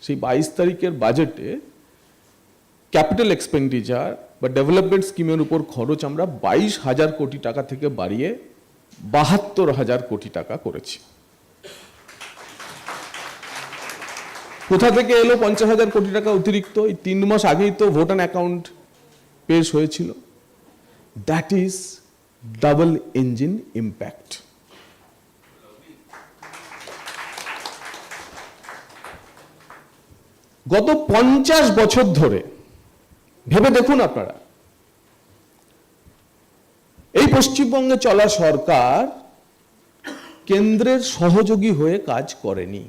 সেই 22 তারিখের বাজেটে ক্যাপিটাল এক্সপেন্ডিচার বা ডেভেলপমেন্ট স্কিমের উপর খরচ আমরা 22,000 কোটি টাকা থেকে বাড়িয়ে 72,000 কোটি টাকা করেছি। কোথা থেকে এলো 50,000 কোটি টাকা অতিরিক্ত? এই 3 মাস আগেই তো ভোট অ্যান্ড অ্যাকাউন্ট পেশ হয়েছিল। That is double engine impact. গত 50 বছর ধরে ভেবে দেখুন আপনারা, এই পশ্চিমবঙ্গে চলা সরকার কেন্দ্রের সহযোগী হয়ে কাজ করেনি।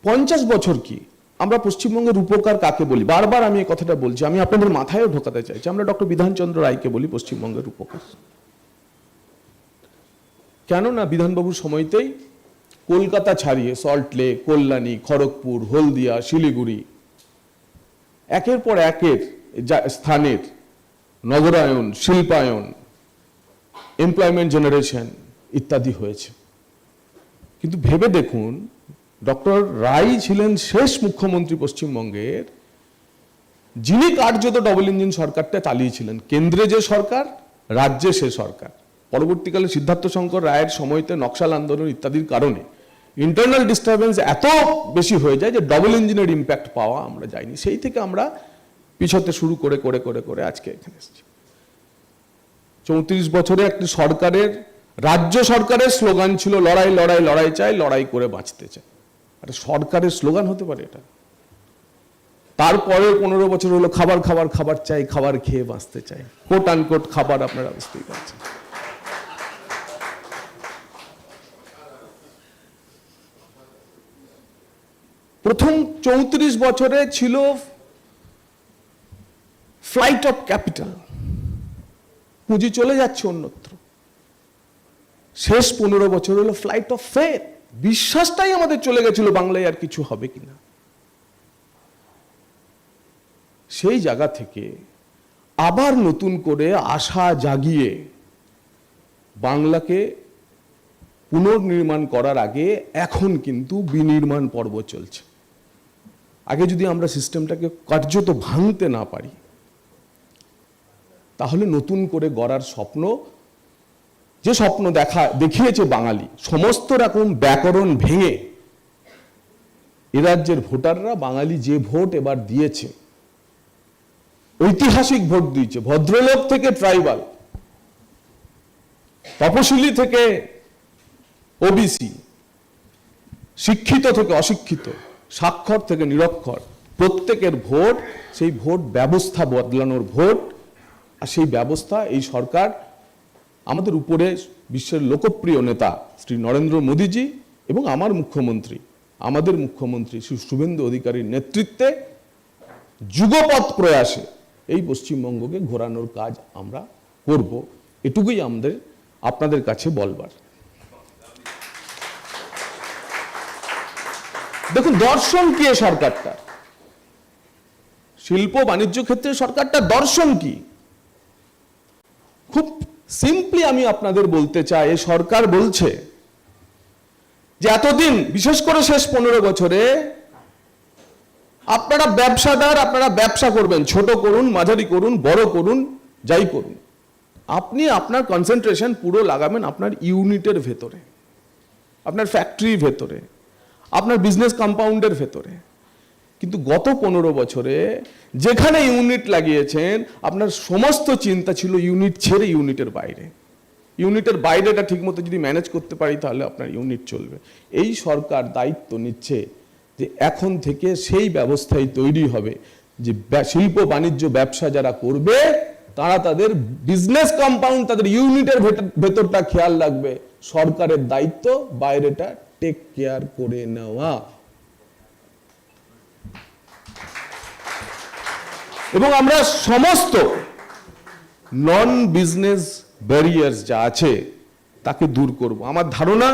50 বছর কি আমরা পশ্চিমবঙ্গের রূপকার কাকে বলি? বারবার আমি এই কথাটা বলছি, আমি আপনাদের মাথায়ও ঢোকাতে চাইছি। আমরা ডক্টর বিধানচন্দ্র রায়কে বলি পশ্চিমবঙ্গের রূপকার। কেন না বিধানবাবুর সময়তেই কলকাতা ছাড়িয়ে সল্ট লেক, কল্যাণী, খড়গপুর, হলদিয়া, শিলিগুড়ি একের পর একের স্থানের নগরায়ন, শিল্পায়ন, এমপ্লয়মেন্ট জেনারেশন ইত্যাদি হয়েছে। কিন্তু ভেবে দেখুন, ডক্টর রায় ছিলেন শেষ মুখ্যমন্ত্রী পশ্চিমবঙ্গের, যিনি কার্যত ডবল ইঞ্জিন সরকারটা চালিয়েছিলেন। কেন্দ্রে যে সরকার, রাজ্যে সে সরকার। পরবর্তীকালে সিদ্ধার্থ শঙ্কর রায়ের সময়তে নকশাল আন্দোলন ইত্যাদির কারণে ইন্টারনাল ডিস্টারবেন্স এত বেশি হয়ে যায় যে ডবল ইঞ্জিনের ইম্প্যাক্ট পাওয়া আমরা যাইনি। সেই থেকে আমরা পিছতে শুরু করে করে করে করে আজকে এখানে এসেছি। 34 বছরে একটি সরকারের রাজ্য সরকারের স্লোগান ছিল লড়াই লড়াই লড়াই চাই, লড়াই করে বাঁচতে চাই। একটা সরকারের স্লোগান হতে পারে এটা? তারপরে 15 বছর হলো খাবার খাবার খাবার চাই, খাবার খেয়ে বাঁচতে চাই, কোট আনকোট খাবার, আপনারা বুঝতেই পারছেন। প্রথম 34 বছরে ছিল ফ্লাইট অফ ক্যাপিটাল, পুঁজি চলে যাচ্ছে অন্যত্র। শেষ 15 বছর হলো ফ্লাইট অফ ফেথ, বিশ্বাসটাই আমাদের চলে গেছিল বাংলায় আর কিছু হবে কিনা। সেই জায়গা থেকে আবার নতুন করে আশা জাগিয়ে বাংলাকে পুনর্নির্মাণ করার আগে এখন কিন্তু বিনির্মাণ পর্ব চলছে। আগে যদি আমরা সিস্টেমটাকে কার্যত ভাঙতে না পারি, তাহলে নতুন করে গড়ার স্বপ্ন, যে স্বপ্ন দেখিয়েছে বাঙালি, সমস্ত রকম ব্যাকরণ ভেঙে এ রাজ্যের ভোটাররা, বাঙালি যে ভোট এবার দিয়েছে, ঐতিহাসিক ভোট দিয়েছে, ভদ্রলোক থেকে ট্রাইবাল, তপশিলি থেকে ওবিসি, শিক্ষিত থেকে অশিক্ষিত, সাক্ষর থেকে নিরক্ষর, প্রত্যেকের ভোট, সেই ভোট ব্যবস্থা বদলানোর ভোট। আর সেই ব্যবস্থা এই সরকার, আমাদের উপরে বিশ্বের লোকপ্রিয় নেতা শ্রী নরেন্দ্র মোদীজি এবং আমার মুখ্যমন্ত্রী, আমাদের মুখ্যমন্ত্রী শ্রী শুভেন্দু অধিকারীর নেতৃত্বে যুগপৎ প্রয়াসে এই পশ্চিমবঙ্গকে ঘোরানোর কাজ আমরা করব, এটুকুই আমাদের আপনাদের কাছে বলবার। দেখুন, দর্শন কি এ সরকারটা? শিল্প বাণিজ্য ক্ষেত্রে সরকারটা দর্শন কি? খুব সিম্পলি আমি আপনাদের বলতে চাই, এই সরকার বলছে যে এতদিন, বিশেষ করে শেষ 15 বছরে, আপনারা ব্যবসাদার, আপনারা ব্যবসা করবেন, ছোট করুন, মাঝারি করুন, বড় করুন, যাই করুন, আপনি আপনার কনসেন্ট্রেশন পুরো লাগাবেন আপনার ইউনিটের ভেতরে, আপনার ফ্যাক্টরির ভেতরে, আপনার বিজনেস কম্পাউন্ডের ভেতরে। কিন্তু গত 15 বছরে যেখানে ইউনিট লাগিয়েছেন, আপনার সমস্ত চিন্তা ছিল ইউনিট ছেড়ে ইউনিটের বাইরে। ইউনিটের বাইরেটা ঠিকমতো যদি ম্যানেজ করতে পারি, তাহলে আপনার ইউনিট চলবে। এই সরকার দায়িত্ব নিচ্ছে যে এখন থেকে সেই ব্যবস্থাই তৈরি হবে যে শিল্প বাণিজ্য ব্যবসা যারা করবে, তারা তাদের বিজনেস কম্পাউন্ড, তাদের ইউনিটের ভেতরটা খেয়াল রাখবে। সরকারের দায়িত্ব বাইরেটা টেক কেয়ার করে নেওয়া। এবং আমরা সমস্ত নন বিজনেস ব্যারিয়ার্স যা আছে তাকে দূর করব। আমার ধারণা,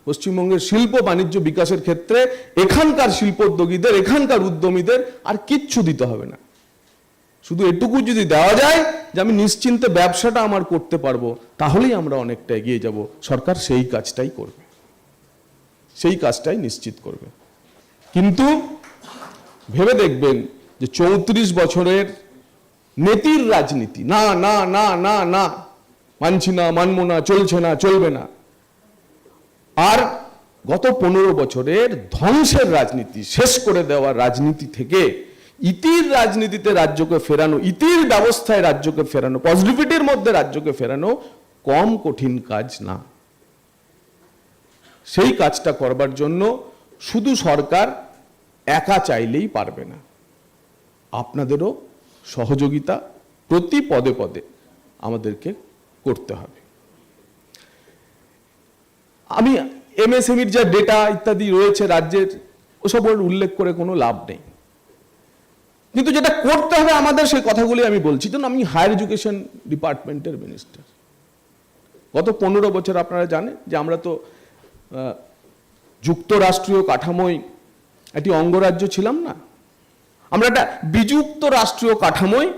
পশ্চিমবঙ্গের শিল্প বাণিজ্য বিকাশের ক্ষেত্রে এখানকার শিল্পোদ্যোগীদের, এখানকার উদ্যমীদের আর কিচ্ছু দিতে হবে না। শুধু এটুকু যদি দেওয়া যায় যে আমি নিশ্চিন্তে ব্যবসাটা আমার করতে পারবো, তাহলেই আমরা অনেকটা এগিয়ে যাব। সরকার সেই কাজটাই করবে, সেই কাজটাই নিশ্চিত করবে। কিন্তু ভেবে দেখবেন যে 34 বছরের নেতির রাজনীতি, না না না না না, মানছি না, মানবো না, চলছে না, চলবে না, আর গত 15 বছরের ধ্বংসের রাজনীতি, শেষ করে দেওয়ার রাজনীতি থেকে ইতির রাজনীতিতে রাজ্যকে ফেরানো, ইতির ব্যবস্থায় রাজ্যকে ফেরানো, পজিটিভিটির মধ্যে রাজ্যকে ফেরানো কম কঠিন কাজ না। সেই কাজটা করবার জন্য শুধু সরকার একা চাইলেই পারবে না, আপনাদেরও সহযোগিতা প্রতি পদে পদে আমাদেরকে করতে হবে। আমি এমএসএমইর যা ডেটা ইত্যাদি রয়েছে রাজ্যের, ওসবের উল্লেখ করে কোনো লাভ নেই, কিন্তু যেটা করতে হবে আমাদের, সেই কথাগুলি আমি বলছি। যেন আমি হায়ার এডুকেশন ডিপার্টমেন্টের মিনিস্টার। গত 15 বছর আপনারা জানেন যে আমরা তো যুক্তরাষ্ট্রীয় কাঠামোয় একটি অঙ্গরাজ্য ছিলাম না, আমরা একটা বিযুক্ত রাষ্ট্রীয় কাঠামোয়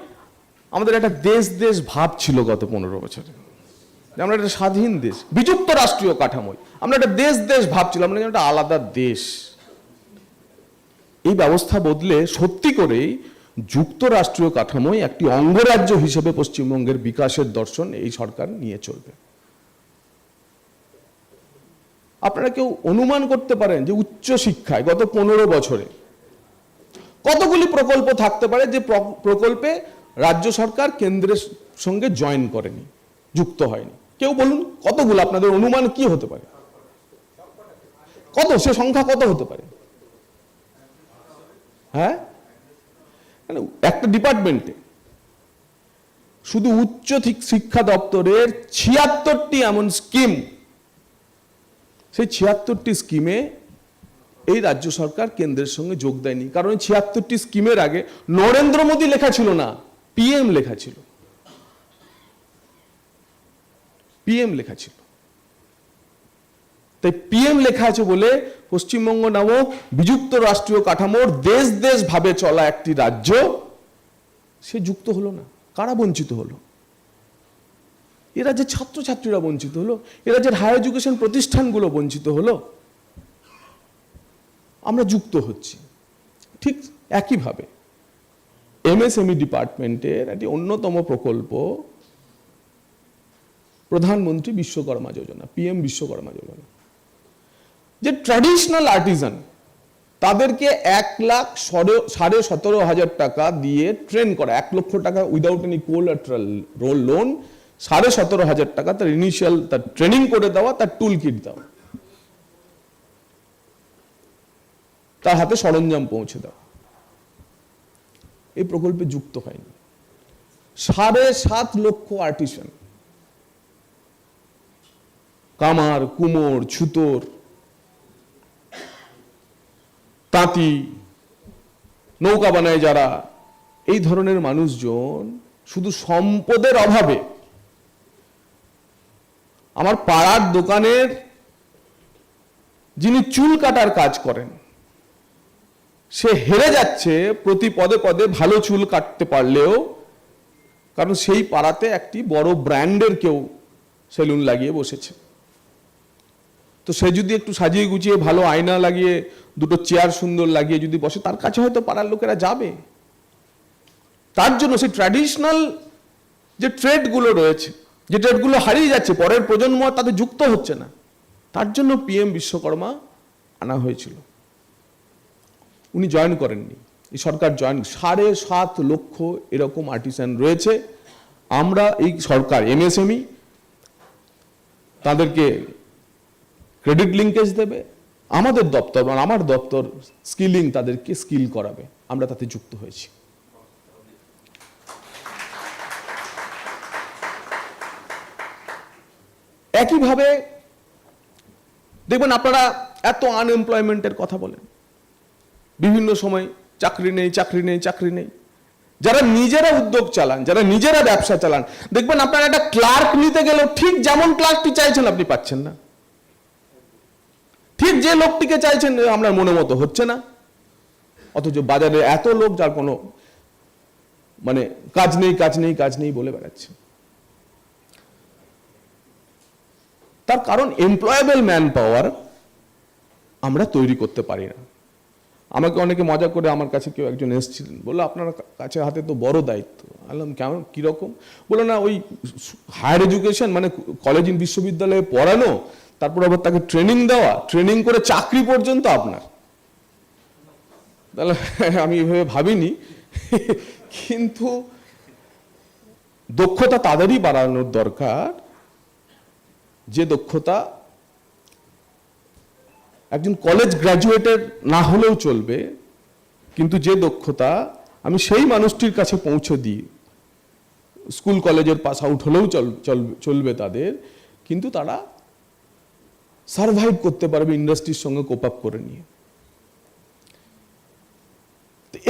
আমাদের একটা দেশ দেশ ভাব ছিল গত 15 বছরে। আমরা একটা স্বাধীন দেশ, বিযুক্ত রাষ্ট্রীয় কাঠামোয় আমরা একটা দেশ দেশ ভাব ছিল, আমরা একটা আলাদা দেশ। এই ব্যবস্থা বদলে সত্যি করেই যুক্তরাষ্ট্রীয় কাঠামোয় একটি অঙ্গরাজ্য হিসেবে পশ্চিমবঙ্গের বিকাশের দর্শন এই সরকার নিয়ে চলবে। আপনারা কেউ অনুমান করতে পারেন যে উচ্চ শিক্ষায় গত 15 বছরে কতগুলি প্রকল্প থাকতে পারে যে প্রকল্পে রাজ্য সরকার কেন্দ্রের সঙ্গে জয়েন করেনি, যুক্ত হয়নি? কেউ বলুন কতগুলো, আপনাদের অনুমান কি হতে পারে? কত, সে সংখ্যা কত হতে পারে? হ্যাঁ, মানে একটা ডিপার্টমেন্টে শুধু উচ্চ শিক্ষা দপ্তরের ৭৬টি এমন স্কিম, সেই ৭৬টি স্কিমে এই রাজ্য সরকার কেন্দ্রের সঙ্গে যোগ দেয়নি। কারণ এই ৭৬টি স্কিমের আগে নরেন্দ্র মোদী লেখা ছিল না, পিএম লেখা ছিল, পিএম লেখা ছিল। তাই পিএম লেখা আছে বলে পশ্চিমবঙ্গ নামক বিযুক্ত রাষ্ট্রীয় কাঠামোর দেশ দেশ ভাবে চলা একটি রাজ্য সে যুক্ত হলো না। কারা বঞ্চিত হলো? এ রাজ্যের ছাত্রছাত্রীরা বঞ্চিত হলো, এ রাজ্যের হায়ার এডুকেশন প্রতিষ্ঠানগুলো বঞ্চিত হলো, আমরা যুক্ত হচ্ছি। ঠিক একইভাবে এমএসএমই ডিপার্টমেন্টের একটি অন্যতম প্রকল্প প্রধানমন্ত্রী বিশ্বকর্মা যোজনা, পিএম বিশ্বকর্মা যোজনা, যে ট্র্যাডিশনাল আর্টিজান তাদেরকে ১,১৭,৫০০ টাকা দিয়ে ট্রেন করা, ১ লক্ষ টাকা উইদাউট এনি কোলাটারাল লোন, ১৭,৫০০ টাকা তার ইনিশিয়াল তার ট্রেনিং করে দেওয়া, তার টুল কিট দেওয়া, তার হাতে সরঞ্জাম পৌঁছে দেওয়া। এই প্রকল্পে যুক্ত হয়নি ৭.৫ লক্ষ আর্টিসান, কামার, কুমোর, ছুতোর, তাঁতি, নৌকা বানায় যারা, এই ধরনের মানুষজন শুধু সম্পদের অভাবে, আমার পাড়ার দোকানের যিনি চুল কাটার কাজ করেন সে হেরে যাচ্ছে প্রতি পদে পদে ভালো চুল কাটতে পারলেও, কারণ সেই পাড়াতে একটি বড় ব্র্যান্ডের কেউ সেলুন লাগিয়ে বসেছে। তো সে যদি একটু সাজিয়ে গুছিয়ে ভালো আয়না লাগিয়ে দুটো চেয়ার সুন্দর লাগিয়ে যদি বসে, তার কাছে হয়তো পাড়ার লোকেরা যাবে। তার জন্য সেই ট্র্যাডিশনাল যে ট্রেডগুলো রয়েছে, যে ট্রেডগুলো হারিয়ে যাচ্ছে, পরের প্রজন্ম তাদের যুক্ত হচ্ছে না, তার জন্য পিএম বিশ্বকর্মা আনা হয়েছিল। উনি জয়েন করেননি, এই সরকার জয়েন। ৭.৫ লক্ষ এরকম আর্টিসান রয়েছে। আমরা এই সরকার এমএসএমই তাদেরকে ক্রেডিট লিঙ্কেজ দেবে, আমাদের দপ্তর মানে আমার দপ্তর স্কিলিং তাদেরকে স্কিল করাবে, আমরা তাতে যুক্ত হয়েছি। একইভাবে দেখবেন আপনারা এত আনএমপ্লয়মেন্টের কথা বলেন, বিভিন্ন সময় চাকরি নেই, চাকরি নেই, চাকরি নেই। যারা নিজেরা উদ্যোগ চালান, যারা নিজেরা ব্যবসা চালান, দেখবেন আপনারা একটা ক্লার্ক নিতে গেলেও ঠিক যেমন ক্লার্কটি চাইছেন আপনি পাচ্ছেন না, ঠিক যে লোকটিকে চাইছেন আপনার মনে মতো হচ্ছে না। অথচ বাজারে এত লোক যার কোনো মানে কাজ নেই, কাজ নেই, কাজ নেই বলে বেড়াচ্ছে। তার কারণ এমপ্লয়েবল ম্যান পাওয়ার আমরা তৈরি করতে পারি না। আমাকে অনেকে মজা করে আমার কাছে কেউ একজন এসেছিলেন, বললো আপনার কাছে হাতে তো বড় দায়িত্ব। বললাম কেমন, কীরকম? বললো না ওই হায়ার এডুকেশন মানে কলেজ বিশ্ববিদ্যালয়ে পড়ানো, তারপর আবার তাকে ট্রেনিং দেওয়া, ট্রেনিং করে চাকরি পর্যন্ত আপনার। তাহলে আমি এভাবে ভাবিনি, কিন্তু দক্ষতা তাদেরই বাড়ানোর দরকার যে দক্ষতা একজন কলেজ গ্র্যাজুয়েটের না হলেও চলবে, কিন্তু যে দক্ষতা আমি সেই মানুষটির কাছে পৌঁছে দিই, স্কুল কলেজের পাস আউট হলেও চলবে তাদের, কিন্তু তারা সারভাইভ করতে পারবে ইন্ডাস্ট্রির সঙ্গে কোপ আপ করে নিয়ে।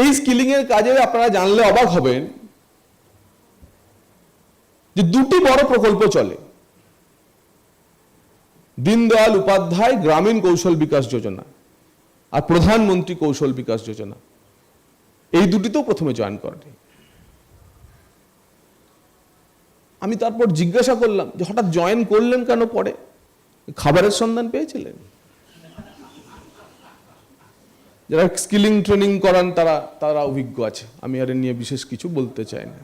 এই স্কিলিং এর কাজে আপনারা জানলে অবাক হবেন যে দুটি বড় প্রকল্প চলে, দীনদয়াল উপাধ্যায় গ্রামীণ কৌশল বিকাশ যোজনা আর প্রধানমন্ত্রী কৌশল বিকাশ যোজনা। এই দুটিতেও প্রথমে জয়েন করেনি। আমি তারপর জিজ্ঞাসা করলাম যে হঠাৎ জয়েন করলেন কেন? পরে খাবারের সন্ধান পেয়েছিলেন? যারা স্কিলিং ট্রেনিং করান তারা অভিজ্ঞ আছে, আমি আর নিয়ে বিশেষ কিছু বলতে চাই না।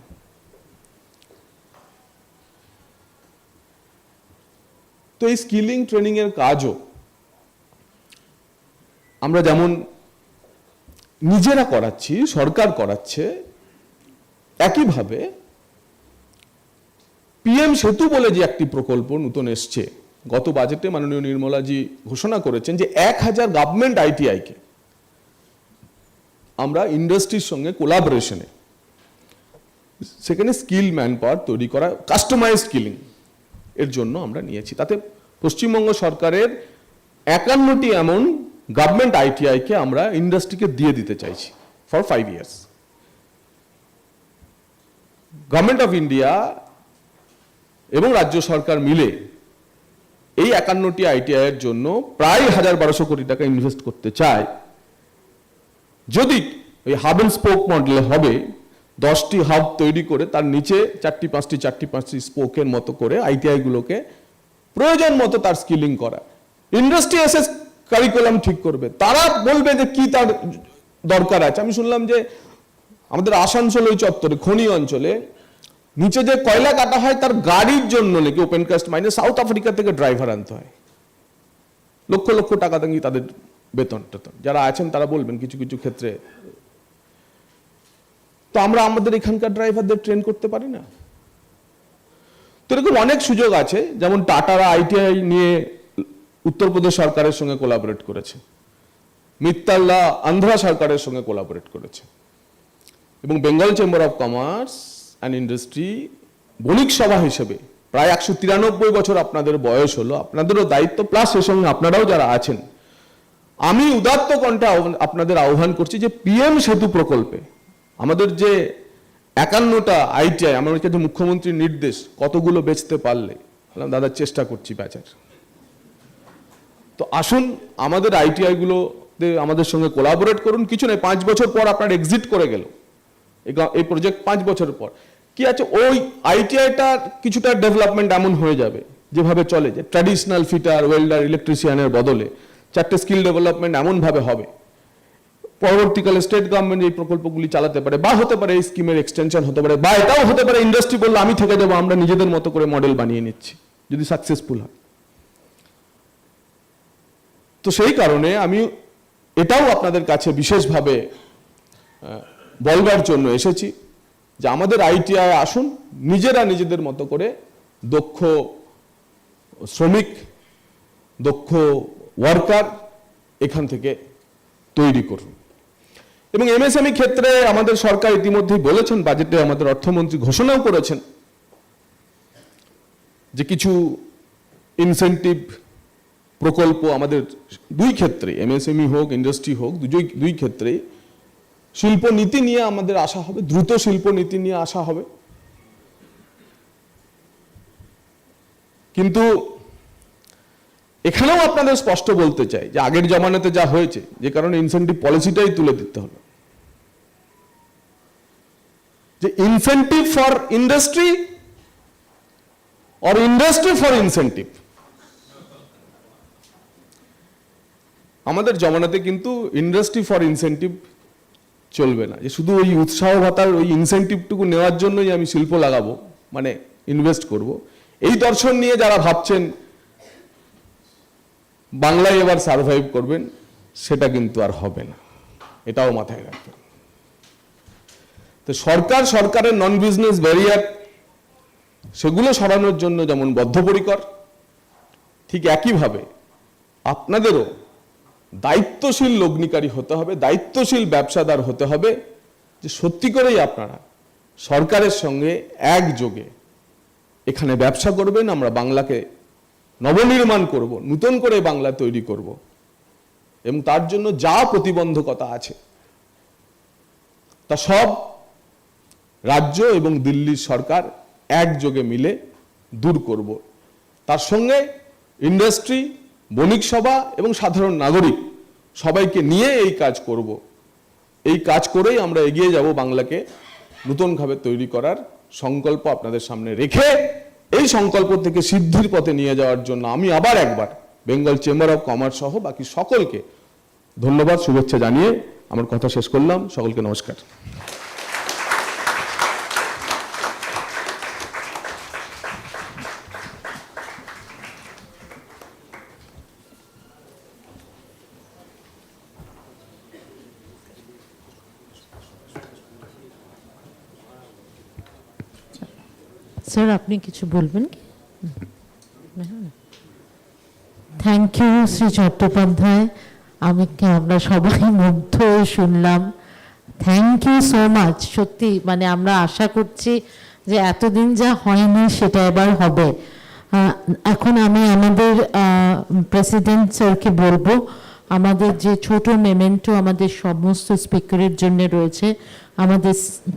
তো এই স্কিলিং ট্রেনিং এর কাজও আমরা যেমন নিজেরা করাচ্ছি, সরকার করাচ্ছে, একইভাবে পিএম সেতু বলে যে একটি প্রকল্প নতুন এসছে, গত বাজেটে মাননীয় নির্মলাজি ঘোষণা করেছেন যে 1000 গভর্নমেন্ট আইটিআইকে আমরা ইন্ডাস্ট্রির সঙ্গে কোলাবোরেশনে সেখানে স্কিল ম্যান পাওয়ার তৈরি করা, কাস্টমাইজ স্কিলিং এর জন্য আমরা নিয়েছি। তাতে পশ্চিমবঙ্গ সরকারের 51টি এমন গভর্নমেন্ট আইটিআইকে আমরা ইন্ডাস্ট্রিকে দিয়ে দিতে চাইছি for 5 years। Government of India এবং রাজ্য সরকার মিলে এই 51টি আইটিআই এর জন্য প্রায় 1200 কোটি টাকা ইনভেস্ট করতে চায়। যদি ওই হাব এন্ড স্পোক মডেলে হবে, 10টি হাব তৈরি করে তার নিচে 4টি 5টি স্পোকের মতো করে আইটিআই গুলোকে প্রয়োজন মতো তার স্কিলিং করা, ইন্ডাস্ট্রি এসে কারিকুলাম ঠিক করবে, তারা বলবে যে কি তার দরকার আছে। আমি শুনলাম যে আমাদের আসানসোল ওই চত্বরে খনি অঞ্চলে নিচে যে কয়লা কাটা হয় তার গাড়ির জন্য নাকি ওপেন কাস্ট মাইনে সাউথ আফ্রিকা থেকে ড্রাইভার আনতে হয়, লক্ষ লক্ষ টাকা দাঙ্গি তাদের বেতন টেতন। যারা আছেন তারা বলবেন কিছু কিছু ক্ষেত্রে। তো আমরা আমাদের এখানকার ড্রাইভারদের ট্রেন করতে পারি না? তো এরকম অনেক সুযোগ আছে। যেমন টাটারা আইটিআই নিয়ে উত্তরপ্রদেশ সরকারের সঙ্গে কোলাবোরেট করেছে, মিত্তাল্লা আন্ধ্রা সরকারের সঙ্গে কোলাবোরেট করেছে, এবং Bengal chamber of commerce and industry বণিক সভা হিসেবে প্রায় 193 বছর আপনাদের বয়স হলো, আপনাদেরও দায়িত্ব, প্লাস এর সঙ্গে আপনারাও যারা আছেন, আমি উদাত্ত কণ্ঠে আপনাদের আহ্বান করছি যে পিএম সেতু প্রকল্পে আমাদের যে 51টা আইটিআই, আমার কাছে মুখ্যমন্ত্রীর নির্দেশ কতগুলো বেচতে পারলে, দাদা চেষ্টা করছি বেচার। তো আসুন আমাদের আইটিআই গুলোতে আমাদের সঙ্গে কোলাবোরেট করুন। কিছু নেই, 5 বছর পর আপনার এক্সিট করে গেল এই প্রজেক্ট, 5 বছরের পর কি আছে, ওই আইটিআইটার কিছুটা ডেভেলপমেন্ট এমন হয়ে যাবে যেভাবে চলে, যে ট্র্যাডিশনাল ফিটার, ওয়েল্ডার, ইলেকট্রিশিয়ানের বদলে 4টে স্কিল ডেভেলপমেন্ট এমন ভাবে হবে, পরবর্তীকালে স্টেট গভর্নমেন্ট এই প্রকল্পগুলি চালাতে পারে, বা হতে পারে এই স্কিমের এক্সটেনশন হতে পারে, বা এটাও হতে পারে ইন্ডাস্ট্রি বললো আমি থেকে যাবো, আমরা নিজেদের মতো করে মডেল বানিয়ে নিচ্ছি, যদি সাকসেসফুল হয়। তো সেই কারণে আমি এটাও আপনাদের কাছে বিশেষভাবে বলবার জন্য এসেছি যে আমাদের আইটিআই আসুন, নিজেরা নিজেদের মতো করে দক্ষ শ্রমিক, দক্ষ ওয়ার্কার এখান থেকে তৈরি করুন। এবং এমএসএমই ক্ষেত্রে আমাদের সরকার ইতিমধ্যেই বলেছেন, বাজেটে আমাদের অর্থমন্ত্রী ঘোষণাও করেছেন যে কিছু ইনসেন্টিভ প্রকল্প আমাদের দুই ক্ষেত্রে, এমএসএমই হোক ইন্ডাস্ট্রি হোক, দুই ক্ষেত্রেই শিল্প নীতি নিয়ে আমাদের আসা হবে, দ্রুত শিল্প নীতি নিয়ে আসা হবে। কিন্তু এখানেও আপনাদের স্পষ্ট বলতে চাই যে আগের জমানাতে যা হয়েছে, যে কারণে ইনসেন্টিভ পলিসিটাই তুলে দিতে হলো, যে incentive for industry or industry for incentive. আমাদের জমানাতে কিন্তু ইন্ডাস্ট্রি ফর ইনসেন্টিভ চলবে না, যে শুধু ওই উৎসাহ ভাতার ওই ইনসেন্টিভটুকু নেওয়ার জন্যই আমি শিল্প লাগাবো, মানে ইনভেস্ট করব, এই দর্শন নিয়ে যারা ভাবছেন বাংলায় এবার সার্ভাইভ করবেন, সেটা কিন্তু আর হবে না, এটাও মাথায় রাখবেন। তো সরকারের নন বিজনেস ব্যারিয়ার সেগুলো সরানোর জন্য যেমন বদ্ধপরিকর, ঠিক একইভাবে আপনাদেরও দায়িত্বশীল লগ্নিকারী হতে হবে, দায়িত্বশীল ব্যবসাদার হতে হবে, যে সত্যি করেই আপনারা সরকারের সঙ্গে একযোগে এখানে ব্যবসা করবেন, আমরা বাংলাকে নবনির্মাণ করব, নতুন করে বাংলা তৈরি করব, এবং তার জন্য যা প্রতিবন্ধকতা আছে তা সব রাজ্য এবং দিল্লির সরকার একযোগে মিলে দূর করব। তার সঙ্গে ইন্ডাস্ট্রি, বণিক সভা এবং সাধারণ নাগরিক সবাইকে নিয়ে এই কাজ করব। এই কাজ করেই আমরা এগিয়ে যাব, বাংলাকে নতুনভাবে তৈরি করার সংকল্প আপনাদের সামনে রেখে এই সংকল্প থেকে সিদ্ধির পথে নিয়ে যাওয়ার জন্য আমি আবার একবার বেঙ্গল চেম্বার অফ কমার্স সহ বাকি সকলকে ধন্যবাদ, শুভেচ্ছা জানিয়ে আমার কথা শেষ করলাম। সকলকে নমস্কার। স্যার আপনি কিছু বলবেন কি? থ্যাংক ইউ শ্রী চট্টোপাধ্যায়, আমরা সবাই মুগ্ধ হয়ে শুনলাম। Thank you so much. সত্যি মানে আমরা আশা করছি যে এতদিন যা হয়নি সেটা এবার হবে। এখন আমি আমাদের প্রেসিডেন্ট স্যারকে বলবো আমাদের যে ছোট মেমেন্টো আমাদের সমস্ত স্পিকারের জন্য রয়েছে, আমাদের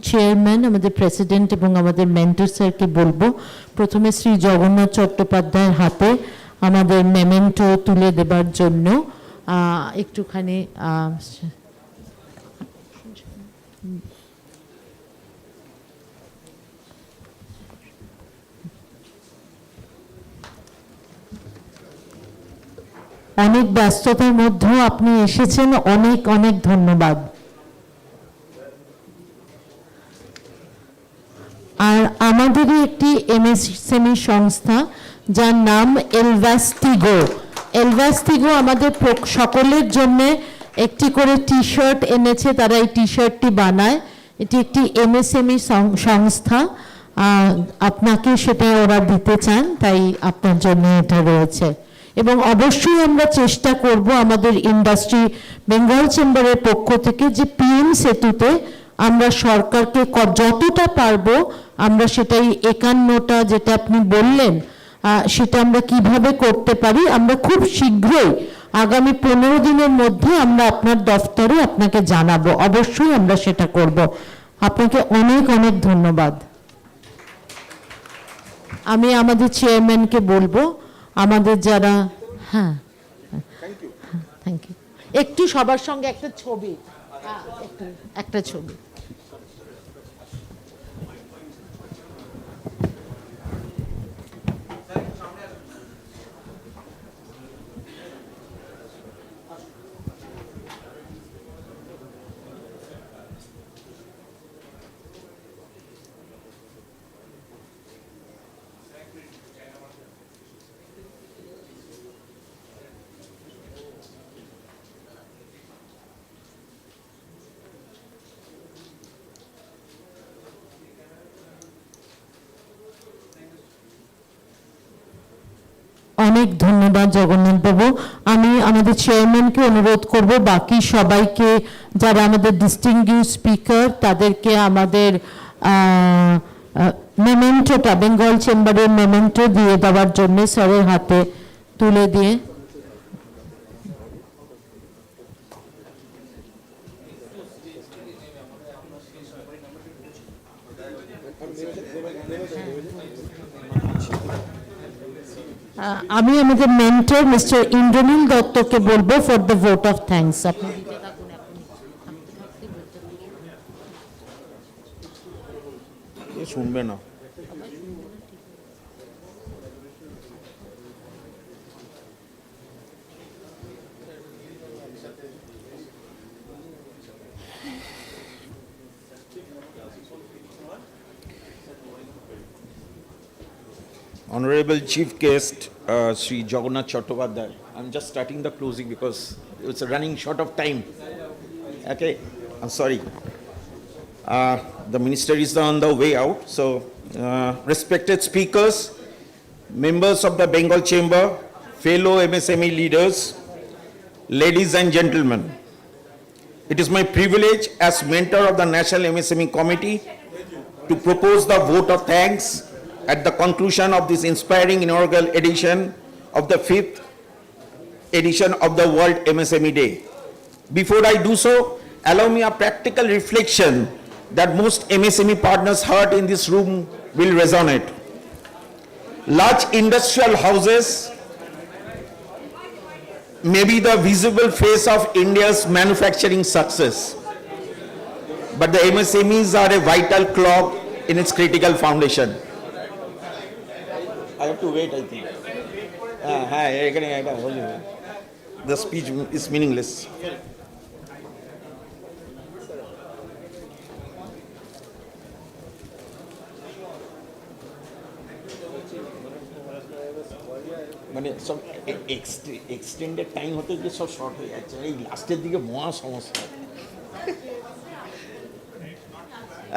চেয়ারম্যান, আমাদের প্রেসিডেন্ট এবং আমাদের মেন্টর স্যারকে বলবো প্রথমে শ্রী জগন্নাথ চট্টোপাধ্যায়ের হাতে আমাদের মেমেন্টো তুলে দেবার জন্য একটুখানি অনেক ব্যস্ততার মধ্যেও আপনি এসেছেন, অনেক অনেক ধন্যবাদ। আর আমাদেরই একটি এমএসএমই সংস্থা যার নাম এলভাস্টিগো। এলভাস্টিগো আমাদের সকলের জন্য একটি করে টি শার্ট এনেছে, তারা এই টি শার্টটি বানায়। এটি একটি এমএসএমই সংস্থা, আপনাকে সেটা ওরা দিতে চান, তাই আপনার জন্য এটা রয়েছে। এবং অবশ্যই আমরা চেষ্টা করব আমাদের ইন্ডাস্ট্রি বেঙ্গল চেম্বারের পক্ষ থেকে যে পিএম সেতুতে আমরা সরকারকে যতটা পারবো আমরা সেটাই 51টা যেটা আপনি বললেন সেটা আমরা কিভাবে করতে পারি, আমরা খুব শীঘ্রই আগামী 15 দিনের মধ্যে আমরা আপনার দফতরে আপনাকে জানাবো। অবশ্যই আমরা সেটা করব। আপনাকে অনেক অনেক ধন্যবাদ। আমি আমাদের চেয়ারম্যানকে বলবো আমাদের যারা থ্যাংক ইউ একটু সবার সঙ্গে একটা ছবি, একটা ছবি। অনেক ধন্যবাদ জগন্নাথ বাবু। আমি আমাদের চেয়ারম্যানকে অনুরোধ করব বাকি সবাইকে যারা আমাদের ডিস্টিংগুইশড স্পিকার তাদেরকে আমাদের মেমেন্টোটা বেঙ্গল চেম্বারের মেমেন্টো দিয়ে দেওয়ার জন্য স্যারের হাতে তুলে দিয়ে। আমি আমাদের মেন্টর মিস্টার ইন্দ্রনীল দত্তকে বলবো for the vote of thanks. আপনি শুনবে না। Honorable Chief Guest, Sri Jagannath Chattopadhyay. I'm just starting the closing because it's running short of time. Okay, I'm sorry. The minister is on the way out. So, respected speakers, members of the Bengal Chamber, fellow MSME leaders, ladies and gentlemen, it is my privilege as mentor of the National MSME Committee to propose the vote of thanks at the conclusion of this inspiring inaugural edition of the 5th edition of the World MSME Day. Before I do so, allow me a practical reflection that most MSME partners heard in this room will resonate. Large industrial houses may be the visible face of India's manufacturing success, but the MSMEs are a vital clog in its critical foundation. I have to wait, I think. The speech is meaningless. মানে সব extended time হতে গিয়ে সব short হয়ে যাচ্ছে, এই লাস্টের দিকে মহা সমস্যা।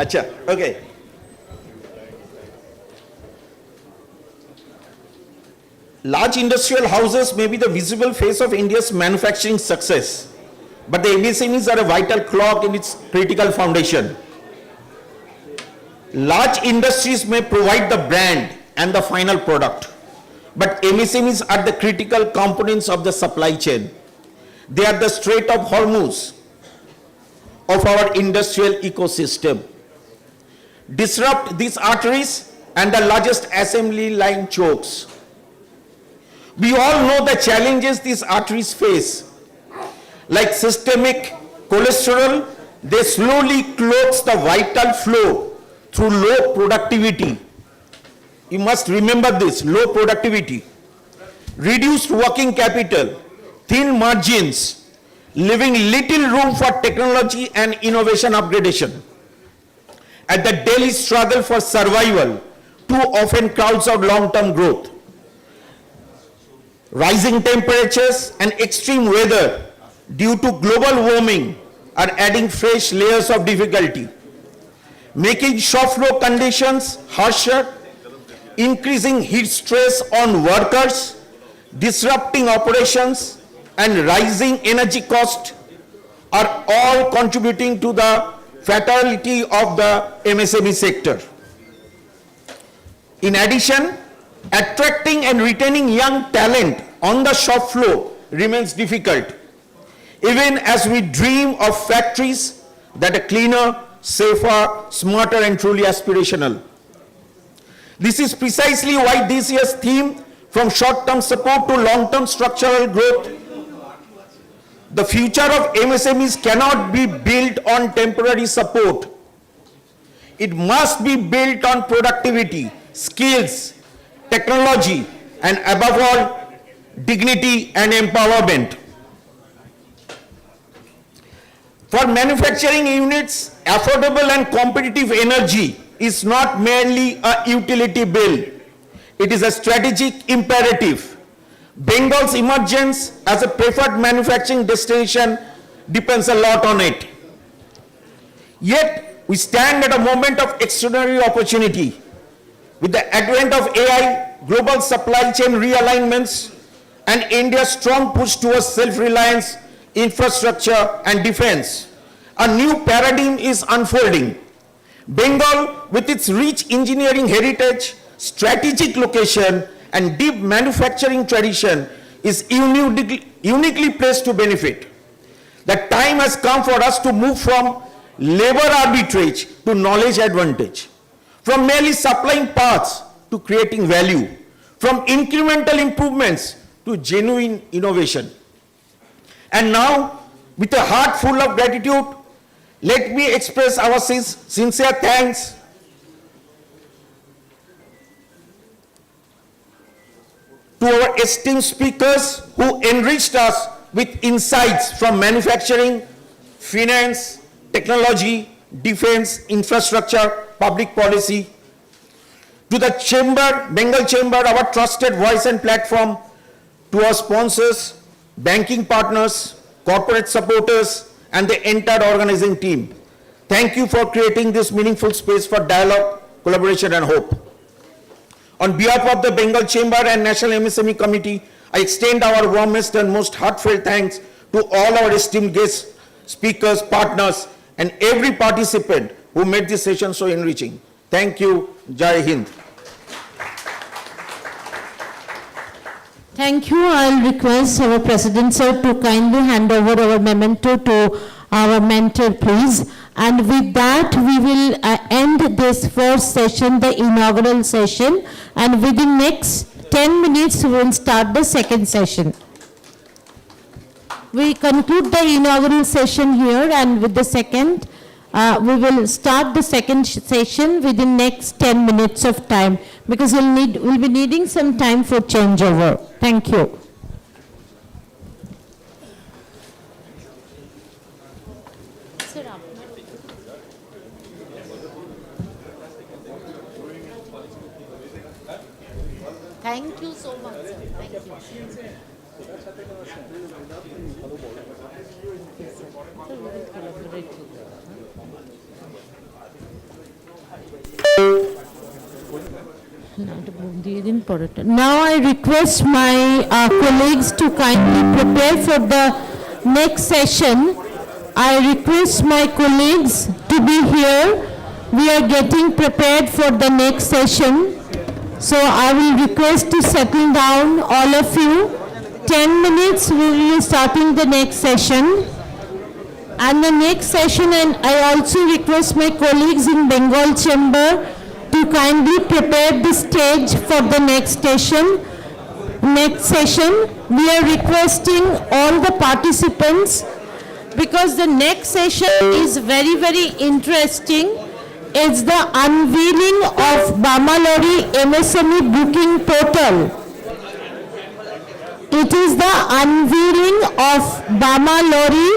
আচ্ছা, ওকে। large industrial houses may be the visible face of India's manufacturing success, but the MSMEs are a vital clog in its critical foundation. Large industries may provide the brand and the final product, but MSMEs are the critical components of the supply chain. They are the Strait of Hormuz of our industrial ecosystem. Disrupt these arteries and the largest assembly line chokes. We all know the challenges these arteries face. Like systemic cholesterol, they slowly clogs the vital flow through low productivity. You must remember this, low productivity. Reduced working capital, thin margins, leaving little room for technology and innovation upgradation. At the daily struggle for survival, too often crowds out long-term growth. Rising temperatures and extreme weather due to global warming are adding fresh layers of difficulty, making shop floor conditions harsher, increasing heat stress on workers, disrupting operations, and rising energy costs are all contributing to the fatality of the MSME sector. In addition, attracting and retaining young talent on the shop floor remains difficult, even as we dream of factories that are cleaner, safer, smarter, and truly aspirational. This is precisely why this year's theme, from short-term support to long-term structural growth, the future of MSMEs cannot be built on temporary support. It must be built on productivity, skills, technology, and above all, dignity and empowerment. For manufacturing units, affordable and competitive energy is not merely a utility bill. It is a strategic imperative. Bengal's emergence as a preferred manufacturing destination depends a lot on it. Yet, we stand at a moment of extraordinary opportunity. With the advent of AI, global supply chain realignments, and India's strong push towards self-reliance, infrastructure, and defense, a new paradigm is unfolding. Bengal, with its rich engineering heritage, strategic location, and deep manufacturing tradition, is uniquely placed to benefit. The time has come for us to move from labor arbitrage to knowledge advantage, from merely supplying parts to creating value, from incremental improvements to genuine innovation. And now, with a heart full of gratitude, let me express our sincere thanks to our esteemed speakers who enriched us with insights from manufacturing, finance, technology, defense, infrastructure, public policy. To the Chamber, Bengal Chamber, our trusted voice and platform, to our sponsors, banking partners, corporate supporters, and the entire organizing team. Thank you for creating this meaningful space for dialogue, collaboration, and hope. On behalf of the Bengal Chamber and National MSME Committee, I extend our warmest and most heartfelt thanks to all our esteemed guests, speakers, partners, and every participant who made this session so enriching. Thank you. Jai Hind. Thank you. I'll request our President, sir, to kindly hand over our memento to our mentor, please. And with that, we will end this first session, the inaugural session. And within next 10 minutes, we will start the second session. We conclude the inaugural session here, and with the second, we will start the second session within next 10 minutes of time, because we'll be needing some time for changeover. Thank you. Thank you so much, sir. Thank you. Now I request my colleagues to kindly prepare for the next session. I request my colleagues to be here. We are getting prepared for the next session. So I will request to settle down, all of you. 10 minutes we will be starting the next session. And the next session, and I also request my colleagues in Bengal chamber to kindly prepare the stage for the next session. We are requesting all the participants, because the next session is very, very interesting. It's the unveiling of Bamalori MSME booking portal. It is the unveiling of Bamalori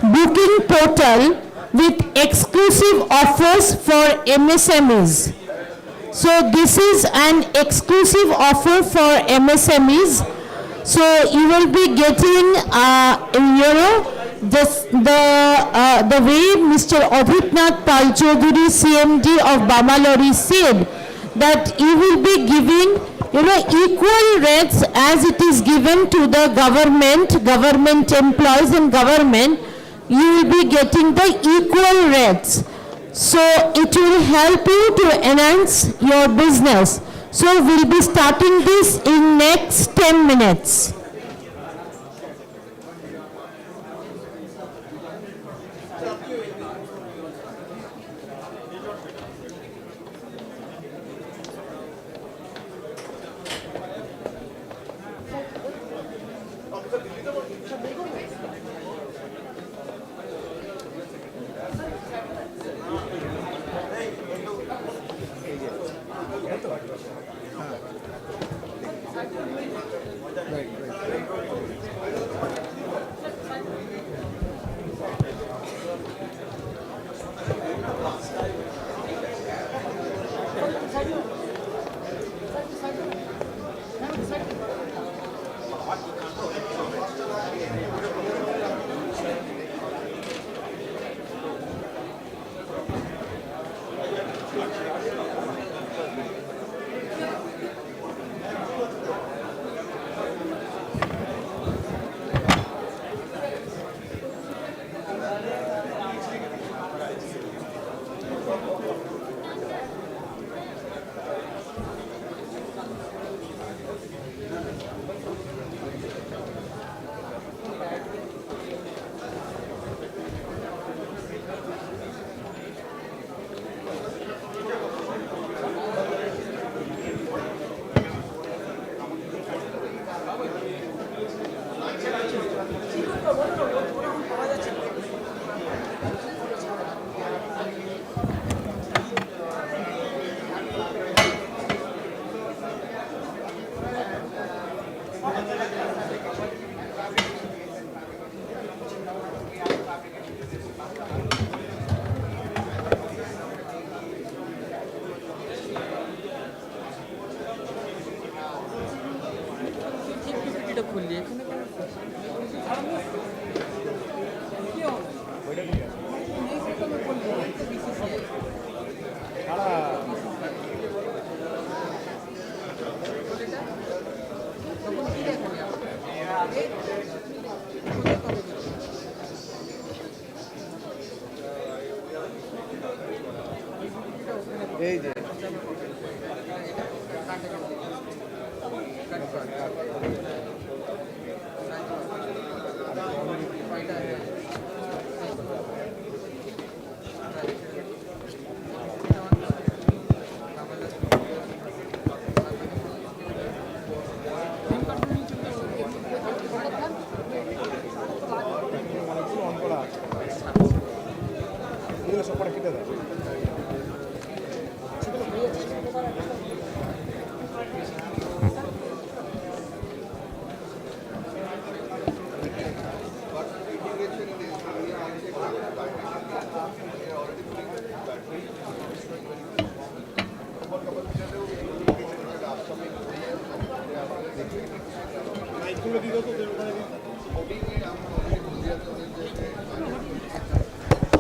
booking portal with exclusive offers for MSMEs. So this is an exclusive offer for MSMEs. So you will be getting, the way Mr. Aditnath Pal Chaudhary, CMD of Bamalori, said that you will be giving, equal rates as it is given to the government employees and government. You will be getting the equal rates. So it will help you to enhance your business. So we'll be starting this in next 10 minutes.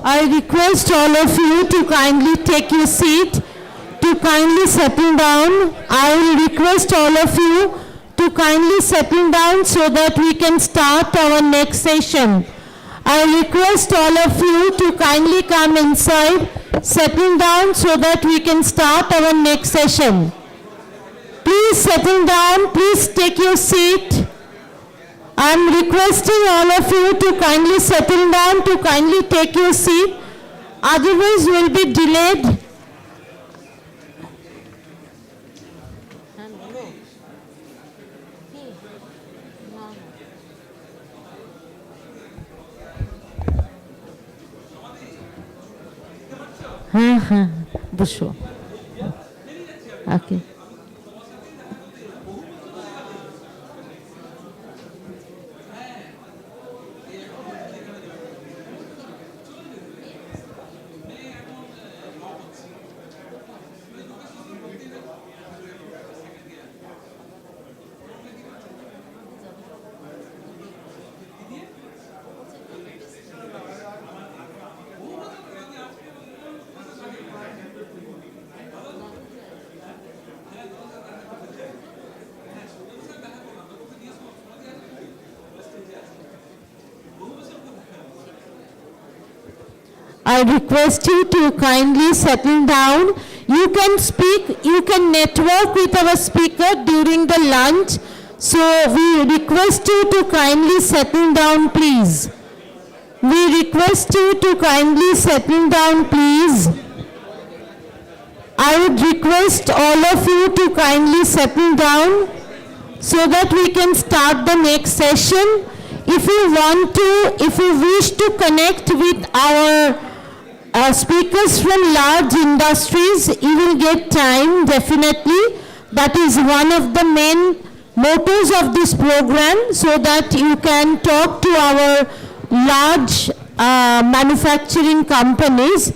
I request all of you to kindly take your seat to to kindly settle down. I will request all of you to kindly settle down so that we can start our next session. I request all of you to kindly come inside, settle down so that we can start our next session. Please settle down, please take your seat. I am requesting all of you to kindly settle down, to kindly take your seat. Otherwise, we will be delayed. Busho. Okay. I request you to kindly settle down. You can speak, you can network with our speaker during the lunch. So we request you to kindly settle down, please. We request you to kindly settle down, please. I would request all of you to kindly settle down so that we can start the next session. If you want to, if you wish to connect with our speakers from large industries, you will get time, definitely. That is one of the main mottos of this program, so that you can talk to our large manufacturing companies.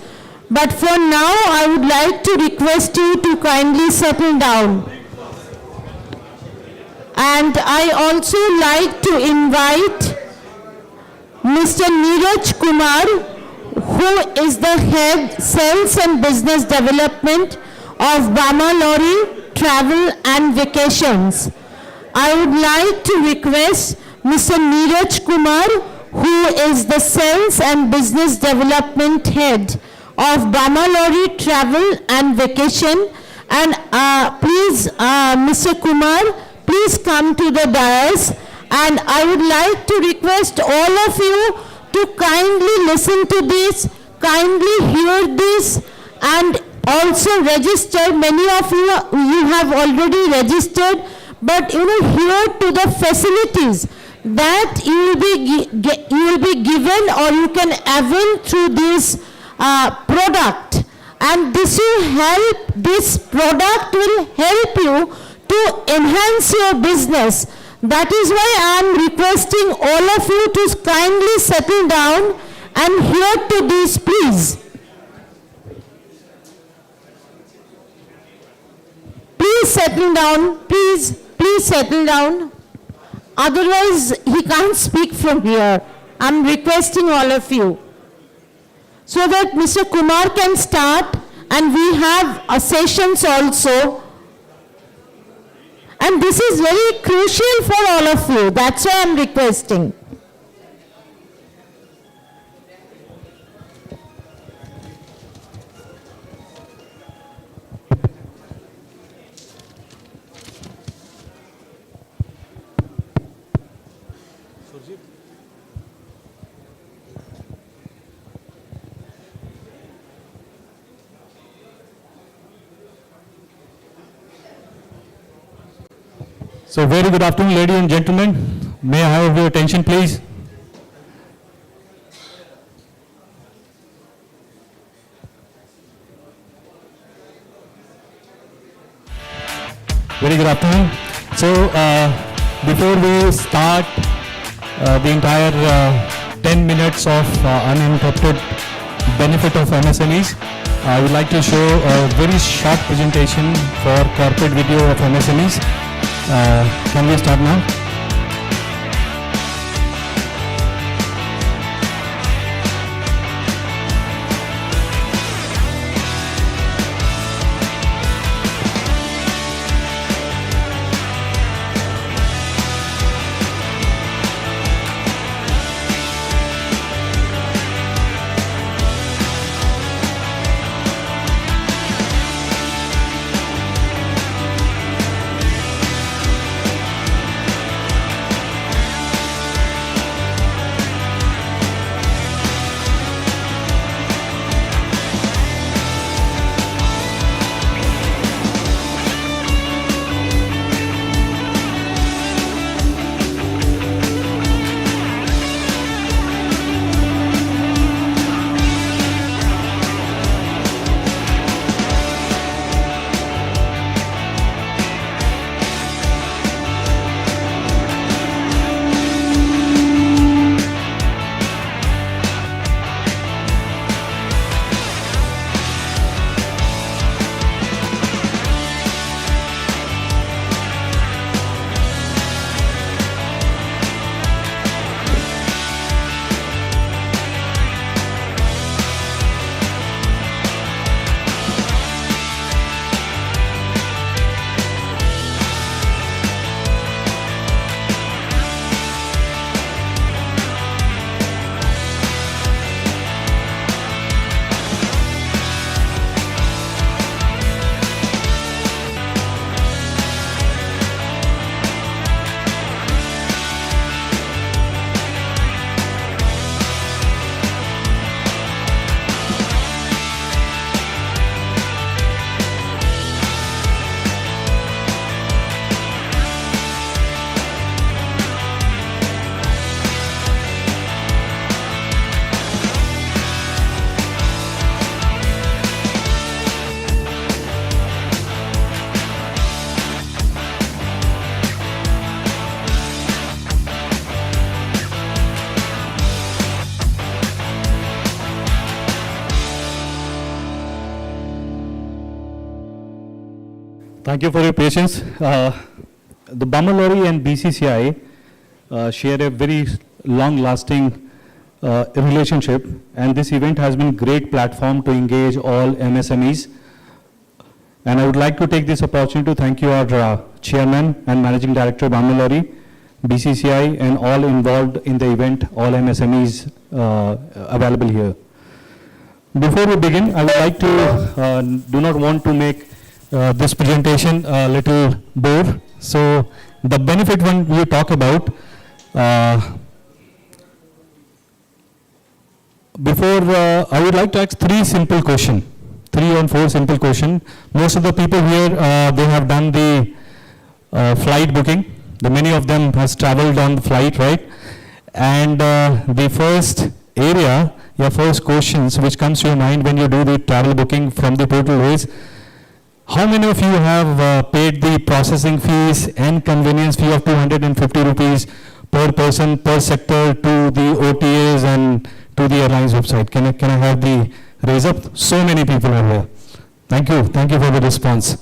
But for now, I would like to request you to kindly settle down. And I also like to invite Mr. Neeraj Kumar, who is the head sales and business development of Bama Lorry Travel and Vacations. I would like to request Mr. Neeraj Kumar, who is the sales and business development head of Bama Lorry Travel and Vacation, and please, Mr. Kumar, please come to the dais, and I would like to request all of you to kindly listen to this, kindly hear this, and also register. Many of you have already registered, but here to the facilities that you will be given, or you can avail through this product, and this product will help you to enhance your business. That is why I am requesting all of you to kindly settle down and hear to this, please. Please settle down, please settle down. Otherwise, he can't speak from here. I am requesting all of you, so that Mr. Kumar can start, and we have sessions also. And this is very crucial for all of you. That's why I am requesting. So very good afternoon, ladies and gentlemen. May I have your attention, please? Very good afternoon. So before we start the entire 10 minutes of uninterrupted benefit of MSMEs, I would like to show a very short presentation for corporate video of MSMEs. Can we start now? Thank you for your patience. The Bamalori and BCCI share a very long-lasting relationship, and this event has been a great platform to engage all MSMEs. And I would like to take this opportunity to thank you, our Chairman and Managing Director, Bamalori, BCCI, and all involved in the event, all MSMEs available here. Before we begin, I would like to, do not want to make this presentation a little bore. So the benefit when we talk about, I would like to ask three simple questions. 3 or 4 simple questions. Most of the people here, they have done the flight booking. Many of them has traveled on the flight, right? And the first area, your first questions which comes to your mind when you do the travel booking from the portal is, how many of you have paid the processing fees and convenience fee of 250 rupees per person per sector to the OTAs and to the airlines website? Can I have the raise up? So many people are here. Thank you for the response.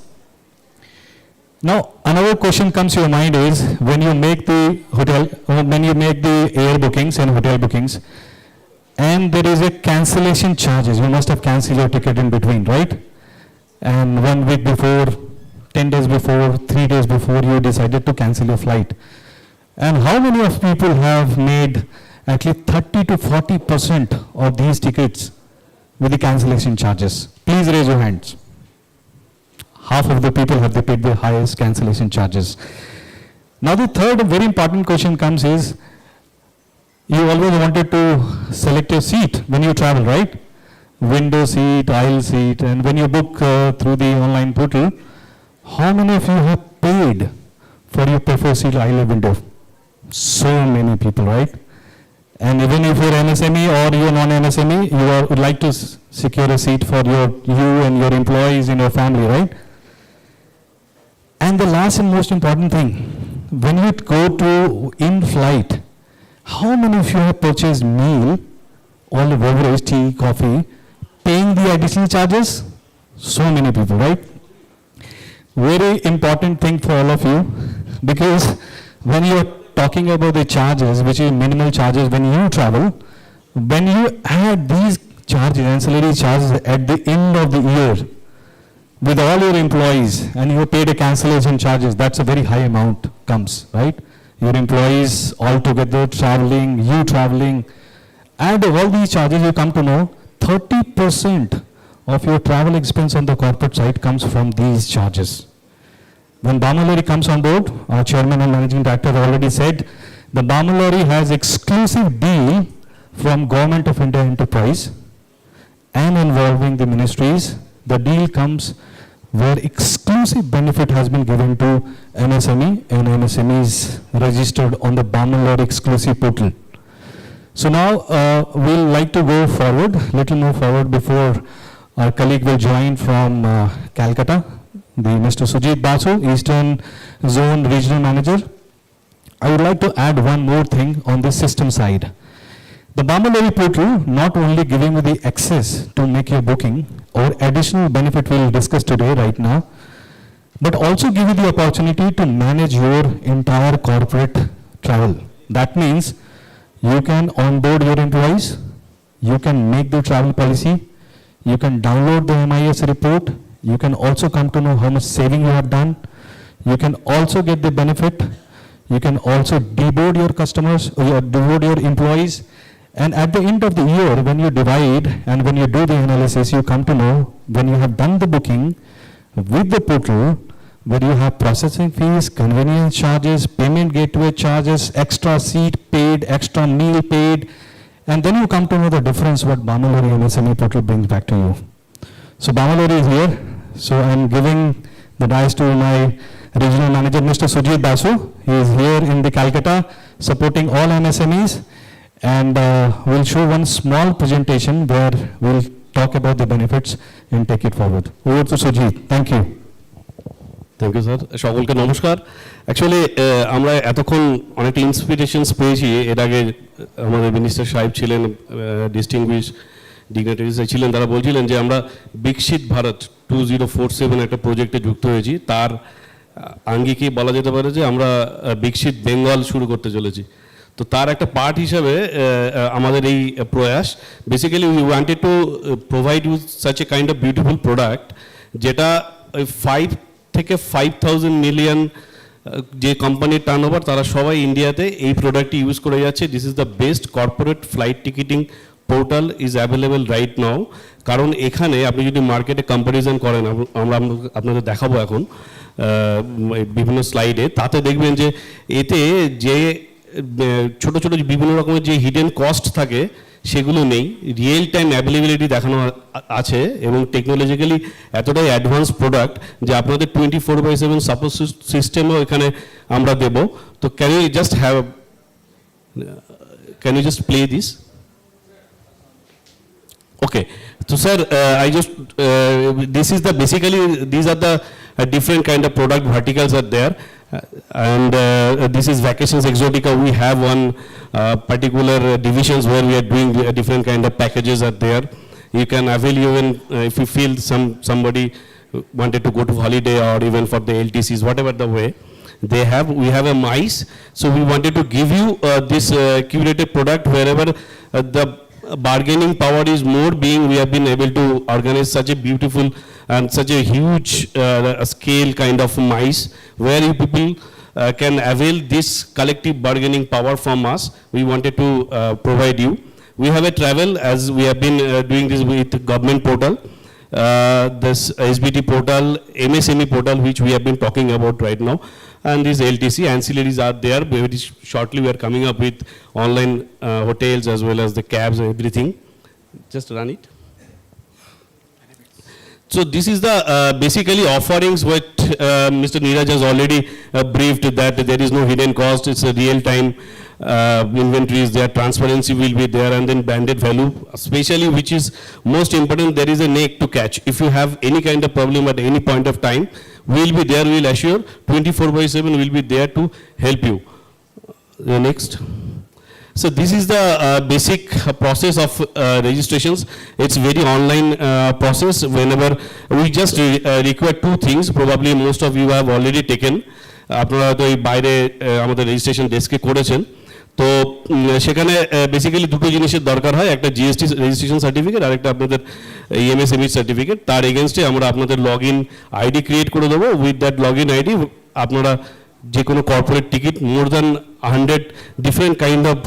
Now, another question comes to your mind is, when you make the hotel, when you make the air bookings and hotel bookings, and there is a cancellation charges, you must have cancelled your ticket in between, right? And 1 week before, 10 days before, 3 days before, you decided to cancel your flight. And how many of people have made at least 30 to 40% of these tickets with the cancellation charges? Please raise your hands. Half of the people have they paid the highest cancellation charges. Now the third very important question comes is, you always wanted to select your seat when you travel, right? Window seat, aisle seat, and when you book through the online portal, how many of you have paid for your preferred seat, aisle or window? So many people, right? And even if you're MSME or you're non-MSME, you would like to secure a seat for you and your employees in your family, right? And the last and most important thing, when you go to in-flight, how many of you have purchased meal, all the beverage, tea, coffee, paying the additional charges? So many people, right? Very important thing for all of you, because when you're talking about the charges, which is minimal charges when you travel, when you add these charges, ancillary charges at the end of the year, with all your employees, and you paid a cancellation charges, that's a very high amount comes, right? Your employees all together traveling, you traveling, add all these charges, you come to know 30% of your travel expense on the corporate side comes from these charges. When Bamalori comes on board, our Chairman and Managing Director already said, the Bamalori has exclusive deal from Government of India Enterprise and involving the ministries. The deal comes where exclusive benefit has been given to MSME, and MSMEs registered on the Bamalori exclusive portal. So now we'll like to go forward, little more forward before our colleague will join from Calcutta, the Mr. Sujit Basu, Eastern Zone Regional Manager. I would like to add one more thing on the system side. The Bamalori portal not only giving you the access to make your booking or additional benefit we'll discuss today right now, but also give you the opportunity to manage your entire corporate travel. That means you can onboard your employees, you can make the travel policy, you can download the MIS report, you can also come to know how much saving you have done, you can also get the benefit, you can also deboard your customers or deboard your employees, and at the end of the year when you divide and when you do the analysis, you come to know when you have done the booking with the portal, where you have processing fees, convenience charges, payment gateway charges, extra seat paid, extra meal paid, and then you come to know the difference what Bamalori MSME portal brings back to you. So Bamalori is here. So I'm giving the dice to my regional manager, Mr. Sujit Basu. He is here in the Calcutta supporting all MSMEs, and we'll show one small presentation where we'll talk about the benefits and take it forward. Over to Sujit. Thank you. Thank you sir, সকলকে নমস্কার। Actually আমরা এতক্ষণ অনেকটা ইন্সপিরেশনস পেয়েছি। এর আগে আমাদের minister সাহেব ছিলেন, ডিস্টিংগুইশ ডিগনিটারিজ ছিলেন, তারা বলছিলেন যে আমরা বিকশিত ভারত 2047 একটা প্রজেক্টে যুক্ত হয়েছি। তার আঙ্গিকে বলা যেতে পারে যে আমরা বিকশিত বেঙ্গল শুরু করতে চলেছি। তো তার একটা পার্ট হিসাবে আমাদের এই প্রয়াস, basically we wanted to provide you such a kind of beautiful product যেটা 5 থেকে 5,000 মিলিয়ন যে কোম্পানির টার্নওভার তারা সবাই ইন্ডিয়াতে এই প্রোডাক্টটি ইউজ করে যাচ্ছে। This is the best corporate flight ticketing portal is available right now. কারণ এখানে আপনি যদি মার্কেটে কম্প্যারিজন করেন, আমরা আপনাদের দেখাবো এখন বিভিন্ন স্লাইডে, তাতে দেখবেন যে এতে যে ছোট ছোট বিভিন্ন রকমের যে হিডেন কস্ট থাকে সেগুলো নেই, রিয়েল টাইম অ্যাভেলেবিলিটি দেখানো আছে এবং টেকনোলজিক্যালি এতটাই অ্যাডভান্স প্রোডাক্ট যে আপনাদের 24/7 সাপোর্ট সিস্টেমও এখানে আমরা দেব। তো can you just play this? Okay, so sir, I just this is the basically these are the different kind of product verticals are there, and this is Vacations Exotica. We have one particular divisions where we are doing different kind of packages are there. You can avail even if you feel somebody wanted to go to holiday or even for the LTCs, whatever the way they have. We have a mice, so we wanted to give you this curated product wherever the bargaining power is more, being we have been able to organize such a beautiful and such a huge scale kind of mice where you people can avail this collective bargaining power from us. We wanted to provide you. We have a travel, as we have been doing this with government portal, this SBT portal, MSME portal, which we have been talking about right now, and these LTC ancillaries are there. Very shortly we are coming up with online hotels as well as the cabs and everything. Just run it. So this is the basically offerings what Mr. Neeraj has already briefed, that there is no hidden cost, it's a real time inventories there, transparency will be there, and then banded value, especially which is most important, there is a neck to catch. If you have any kind of problem at any point of time, we'll be there, we'll assure 24/7 will be there to help you. Next. So this is the basic process of registrations. It's very online process. Whenever we just require two things, probably most of you have already taken. আপনারা তো এই বাইরে আমাদের registration ডেস্কে করেছেন। তো সেখানে basically দুটো জিনিসের দরকার হয়, একটা জিএসটি রেজিস্ট্রেশন সার্টিফিকেট আর একটা আপনাদের এমএসএমই সার্টিফিকেট। তার এগেনস্টে আমরা আপনাদের লগ ইন আইডি ক্রিয়েট করে দেবো। With that log in ID আপনারা যে কোনো corporate ticket, more than 100 different kind of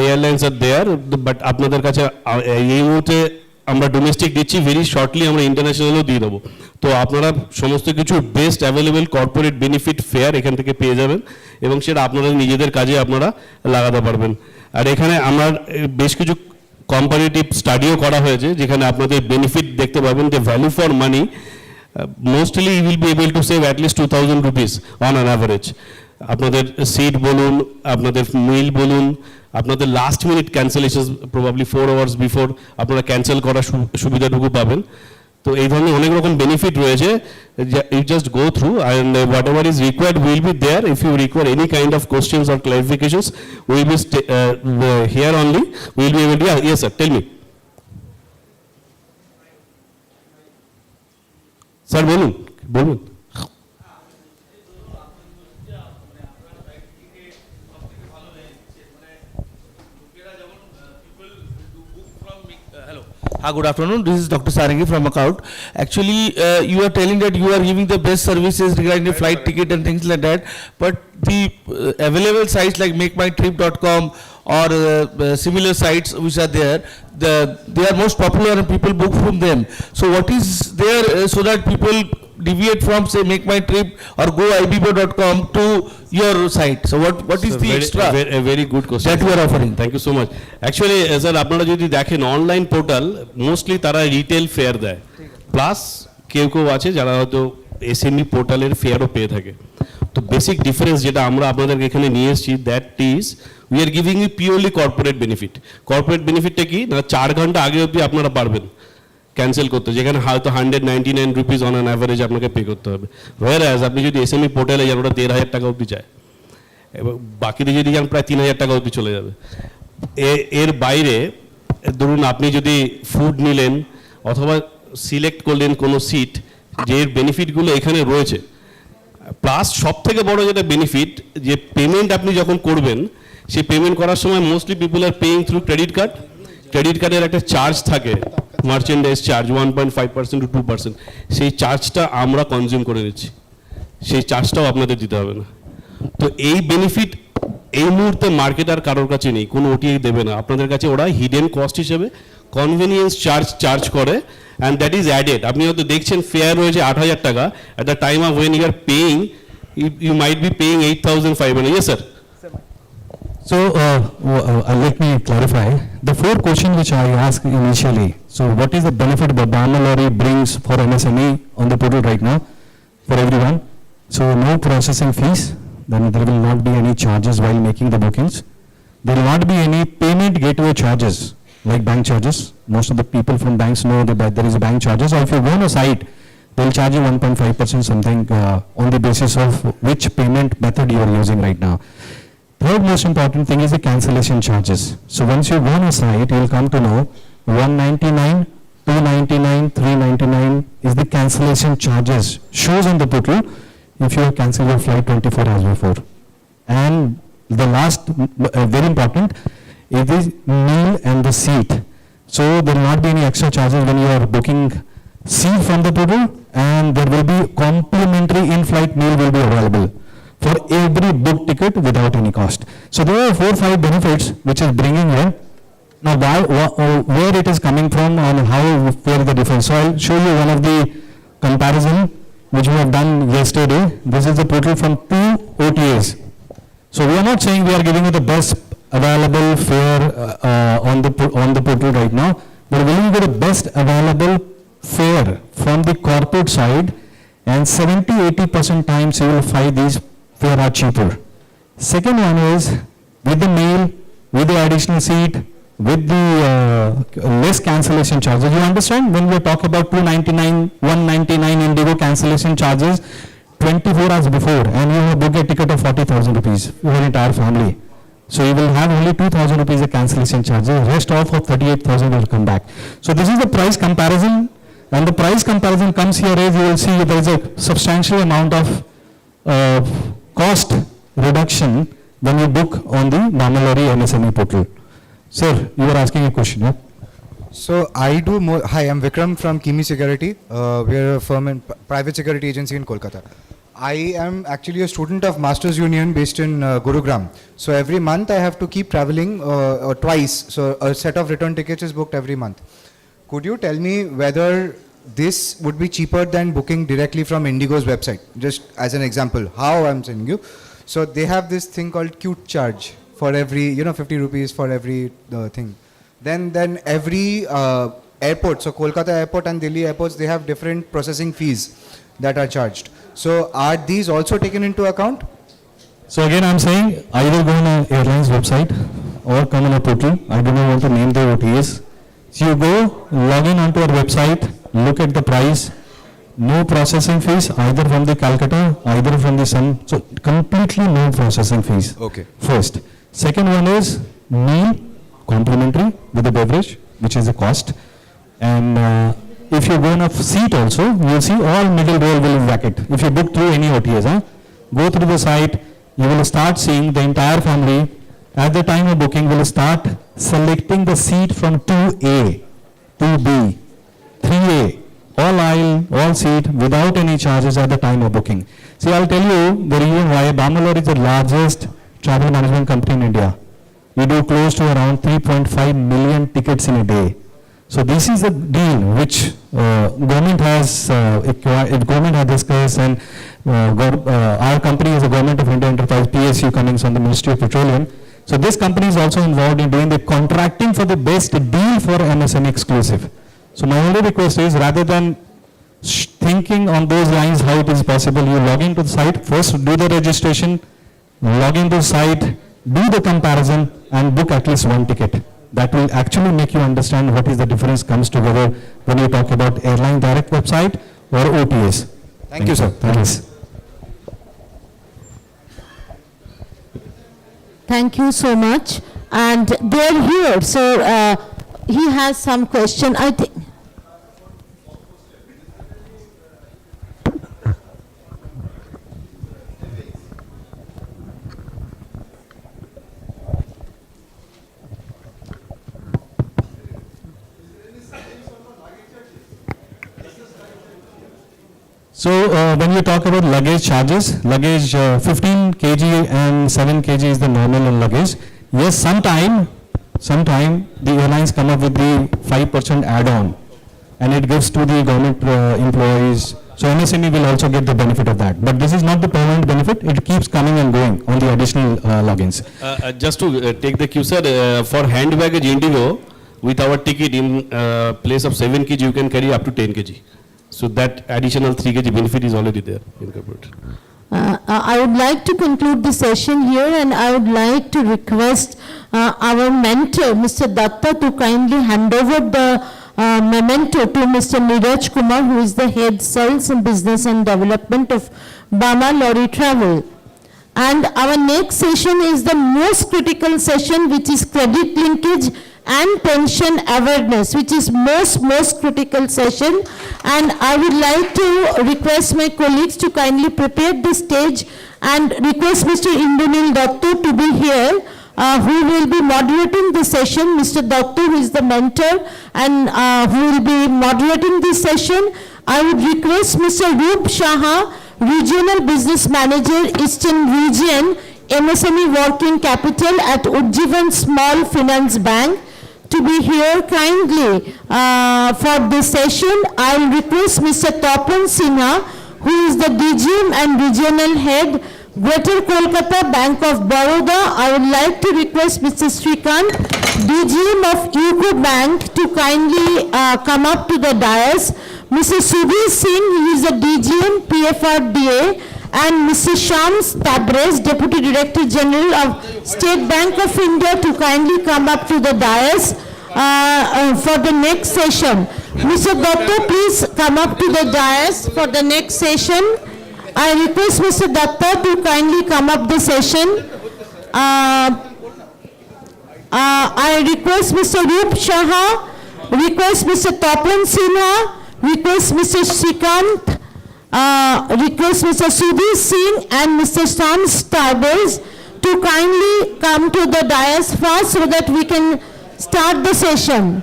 airlines are there, but আপনাদের কাছে এই মুহূর্তে আমরা ডোমেস্টিক দিচ্ছি, ভেরি শর্টলি আমরা ইন্টারন্যাশনালও দিয়ে দেবো। তো আপনারা সমস্ত কিছু best available corporate benefit fair এখান থেকে পেয়ে যাবেন এবং সেটা আপনারা নিজেদের কাজে আপনারা লাগাতে পারবেন। আর এখানে আমার বেশ কিছু কম্পারেটিভ স্টাডিও করা হয়েছে যেখানে আপনাদের বেনিফিট দেখতে পাবেন যে value for money mostly you will be able to save at least 2,000 rupees on an average. আপনাদের সিট বলুন, আপনাদের মিল বলুন, আপনাদের last minute cancellation probably 4 hours before আপনারা ক্যান্সেল করার সুবিধাটুকু পাবেন। তো এই ধরনের অনেক রকম বেনিফিট রয়েছে, you just go through and whatever is required will be there. If you require any kind of questions or clarifications will be here only, will be able to. Yes sir, tell me sir, বলুন বলুন। Good afternoon. This is Dr. Sarangi from Account. Actually, you are telling that you are giving the best services regarding the flight ticket and things like that. But the available sites like MakeMyTrip.com or similar sites which are there, they are most popular and people book from them. So what is there so that people deviate from say MakeMyTrip or goibibo.com to your site? So what is the extra? A very good question that you are offering? Thank you so much. Actually, sir, আপনারা যদি দেখেন online portal mostly তারা retail fair দেয়, plus কেউ কেউ আছে যারা হয়তো এসএমই পোর্টালের ফেয়ারও পেয়ে থাকে। তো বেসিক ডিফারেন্স যেটা আমরা আপনাদেরকে এখানে নিয়ে এসেছি, that is we are giving you purely corporate benefit. Corporate বেনিফিটটা কি না, 4 ঘন্টা আগে অবধি আপনারা পারবেন ক্যান্সেল করতে, যেখানে হয়তো 199 রুপিস অন অ্যান অ্যাভারেজ আপনাকে পে করতে হবে। হোয়ারঅ্যাজ আপনি যদি এসএমই পোর্টালে যান ওটা 1,500 টাকা অবধি যায়, এবং বাকিতে যদি যান প্রায় 3,000 টাকা অবধি চলে যাবে। এর বাইরে ধরুন আপনি যদি ফুড নিলেন অথবা সিলেক্ট করলেন কোনো সিট, যে বেনিফিটগুলো এখানে রয়েছে, প্লাস সব থেকে বড় যেটা বেনিফিট, যে পেমেন্ট আপনি যখন করবেন, সেই পেমেন্ট করার সময় মোস্টলি পিপল আর paying through credit card. Credit কার্ডের একটা চার্জ থাকে, মার্চেন্ডাইজ চার্জ 1.5% to 2%, সেই চার্জটা আমরা কনজিউম করে নিচ্ছি, সেই চার্জটাও আপনাদের দিতে হবে না। তো এই বেনিফিট এই মুহূর্তে মার্কেট আর কারোর কাছে নেই, কোনো ওটিআই দেবে না আপনাদের কাছে, ওরা হিডেন কস্ট হিসেবে কনভেনিয়েন্স চার্জ করে, অ্যান্ড দ্যাট ইজ অ্যাডেড। আপনি হয়তো দেখছেন ফেয়ার রয়েছে 8,000 টাকা, at the time of when you are paying, you might be paying 8,500. Yes sir. So, let me clarify. The 4 questions which I asked initially. So, what is the benefit that Damalori brings for MSME on the portal right now for everyone? So, no processing fees. Then there will not be any charges while making the bookings. There will not be any payment gateway charges like bank charges. Most of the people from banks know that there is a bank charges. Or if you go on a site, they will charge you 1.5% something on the basis of which payment method you are using right now. Third most important thing is the cancellation charges. So once you go on a site, you will come to know 199, 299, 399 is the cancellation charges shows on the portal if you have cancelled your flight 24 hours before. And the last, very important, it is meal and the seat. So there will not be any extra charges when you are booking seat from the portal, and there will be complimentary in-flight meal will be available for every book ticket without any cost. So there are 4-5 benefits which is bringing here. Now where it is coming from and how, where the difference. So I'll show you one of the comparison which we have done yesterday. This is the portal from 2 OTAs. So we are not saying we are giving you the best available fare on the portal right now, but we will give the best available fare from the corporate side, and 70-80% times you will find these fare are cheaper. Second one is with the meal, with the additional seat, with the less cancellation charges. You understand when we talk about 299, 199 Indigo cancellation charges 24 hours before, and you have booked a ticket of 40,000 rupees for your entire family. So you will have only 2,000 rupees of cancellation charges, rest off of 38,000 will come back. So this is the price comparison, and the price comparison comes here is, you will see there is a substantial amount of cost reduction when you book on the Damalori MSME portal. Sir, you were asking a question, yeah? So I do more. Hi, I'm Vikram from Kimi Security. We are a firm and private security agency in Kolkata. I am actually a student of Masters Union based in Gurugram. So every month I have to keep traveling twice. So a set of return tickets is booked every month. Could you tell me whether this would be cheaper than booking directly from Indigo's website? Just as an example, how I'm saying you. So they have this thing called cute charge for every, 50 rupees for every thing. Then every airport, so Kolkata airport and Delhi airports, they have different processing fees that are charged. So are these also taken into account? So again I'm saying either go on an airline's website or come on a portal. I do not want to name the OTAs. So you go, log in onto our website, look at the price, no processing fees either from the Calcutta, either from the Sun. So completely no processing fees. Okay. First. Second one is meal complimentary with the beverage, which is the cost. And if you go on a seat also, you will see all middle row will bracket. If you book through any OTAs, go through the site, you will start seeing the entire family at the time of booking will start selecting the seat from 2A, 2B, 3A, all aisle, all seat without any charges at the time of booking. See, I'll tell you the reason why Damalori is the largest travel management company in India. We do close to around 3.5 million tickets in a day. So this is a deal which government has discussed, and our company is a Government of India enterprise, PSU coming from the Ministry of Petroleum. So this company is also involved in doing the contracting for the best deal for MSME exclusive. So my only request is, rather than thinking on those lines how it is possible, you log into the site, first do the registration, log into the site, do the comparison and book at least one ticket. That will actually make you understand what is the difference comes together when you talk about airline direct website or OTAs. Thank you, sir. Thanks. Thank you so much. And they're here, so he has some question. I think So when you talk about luggage charges, luggage 15 kg and 7 kg is the normal luggage. Yes, sometime the airlines come up with the 5% add-on and it gives to the government employees. So MSME will also get the benefit of that. But this is not the permanent benefit. It keeps coming and going on the additional logins. Just to take the cue, sir, for hand baggage Indigo, with our ticket in place of 7 kg, you can carry up to 10 kg. So that additional 3 kg benefit is already there incorporated. I would like to conclude the session here, and I would like to request our mentor, Mr. Datta, to kindly hand over the memento to Mr. Neeraj Kumar, who is the head sales and business and development of Bama Lorry Travel. And our next session is the most critical session, which is credit linkage and pension awareness, which is most critical session. And I would like to request my colleagues to kindly prepare the stage and request Mr. Indranil Datta to be here, who will be moderating the session. Mr. Datta, who is the mentor and who will be moderating this session. I would request Mr. Roop Shaha, Regional Business Manager, Eastern Region, MSME Working Capital at Ujjivan Small Finance Bank, to be here kindly for this session. I will request Mr. Tapan Sinha, who is the DGM and Regional Head, Greater Kolkata Bank of Baroda. I would like to request Mr. Srikant, DGM of UCO Bank, to kindly come up to the dais. Mr. Sudhir Singh, who is the DGM, PFRDA, and Mr. Shams Tabrez, Deputy Director General of State Bank of India, to kindly come up to the dais for the next session. Mr. Datta, please come up to the dais for the next session. I request Mr. Datta to kindly come up the session. I request Mr. Roop Shaha, request Mr. Tapan Sinha, request Mr. Srikant, request Mr. Sudhir Singh and Mr. Shams Tabrez to kindly come to the dais first so that we can start the session.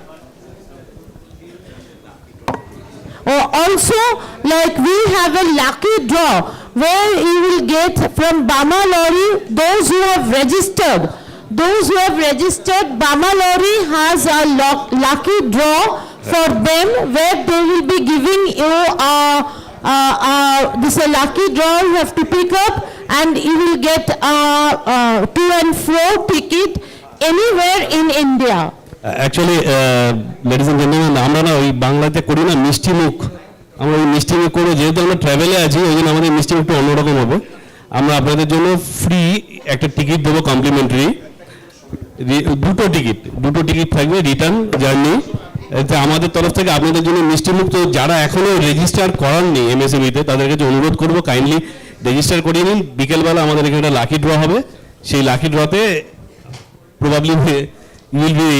Also, like, we have a lucky draw where you will get from Bama Lorry those who have registered. Those who have registered, Bama Lorry has a lucky draw for them where they will be giving you this a lucky draw you have to pick up, and you will get a to and fro ticket anywhere in India. Actually, ladies and gentlemen, আমরা না ওই বাংলাতে করি না মিষ্টি মুখ, আমরা ওই মিষ্টি মুখ করবো, যেহেতু আমরা ট্রাভেলে আছি ওই জন্য আমাদের মিষ্টি মুখটা অন্যরকম হবে। আমরা আপনাদের জন্য ফ্রি একটা টিকিট দেবো, কমপ্লিমেন্টারি দুটো টিকিট থাকবে রিটার্ন জার্নি। এতে আমাদের তরফ থেকে আপনাদের জন্য মিষ্টি মুখ। তো যারা এখনো রেজিস্টার করাননি এমএসএমইতে, তাদের কাছে অনুরোধ করবো কাইন্ডলি রেজিস্টার করিয়ে নিন। বিকেলবেলা আমাদের এখানে একটা লাকি ড্র হবে, সেই লাকি ড্রতে probably will be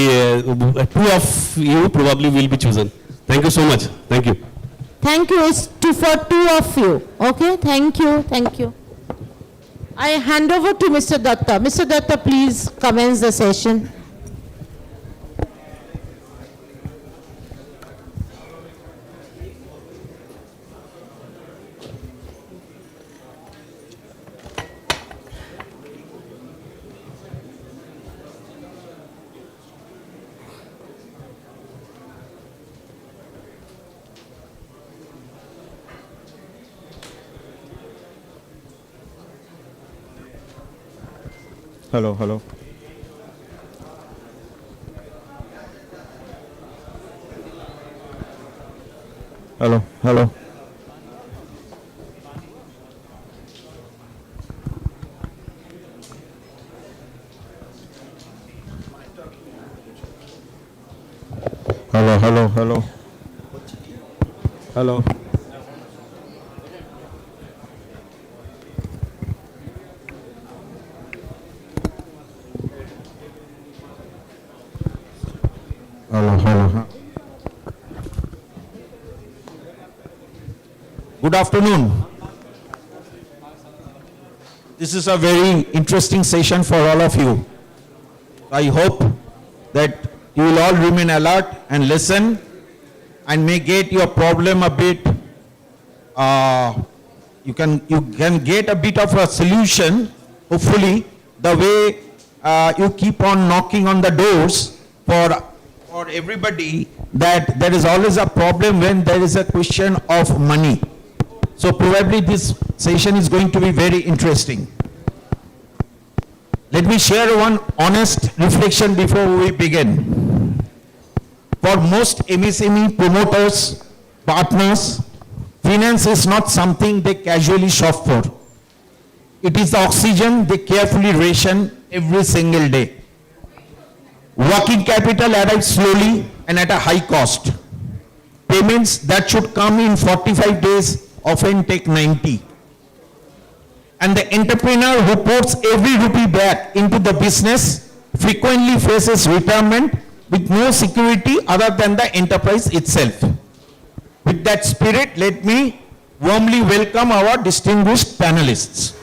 two of you probably will be chosen. Thank you so much. Thank you. Thank you. It's for two of you. Okay. Thank you. Thank you. I hand over to Mr. Datta. Mr. Datta, please commence the session. Hello. Hello. Good afternoon. This is a very interesting session for all of you. I hope that you will all remain alert and listen and may get your problem a bit you can get a bit of a solution, hopefully, the way you keep on knocking on the doors for everybody, that there is always a problem when there is a question of money. So probably this session is going to be very interesting. Let me share one honest reflection before we begin. For most MSME promoters, partners, finance is not something they casually shop for. It is the oxygen they carefully ration every single day. Working capital arrives slowly and at a high cost. Payments that should come in 45 days often take 90. And the entrepreneur who puts every rupee back into the business frequently faces retirement with no security other than the enterprise itself. With that spirit, let me warmly welcome our distinguished panelists.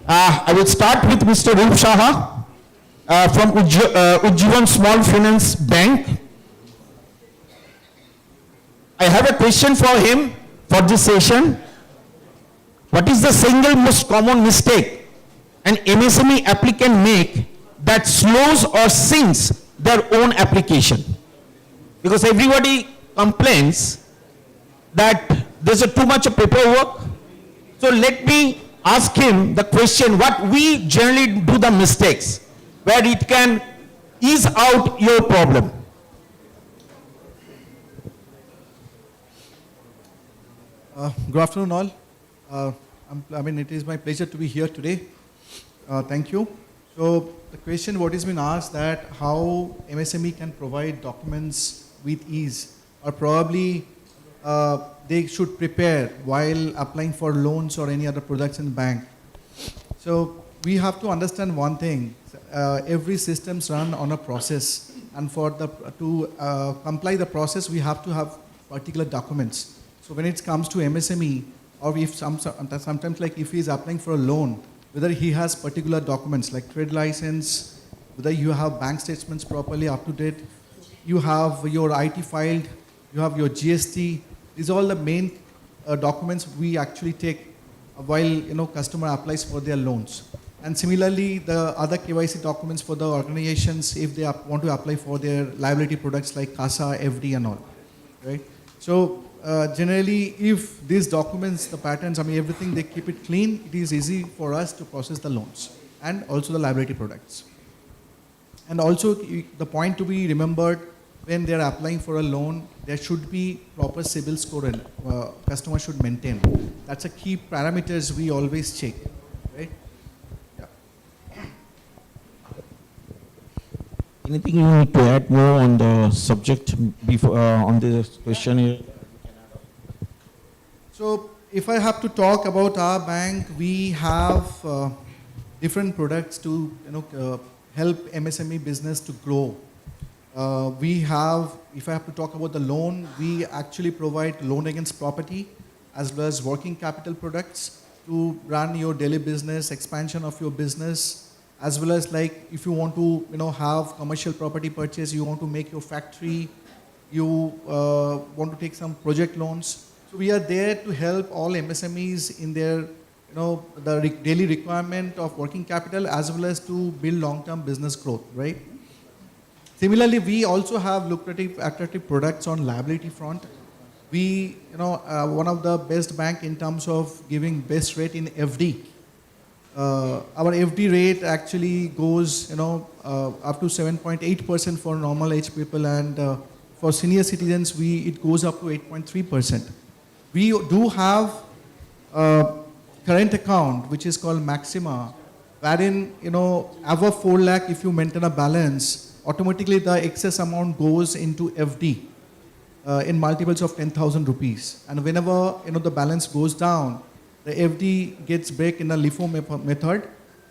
I will start with Mr. Roop Saha from Ujjivan Small Finance Bank. I have a question for him for this session. What is the single most common mistake an MSME applicant make that slows or sinks their own application? Because everybody complains that there's too much paperwork. So let me ask him the question, what we generally do the mistakes, where it can ease out your problem. Good afternoon all. It is my pleasure to be here today. Thank you. So the question what has been asked, that how MSME can provide documents with ease, or probably they should prepare while applying for loans or any other products in the bank. So we have to understand one thing. Every systems run on a process, and for to comply the process, we have to have particular documents. So when it comes to MSME, or if sometimes like if he is applying for a loan, whether he has particular documents like trade license, whether you have bank statements properly up to date, you have your IT filed, you have your GST. These are all the main documents we actually take while customer applies for their loans. And similarly, the other KYC documents for the organizations if they want to apply for their liability products like CASA, FD and all, right? So generally, if these documents, the patterns, everything, they keep it clean, it is easy for us to process the loans and also the liability products. And also, the point to be remembered, when they are applying for a loan, there should be proper CIBIL score and customer should maintain. That's a key parameters we always check, right? Yeah. Anything you need to add more on the subject before on the question here? So if I have to talk about our bank, we have different products to help MSME business to grow. We have, if I have to talk about the loan, we actually provide loan against property as well as working capital products to run your daily business, expansion of your business, as well as like if you want to have commercial property purchase, you want to make your factory, you want to take some project loans. So we are there to help all MSMEs in their the daily requirement of working capital as well as to build long-term business growth, right? Similarly, we also have lucrative, attractive products on liability front. We, one of the best bank in terms of giving best rate in FD. Our FD rate actually goes, up to 7.8% for normal age people, and for senior citizens, it goes up to 8.3%. We do have current account, which is called Maxima, wherein, above 4 lakh, if you maintain a balance, automatically the excess amount goes into FD in multiples of 10,000 rupees. And whenever, the balance goes down, the FD gets break in a LIFO method,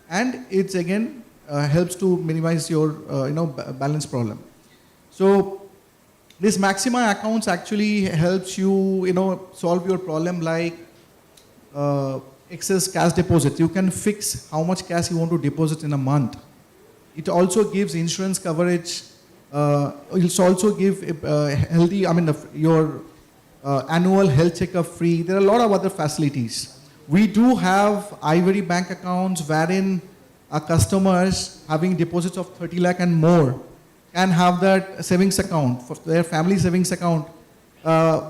and it's again helps to minimize your, balance problem. So this Maxima accounts actually helps you, solve your problem like excess cash deposit. You can fix how much cash you want to deposit in a month. It also gives insurance coverage. It also give healthy, your annual health checkup free. There are a lot of other facilities. We do have Ivory bank accounts wherein our customers having deposits of 30 lakh and more can have that savings account, for their family savings account,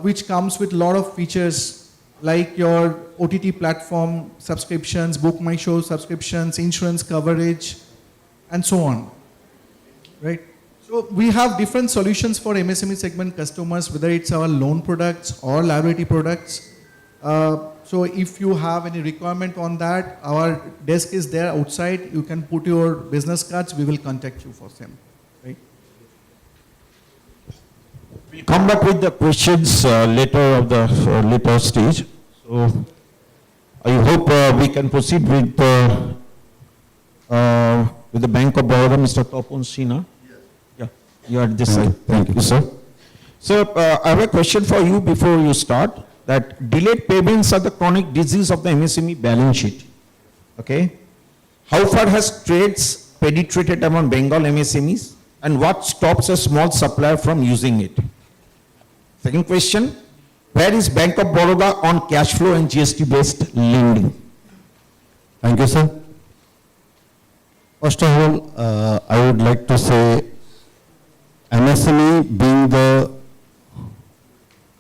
which comes with a lot of features like your OTT platform subscriptions, Book My Show subscriptions, insurance coverage, and so on. Right? So we have different solutions for MSME segment customers, whether it's our loan products or liability products. So if you have any requirement on that, our desk is there outside. You can put your business cards. We will contact you for them. Right? We'll come back with the questions later of the later stage. So I hope we can proceed with the Bank of Baroda, Mr. Topon Sina. Yeah, you are this side. Thank you, sir. So I have a question for you before you start. That delayed payments are the chronic disease of the MSME balance sheet. Okay. How far has trades penetrated among Bengal MSMEs, and what stops a small supplier from using it? Second question, where is Bank of Baroda on cash flow and GST based lending? Thank you, sir. First of all, I would like to say MSME being the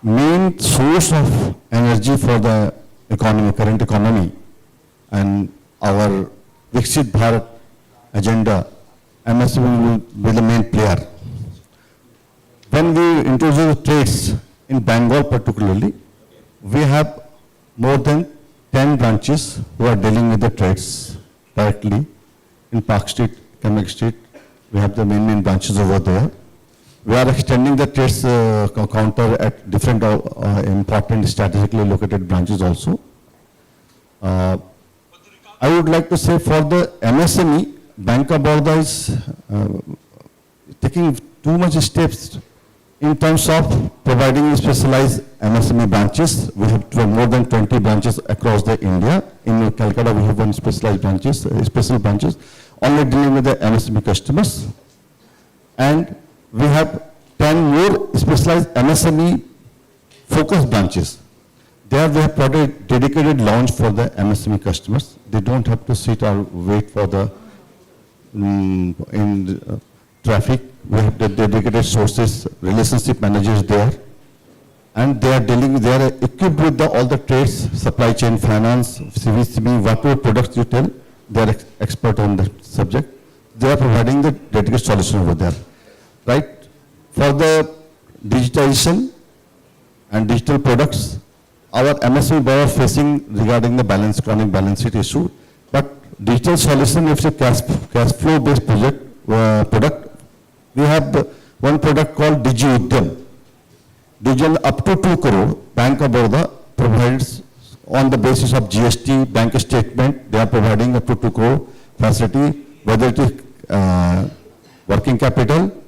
main source of energy for the economy, current economy, and our Viksit Bharat agenda, MSME will be the main player. When we introduce trades in Bengal particularly, we have more than 10 branches who are dealing with the trades directly. In Park Street, Kamek Street, we have the main branches over there. We are extending the trades counter at different important strategically located branches also. I would like to say for the MSME, Bank of Baroda is taking too much steps in terms of providing specialized MSME branches. We have more than 20 branches across the India. In Calcutta, we have one specialized branches, special branches, only dealing with the MSME customers. And we have 10 more specialized MSME focus branches. There we have put a dedicated lounge for the MSME customers. They don't have to sit or wait for the traffic. We have the dedicated sources, relationship managers there. And they are equipped with all the trades, supply chain, finance, CVCB, whatever products you tell, they are expert on the subject. They are providing the dedicated solution over there. Right? For the digitization and digital products, our MSME are facing regarding the chronic balance sheet issue. But digital solution, if it's a cash flow based product, we have one product called Digi Udyam. Digital up to 2 crore, Bank of Baroda provides on the basis of GST, bank statement, they are providing up to 2 crore facility, whether it is working capital,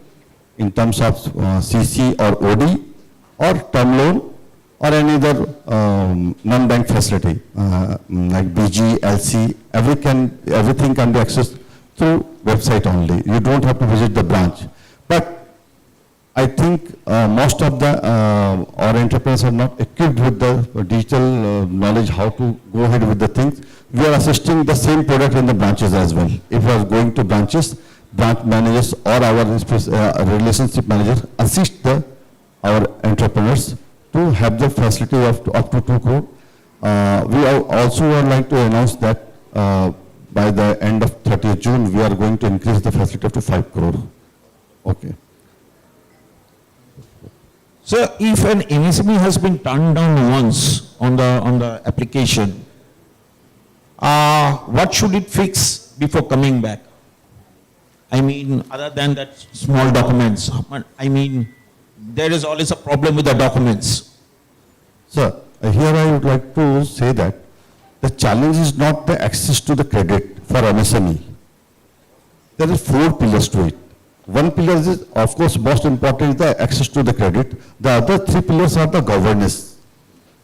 in terms of CC or OD, or term loan, or any other non-bank facility, like BG, LC, everything can be accessed through website only. You don't have to visit the branch. But I think most of our entrepreneurs are not equipped with the digital knowledge how to go ahead with the things. We are assisting the same product in the branches as well. If we are going to branches, branch managers or our relationship manager assist our entrepreneurs to have the facility of up to 2 crore. We also would like to announce that by the end of 30th June, we are going to increase the facility up to 5 crore. Okay. So if an MSME has been turned down once on the application, what should it fix before coming back? I mean, other than that small documents, I mean, there is always a problem with the documents. Sir, here I would like to say that the challenge is not the access to the credit for MSME. There are 4 pillars to it. One pillar is, of course, most important is the access to the credit. The other 3 pillars are the governance.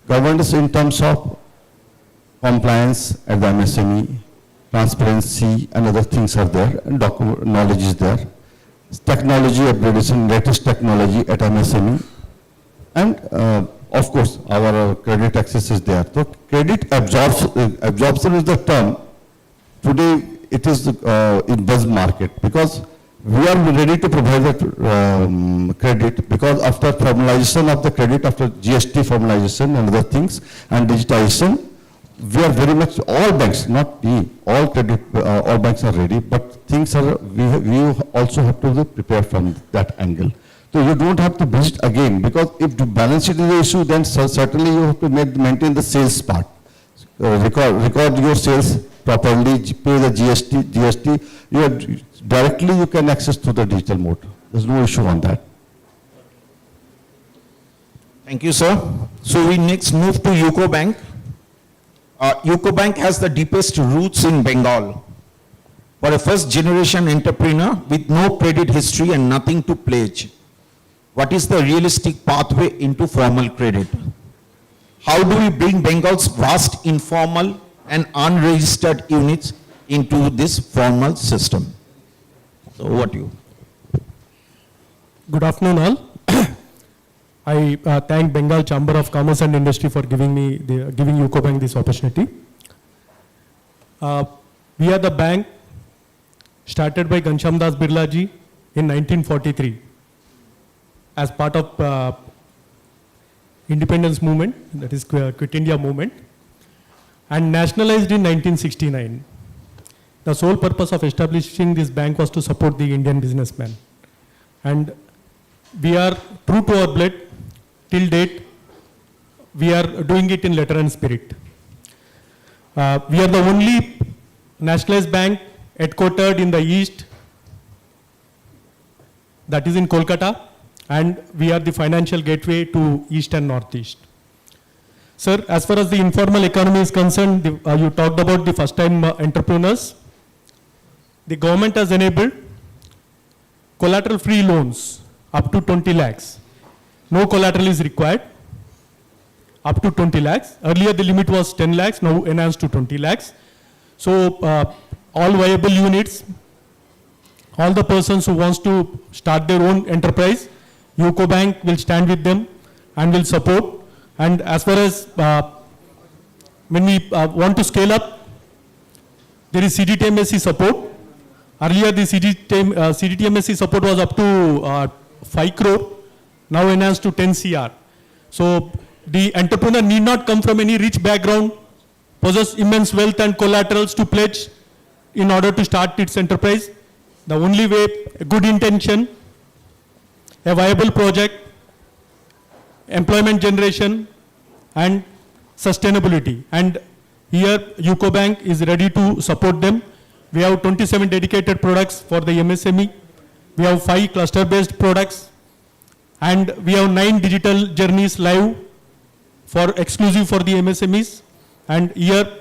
Governance in terms of compliance at the MSME, transparency and other things are there, and knowledge is there. Technology upgradation, latest technology at MSME, and of course, our credit access is there. So credit absorption is the term. Today, it is in buzz market because we are ready to provide that credit because after formalization of the credit, after GST formalization and other things and digitization, we are very much, all banks, not me, all banks are ready, but things are, we also have to prepare from that angle. So you don't have to visit again because if the balance sheet is the issue, then certainly you have to maintain the sales part. Record your sales properly, pay the GST, directly you can access to the digital mode. There's no issue on that. Thank you, sir. So we next move to UCO Bank. UCO Bank has the deepest roots in Bengal. For a first generation entrepreneur with no credit history and nothing to pledge, what is the realistic pathway into formal credit? How do we bring Bengal's vast informal and unregistered units into this formal system? So what do you? Good afternoon all. I thank Bengal Chamber of Commerce and Industry for giving UCO Bank this opportunity. We are the bank started by Ghanshyam Das Birla ji in 1943 as part of independence movement, that is Quit India movement, and nationalized in 1969. The sole purpose of establishing this bank was to support the Indian businessman. And we are true to our blood. Till date, we are doing it in letter and spirit. We are the only nationalized bank headquartered in the east, that is in Kolkata, and we are the financial gateway to east and northeast. Sir, as far as the informal economy is concerned, you talked about the first-time entrepreneurs. The government has enabled collateral-free loans up to 20 lakhs. No collateral is required, up to 20 lakhs. Earlier the limit was 10 lakhs, now enhanced to 20 lakhs. So all viable units, all the persons who wants to start their own enterprise, UCO Bank will stand with them and will support. And as far as when we want to scale up, there is CDTMSC support. Earlier the CDTMSC support was up to 5 crore. Now enhanced to 10 CR. So the entrepreneur need not come from any rich background, possess immense wealth and collaterals to pledge in order to start its enterprise. The only way, a good intention, a viable project, employment generation and sustainability. And here UCO Bank is ready to support them. We have 27 dedicated products for the MSME. We have 5 cluster-based products. And we have 9 digital journeys live for exclusive for the MSMEs. And here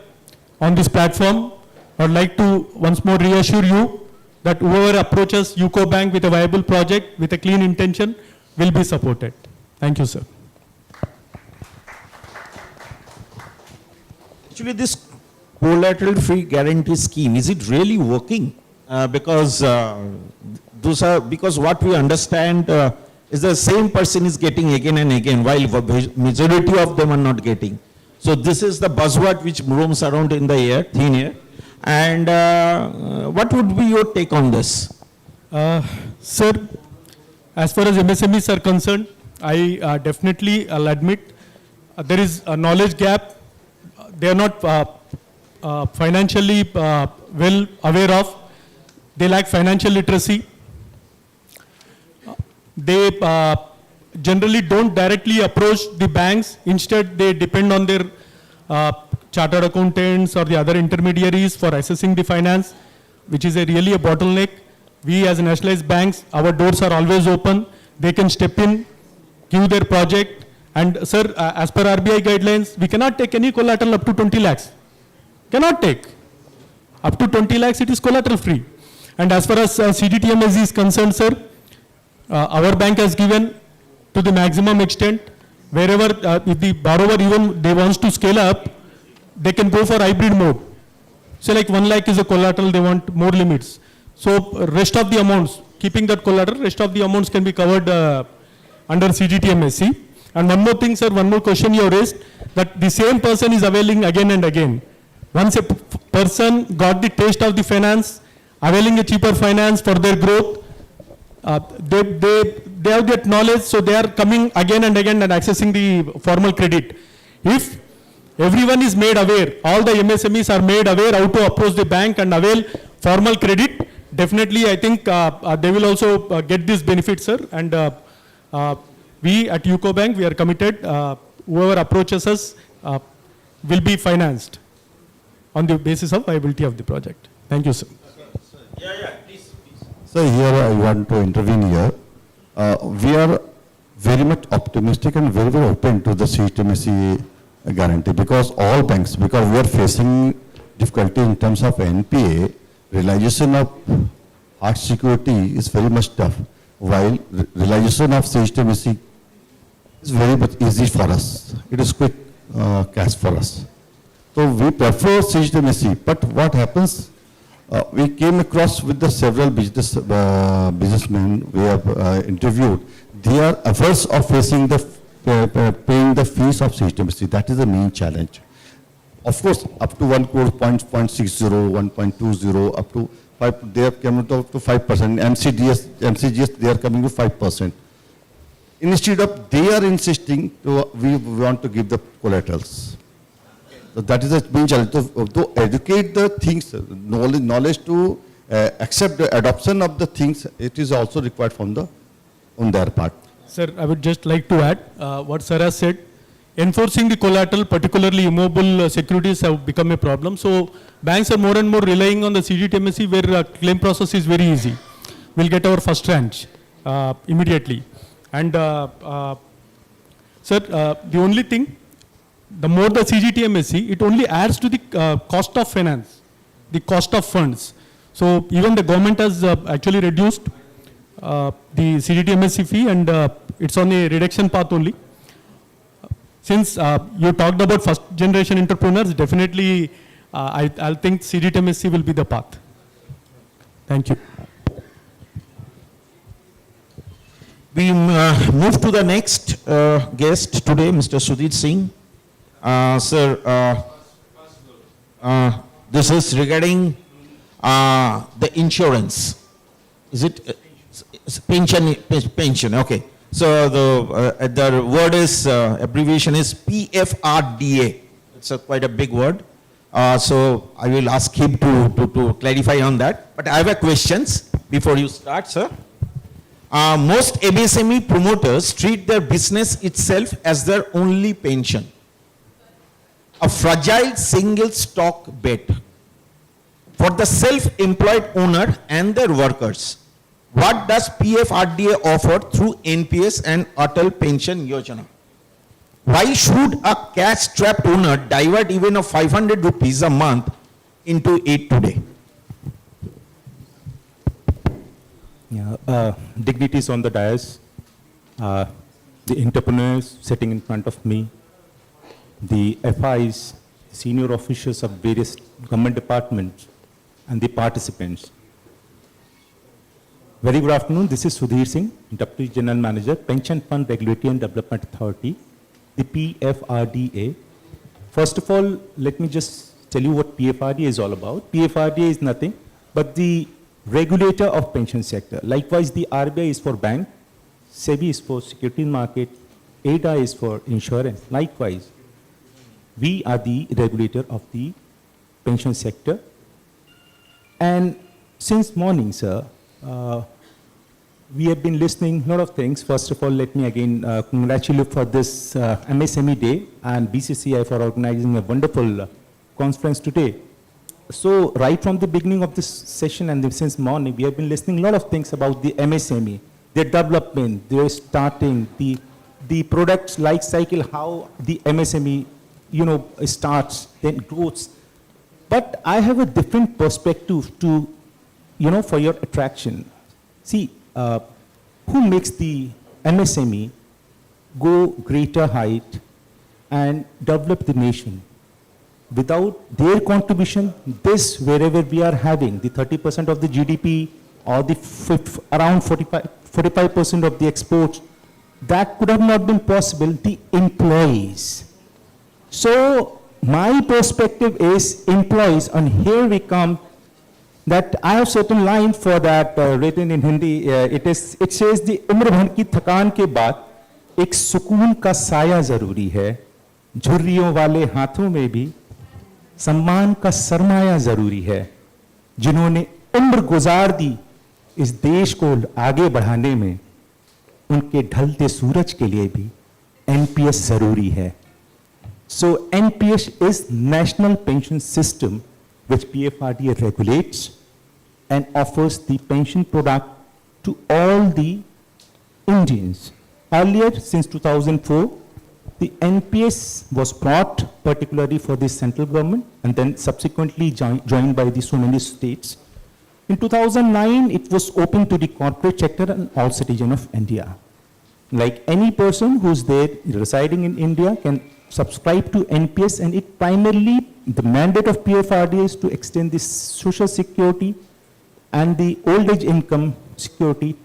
on this platform, I would like to once more reassure you that whoever approaches UCO Bank with a viable project, with a clean intention, will be supported. Thank you, sir. Actually, this collateral-free guarantee scheme, is it really working? Because what we understand is the same person is getting again and again, while majority of them are not getting. So this is the buzzword which roams around in the air, thin air. And what would be your take on this? Sir, as far as MSMEs are concerned, I definitely will admit there is a knowledge gap. They are not financially well aware of. They lack financial literacy. They generally don't directly approach the banks. Instead, they depend on their chartered accountants or the other intermediaries for assessing the finance, which is really a bottleneck. We as nationalized banks, our doors are always open. They can step in, give their project. And sir, as per RBI guidelines, we cannot take any collateral up to 20 lakhs. Cannot take. Up to 20 lakhs, it is collateral free. And as far as CDTMSC is concerned, sir, our bank has given to the maximum extent. Wherever if the borrower even they wants to scale up, they can go for hybrid mode. So like 1 lakh is a collateral, they want more limits. So rest of the amounts, keeping that collateral, rest of the amounts can be covered under CDTMSC. And one more thing, sir, one more question you raised, that the same person is availing again and again. Once a person got the taste of the finance, availing a cheaper finance for their growth, they have that knowledge, so they are coming again and again and accessing the formal credit. If everyone is made aware, all the MSMEs are made aware how to approach the bank and avail formal credit, definitely I think they will also get this benefit, sir. And we at UCO Bank, we are committed, whoever approaches us will be financed on the basis of viability of the project. Thank you, sir. Please. So here I want to intervene here. We are very much optimistic and very, very open to the CTMSE guarantee because all banks, because we are facing difficulty in terms of NPA, realization of hard security is very much tough, while realization of CTMSE is very much easy for us. It is quick cash for us. So we prefer CTMSE, but what happens, we came across with the several businessmen we have interviewed. They are averse of facing the paying the fees of CTMSE. That is the main challenge. Of course, up to 1 crore, 0.60, 1.20, up to 5, they have come up to 5%. MCGS, they are coming to 5%. Instead of, they are insisting we want to give the collaterals. So that is the main challenge. To educate the things, knowledge to accept the adoption of the things, it is also required from on their part. Sir, I would just like to add what sir has said. Enforcing the collateral, particularly immobile securities, have become a problem. So banks are more and more relying on the CGTMSE, where claim process is very easy. We'll get our first tranche immediately. And sir, the only thing, the more the CGTMSE, it only adds to the cost of finance, the cost of funds. So even the government has actually reduced the CGTMSE fee, and it's on a reduction path only. Since you talked about first generation entrepreneurs, definitely I'll think CGTMSE will be the path. Thank you. We move to the next guest today, Mr. Sudhir Singh. Sir, this is regarding the insurance. Is it pension? Okay. So the word is, abbreviation is PFRDA. It's quite a big word. So I will ask him to clarify on that. But I have a questions before you start, sir. Most MSME promoters treat their business itself as their only pension. A fragile single stock bet for the self-employed owner and their workers. What does PFRDA offer through NPS and Atal Pension Yojana? Why should a cash-strapped owner divert even of 500 rupees a month into it today? Yeah, dignities on the dais, the entrepreneurs sitting in front of me, the FIs, senior officials of various government departments, and the participants. Very good afternoon. This is Sudhir Singh, Deputy General Manager, Pension Fund Regulatory and Development Authority, the PFRDA. First of all, let me just tell you what PFRDA is all about. PFRDA is nothing but the regulator of pension sector. Likewise, the RBI is for bank, SEBI is for securities market, ADA is for insurance. Likewise, we are the regulator of the pension sector. And since morning, sir, we have been listening a lot of things. First of all, let me again congratulate you for this MSME Day and BCCI for organizing a wonderful conference today. So right from the beginning of this session and since morning, we have been listening a lot of things about the MSME, their development, their starting, the product's life cycle, how the MSME, starts, then grows. But I have a different perspective to, for your attraction. See, who makes the MSME go greater height and develop the nation? Without their contribution, this, wherever we are having the 30% of the GDP or the around 45% of the exports, that could have not been possible, the employees. So my perspective is employees, and here we come, that I have certain line for that written in Hindi. It says the उम्र भर की थकान के बाद एक सुकून का साया जरूरी है, झुर्रियों वाले हाथों में भी सम्मान का सरमाया जरूरी है, जिन्होंने उम्र गुजार दी इस देश को आगे बढ़ाने में, उनके ढलते सूरज के लिए भी एनपीएस जरूरी है. So NPS is National Pension System which PFRDA regulates and offers the pension product to all the Indians. Earlier, since 2004, the NPS was brought particularly for the central government and then subsequently joined by the so many states. In 2009, it was open to the corporate sector and all citizens of India. Like any person who's there residing in India can subscribe to NPS, and it primarily, the mandate of PFRDA is to extend the social security and the old age income security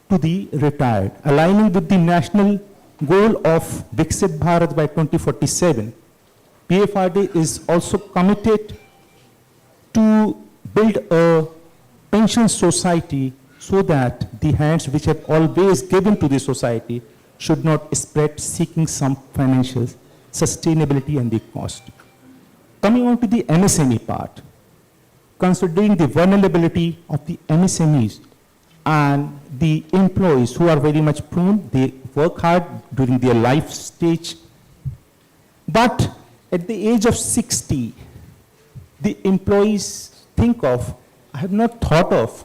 to the retired, aligning with the national goal of Viksit Bharat by 2047. PFRDA is also committed to build a pension society so that the hands which have always given to the society should not spread seeking some financial sustainability and the cost. Coming on to the MSME part, considering the vulnerability of the MSMEs and the employees who are very much prone, they work hard during their life stage, but at the age of 60, the employees think of, I have not thought of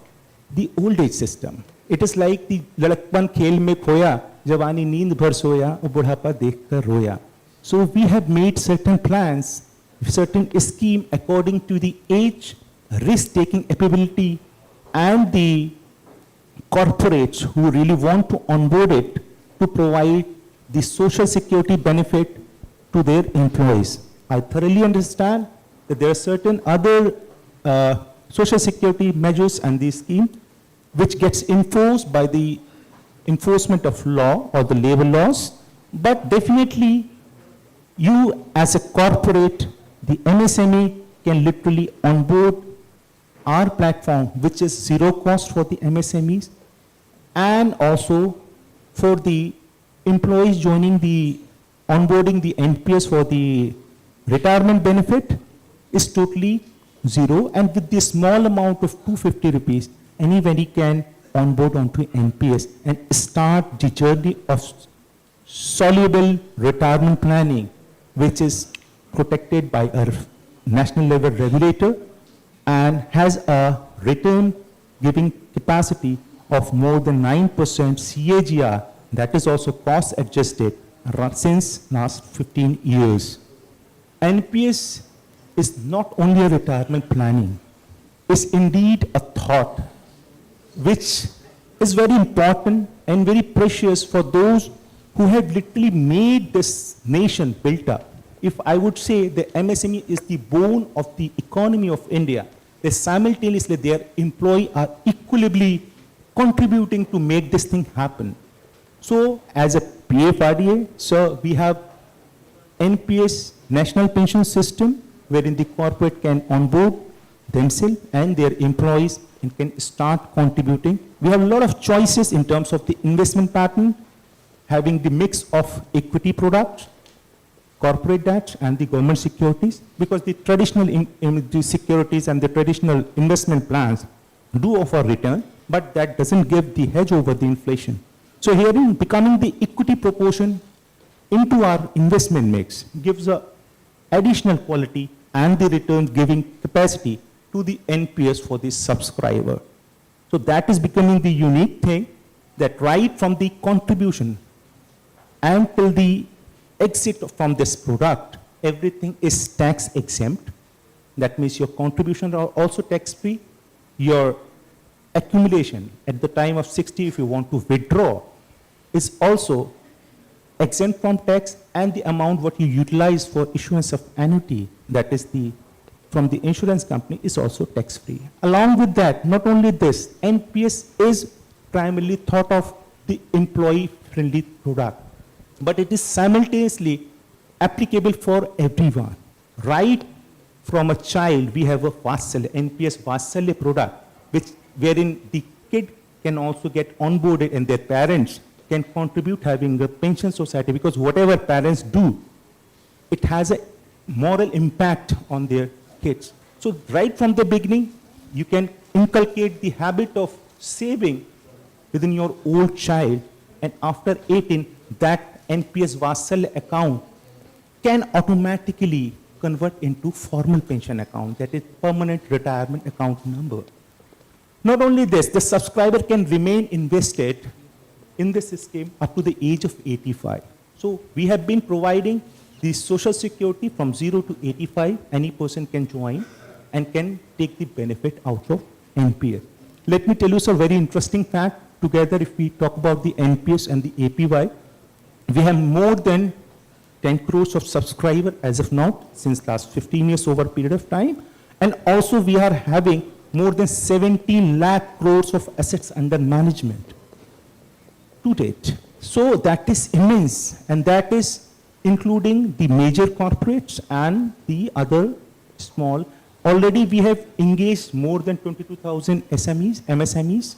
the old age system. It is like the ladakpan khel mein khoya, jawani neend bhar soya, aur budhapa dekh kar roya. So we have made certain plans, certain scheme according to the age, risk-taking ability, and the corporates who really want to onboard it to provide the social security benefit to their employees. I thoroughly understand that there are certain other social security measures and the scheme which gets enforced by the enforcement of law or the labor laws, but definitely you as a corporate, the MSME can literally onboard our platform, which is zero cost for the MSMEs, and also for the employees joining the onboarding the NPS for the retirement benefit is totally zero, and with the small amount of 250 rupees, anybody can onboard onto NPS and start the journey of soluble retirement planning, which is protected by a national level regulator and has a return giving capacity of more than 9% CAGR, that is also cost adjusted since last 15 years. NPS is not only a retirement planning, it's indeed a thought which is very important and very precious for those who have literally made this nation built up. If I would say the MSME is the bone of the economy of India, they simultaneously their employees are equally contributing to make this thing happen. So as a PFRDA, sir, we have NPS, National Pension System, wherein the corporate can onboard themselves and their employees and can start contributing. We have a lot of choices in terms of the investment pattern, having the mix of equity products, corporate debt, and the government securities, because the traditional the securities and the traditional investment plans do offer return, but that doesn't give the hedge over the inflation. So herein, becoming the equity proportion into our investment mix gives a additional quality and the return giving capacity to the NPS for the subscriber. So that is becoming the unique thing, that right from the contribution until the exit from this product, everything is tax exempt. That means your contributions are also tax free. Your accumulation at the time of 60, if you want to withdraw, is also exempt from tax, and the amount what you utilize for issuance of annuity, that is from the insurance company, is also tax free. Along with that, not only this, NPS is primarily thought of the employee friendly product, but it is simultaneously applicable for everyone. Right from a child, we have a Vatsalya, NPS Vatsalya product, wherein the kid can also get onboarded and their parents can contribute having a pension society, because whatever parents do, it has a moral impact on their kids. So right from the beginning, you can inculcate the habit of saving within your old child, and after 18, that NPS Vatsalya account can automatically convert into formal pension account, that is permanent retirement account number. Not only this, the subscriber can remain invested in the system up to the age of 85. So we have been providing the social security from 0 to 85. Any person can join and can take the benefit out of NPS. Let me tell you some very interesting fact. Together, if we talk about the NPS and the APY, we have more than 10 crores of subscribers as of now, since last 15 years over a period of time. And also we are having more than 17 lakh crores of assets under management to date. So that is immense, and that is including the major corporates and the other small. Already we have engaged more than 22,000 SMEs, MSMEs,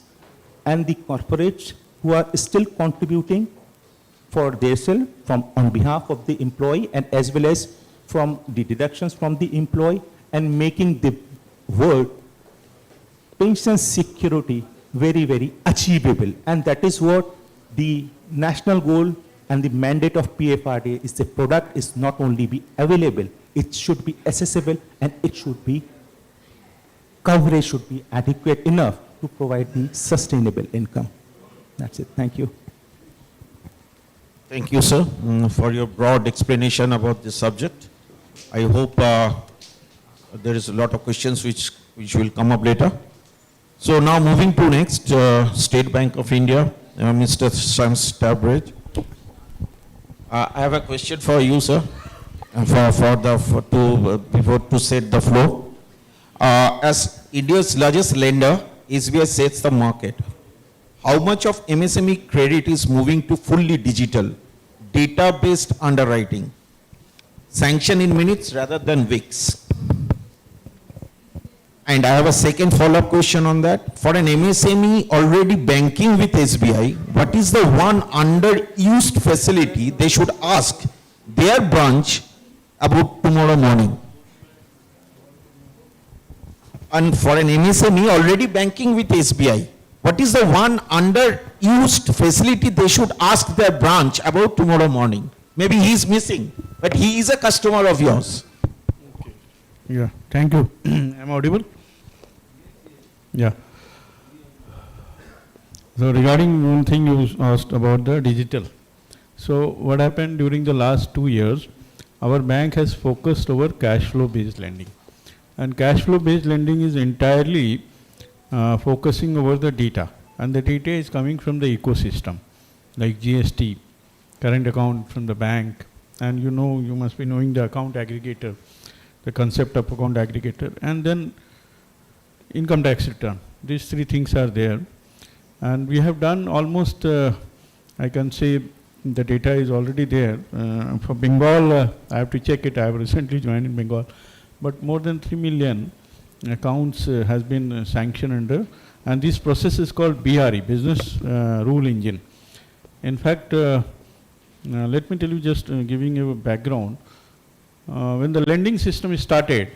and the corporates who are still contributing for themselves on behalf of the employee, and as well as from the deductions from the employee, and making the word pension security very, very achievable. And that is what the national goal and the mandate of PFRDA is. The product is not only be available, it should be accessible, and it should be, coverage should be adequate enough to provide the sustainable income. That's it. Thank you. Thank you, sir, for your broad explanation about this subject. I hope there is a lot of questions which will come up later. So now moving to next, State Bank of India, Mr. Sam Starbridge. I have a question for you, sir, before to set the floor. As India's largest lender, SBI sets the market. How much of MSME credit is moving to fully digital, data-based underwriting, sanction in minutes rather than weeks? And I have a second follow-up question on that. For an MSME already banking with SBI, what is the one underused facility they should ask their branch about tomorrow morning? And for an MSME already banking with SBI, what is the one underused facility they should ask their branch about tomorrow morning? Maybe he is missing, but he is a customer of yours. Okay. Yeah, thank you. Am I audible? Yeah. So regarding one thing you asked about the digital. So what happened during the last 2 years, our bank has focused over cash flow based lending. And cash flow based lending is entirely focusing over the data, and the data is coming from the ecosystem like GST, current account from the bank, and you must be knowing the account aggregator, the concept of account aggregator, and then income tax return. These three things are there, and we have done almost, I can say the data is already there. For Bengal, I have to check it, I have recently joined in Bengal, but more than 3 million accounts has been sanctioned under, and this process is called BRE, Business Rule Engine. In fact, let me tell you, just giving you a background. When the lending system started,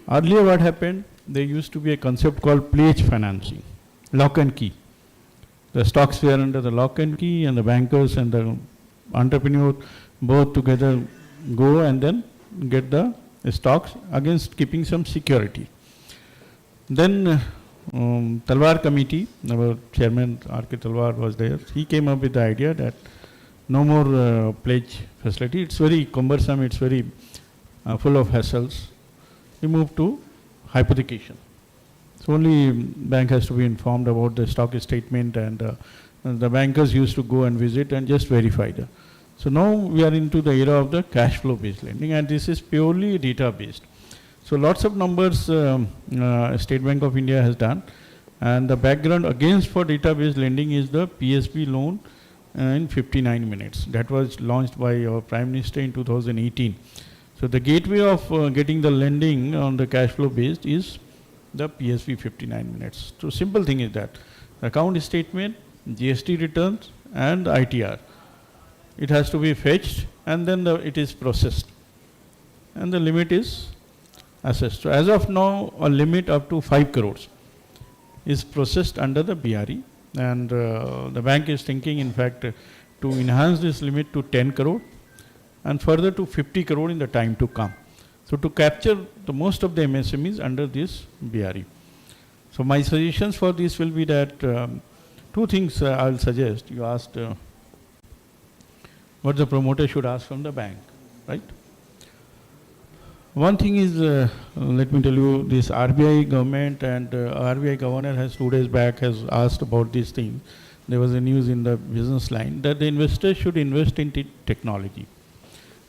earlier what happened, there used to be a concept called pledge financing, lock and key. The stocks were under the lock and key, and the bankers and the entrepreneur both together go and then get the stocks against keeping some security. Then Talwar committee, our chairman R.K. Talwar was there. He came up with the idea that no more pledge facility. It's very cumbersome, it's very full of hassles. We moved to hypothecation. So only bank has to be informed about the stock statement, and the bankers used to go and visit and just verify that. So now we are into the era of the cash flow based lending, and this is purely data based. So lots of numbers State Bank of India has done, and the background against for data based lending is the PSB loan in 59 minutes. That was launched by our Prime Minister in 2018. So the gateway of getting the lending on the cash flow based is the PSV 59 minutes. So simple thing is that account statement, GST returns and ITR. It has to be fetched and then it is processed. And the limit is assessed. So as of now, a limit up to 5 crores is processed under the BRE. And the bank is thinking, in fact, to enhance this limit to 10 crore and further to 50 crore in the time to come. So to capture the most of the MSMEs under this BRE. So my suggestions for this will be that two things I will suggest. You asked what the promoter should ask from the bank, right? One thing is, let me tell you, this RBI government and RBI governor has 2 days back has asked about this thing. There was a news in the business line that the investors should invest in technology.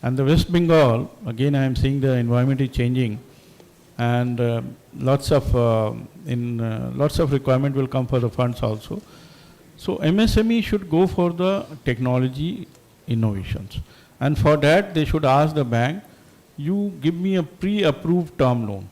And the West Bengal, again I am seeing the environment is changing and lots of requirement will come for the funds also. So MSME should go for the technology innovations. And for that they should ask the bank, you give me a pre-approved term loan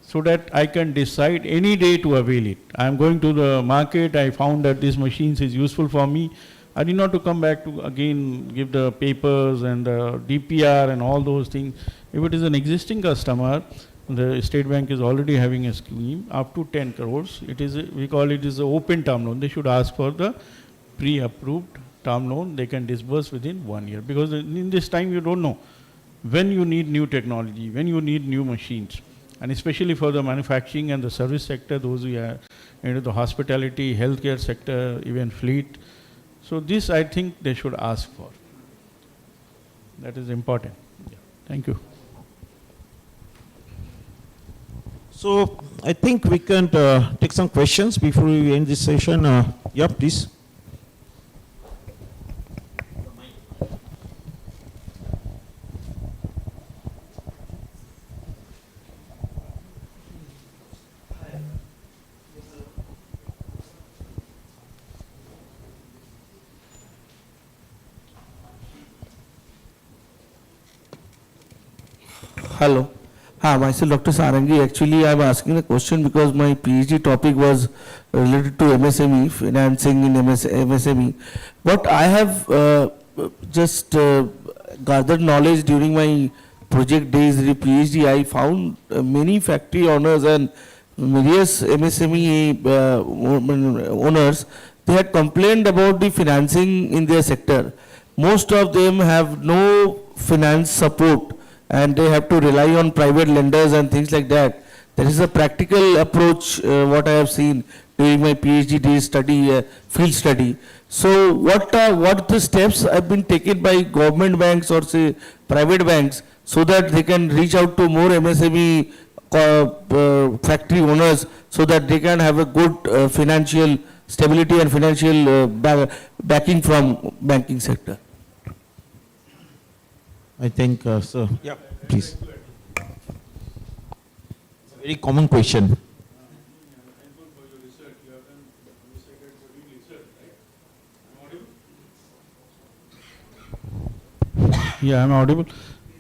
so that I can decide any day to avail it. I am going to the market, I found that this machine is useful for me. I need not to come back to again give the papers and the DPR and all those things. If it is an existing customer, the State Bank is already having a scheme up to 10 crores. It is we call it is an open term loan. They should ask for the pre-approved term loan. They can disburse within 1 year because in this time you don't know when you need new technology, when you need new machines, and especially for the manufacturing and the service sector, those who are into the hospitality, healthcare sector, even fleet. So this I think they should ask for. That is important. Yeah. Thank you. So I think we can take some questions before we end this session. Yeah, please. Hello. Hi, myself Dr. Sarangi. Actually, I am asking the question because my PhD topic was related to MSME, financing in MSME. But I have just gathered knowledge during my project days in the PhD. I found many factory owners and various MSME owners, they had complained about the financing in their sector. Most of them have no finance support and they have to rely on private lenders and things like that. There is a practical approach, what I have seen during my PhD days study, field study. So what the steps have been taken by government banks or say private banks so that they can reach out to more MSME factory owners so that they can have a good financial stability and financial backing from banking sector? I think so. Yeah, please. It's a very common question. Yeah, I'm audible.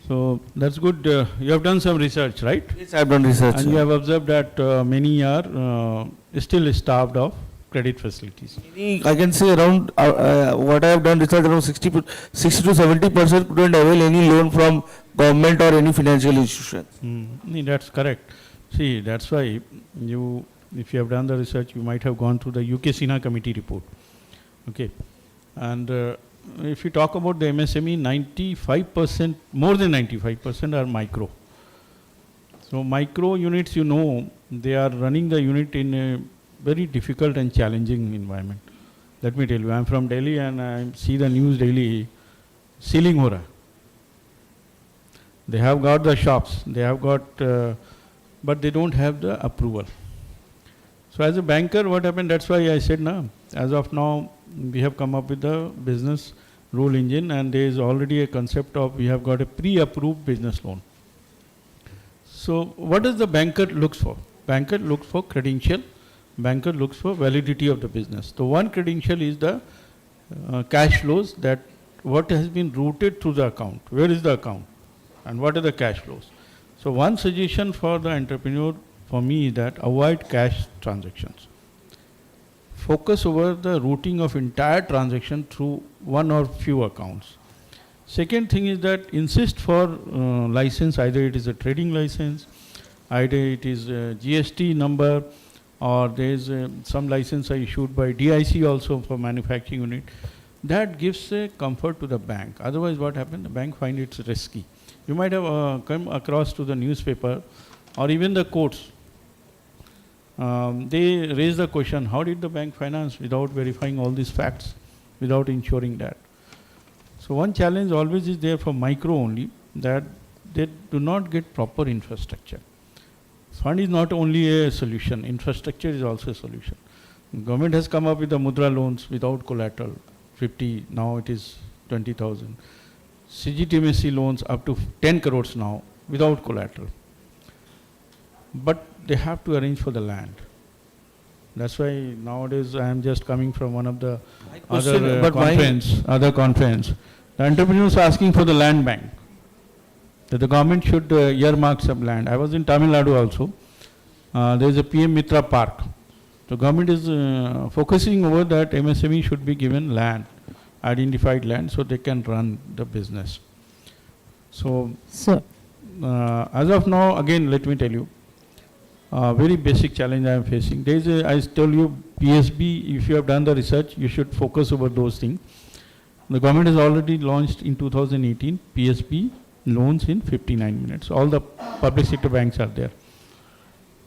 So that's good. You have done some research, right? Yes, I have done research. And you have observed that many are still starved of credit facilities. I can say around what I have done research, around 60 to 70% couldn't avail any loan from government or any financial institution. That's correct. See, that's why you, if you have done the research, you might have gone through the UK SINA committee report. Okay, and if you talk about the MSME, 95%, more than 95% are micro. So micro units, you know, they are running the unit in a very difficult and challenging environment. Let me tell you, I am from Delhi and I see the news daily, ceiling ho raha. They have got the shops, they have got, but they don't have the approval. So as a banker, what happened, that's why I said, as of now, we have come up with the business rule engine and there is already a concept of, we have got a pre-approved business loan. So what does the banker looks for? Banker looks for credential. Banker looks for validity of the business. So one credential is the cash flows, that what has been routed through the account, where is the account, and what are the cash flows. So one suggestion for the entrepreneur for me is that avoid cash transactions. Focus over the routing of entire transaction through one or few accounts. Second thing is that insist for license, either it is a trading license, either it is a GST number, or there is some license issued by DIC also for manufacturing unit. That gives a comfort to the bank. Otherwise what happens, the bank finds it risky. You might have come across to the newspaper or even the courts. They raise the question, how did the bank finance without verifying all these facts, without ensuring that? So one challenge always is there for micro only, that they do not get proper infrastructure. Fund is not only a solution, infrastructure is also a solution. Government has come up with the Mudra loans without collateral, 50, now it is 20,000. CGTMSE loans up to 10 crores now without collateral. But they have to arrange for the land. That's why nowadays I am just coming from one of the other conference. The entrepreneurs are asking for the land bank, that the government should earmark some land. I was in Tamil Nadu also. There is a PM Mitra Park. The government is focusing over that MSME should be given land, identified land, so they can run the business. So, as of now, again, let me tell you, very basic challenge I am facing. There is a, I told you, PSB, if you have done the research, you should focus over those things. The government has already launched in 2018 PSB loans in 59 minutes. All the public sector banks are there.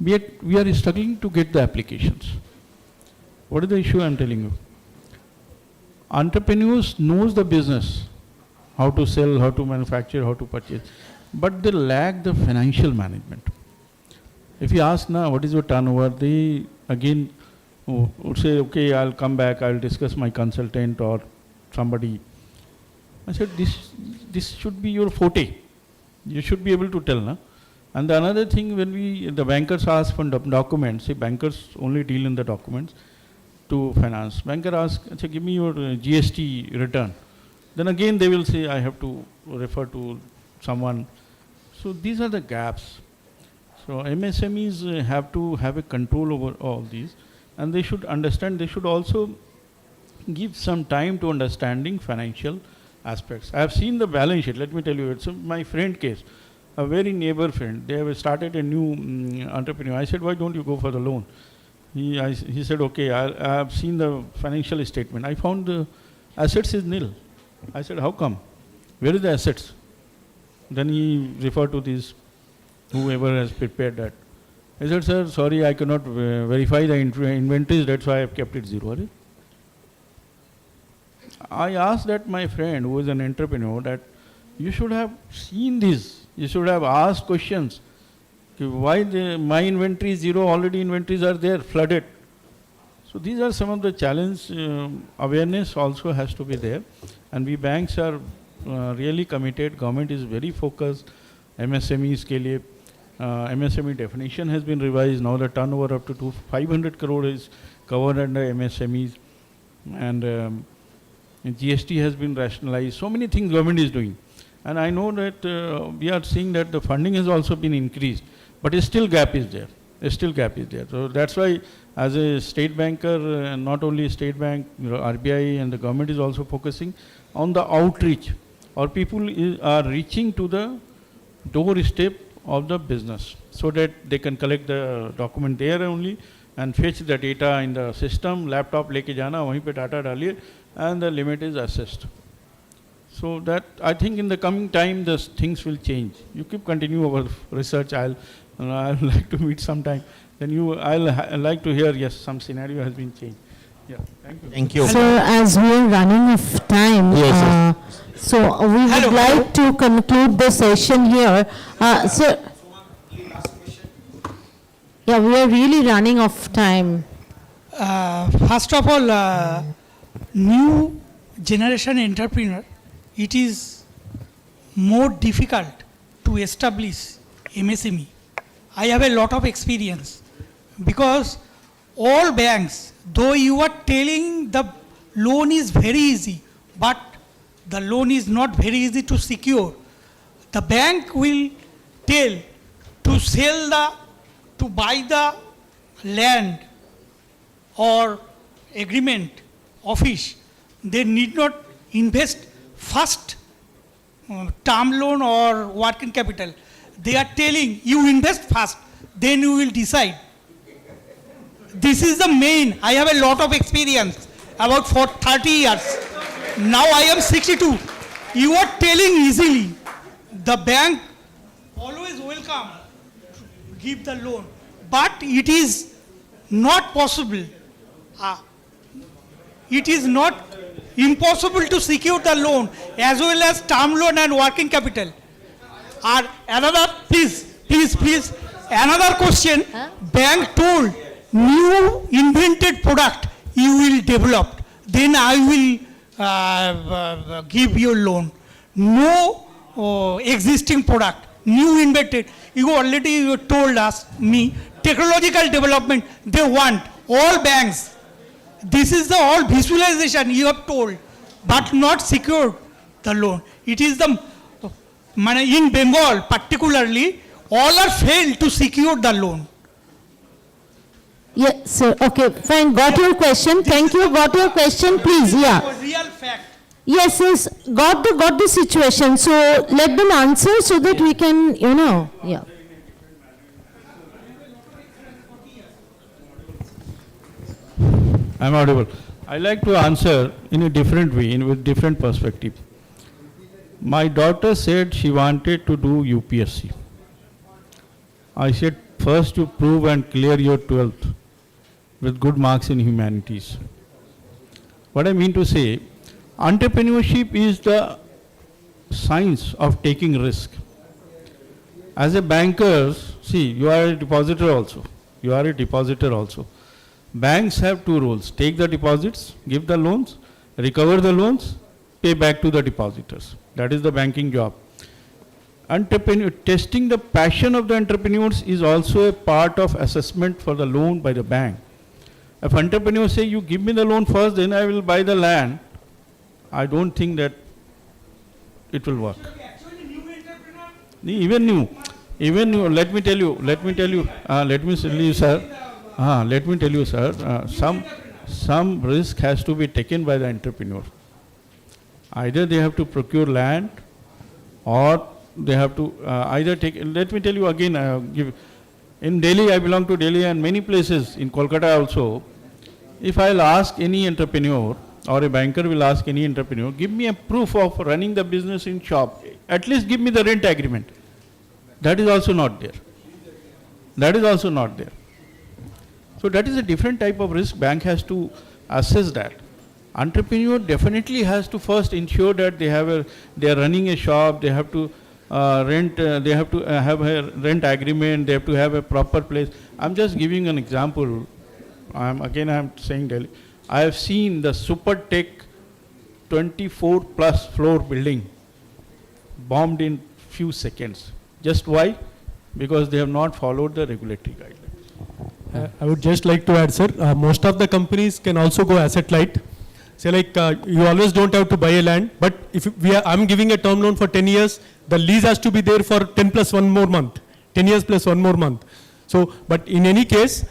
Yet we are struggling to get the applications. What is the issue I am telling you? Entrepreneurs knows the business, how to sell, how to manufacture, how to purchase, but they lack the financial management. If you ask now, what is your turnover, they again would say, okay, I'll come back, I'll discuss my consultant or somebody. I said, this should be your forte. You should be able to tell. Na? And the another thing, when the bankers ask for documents, see, bankers only deal in the documents to finance. Banker asks, give me your GST return. Then again they will say, I have to refer to someone. So these are the gaps. So MSMEs have to have a control over all these, and they should understand, they should also give some time to understanding financial aspects. I have seen the balance sheet, let me tell you, it's my friend case, a very neighbor friend. They have started a new entrepreneur. I said, why don't you go for the loan? He said, okay, I have seen the financial statement. I found the assets is nil. I said, how come? Where is the assets? Then he referred to this, whoever has prepared that. I said, sir, sorry, I cannot verify the inventories, that's why I have kept it zero. I asked that my friend, who is an entrepreneur, that you should have seen this. You should have asked questions. Why my inventory is zero, already inventories are there, flooded. So these are some of the challenges. Awareness also has to be there. And we banks are really committed. Government is very focused. MSMEs ke liye, MSME definition has been revised. Now the turnover up to 500 crore is covered under MSMEs. And GST has been rationalized. So many things government is doing. And I know that we are seeing that the funding has also been increased, but still gap is there. Still gap is there. So that's why as a state banker, not only state bank, RBI and the government is also focusing on the outreach, or people are reaching to the doorstep of the business so that they can collect the document there only and fetch the data in the system, laptop leke jana, wahin pe data daliye, and the limit is assessed. So that, I think in the coming time, the things will change. You keep continue our research. I'll like to meet sometime. Then I'll like to hear, yes, some scenario has been changed. Yeah, thank you. Thank you. So as we are running of time, so we would like to conclude the session here. So, yeah, we are really running of time. First of all, new generation entrepreneur, it is more difficult to establish MSME. I have a lot of experience because all banks, though you are telling the loan is very easy, but the loan is not very easy to secure. The bank will tell to buy the land or agreement office. They need not invest first term loan or working capital. They are telling you invest first, then you will decide. This is the main. I have a lot of experience, about for 30 years. Now I am 62. You are telling easily. The bank always welcome to give the loan, but it is not possible. It is not impossible to secure the loan as well as term loan and working capital. Another, please, another question. Bank told new invented product you will develop, then I will give you loan. No existing product, new invented. You already told me technological development they want all banks. This is the all visualization you have told, but not secured the loan. It is the in Bengal particularly, all are failed to secure the loan. Yes, sir. Okay, fine. Got your question. Thank you. Got your question, please. Yeah. Real fact. Yes, yes. Got the situation. So let them answer so that we can, yeah. I'm audible. I like to answer in a different way, with different perspective. My daughter said she wanted to do UPSC. I said, first you prove and clear your 12th with good marks in humanities. What I mean to say, entrepreneurship is the science of taking risk. As a banker, see, you are a depositor also. Banks have two roles: take the deposits, give the loans, recover the loans, pay back to the depositors. That is the banking job. Testing the passion of the entrepreneurs is also a part of assessment for the loan by the bank. If entrepreneurs say, you give me the loan first, then I will buy the land, I don't think that it will work. Even new, let me tell you, sir, some risk has to be taken by the entrepreneur. Either they have to procure land, or they have to either take, let me tell you again, in Delhi, I belong to Delhi and many places, in Kolkata also, if I'll ask any entrepreneur, or a banker will ask any entrepreneur, give me a proof of running the business in shop, at least give me the rent agreement. That is also not there. So that is a different type of risk. Bank has to assess that. Entrepreneur definitely has to first ensure that they are running a shop, they have to rent, they have to have a rent agreement, they have to have a proper place. I'm just giving an example. I'm saying Delhi. I have seen the super tech 24 plus floor building bombed in few seconds. Just why? Because they have not followed the regulatory guidelines. I would just like to add, sir, most of the companies can also go asset light. Say like you always don't have to buy a land, but if I'm giving a term loan for 10 years, the lease has to be there for 10 plus one more month, 10 years plus one more month. So, but in any case,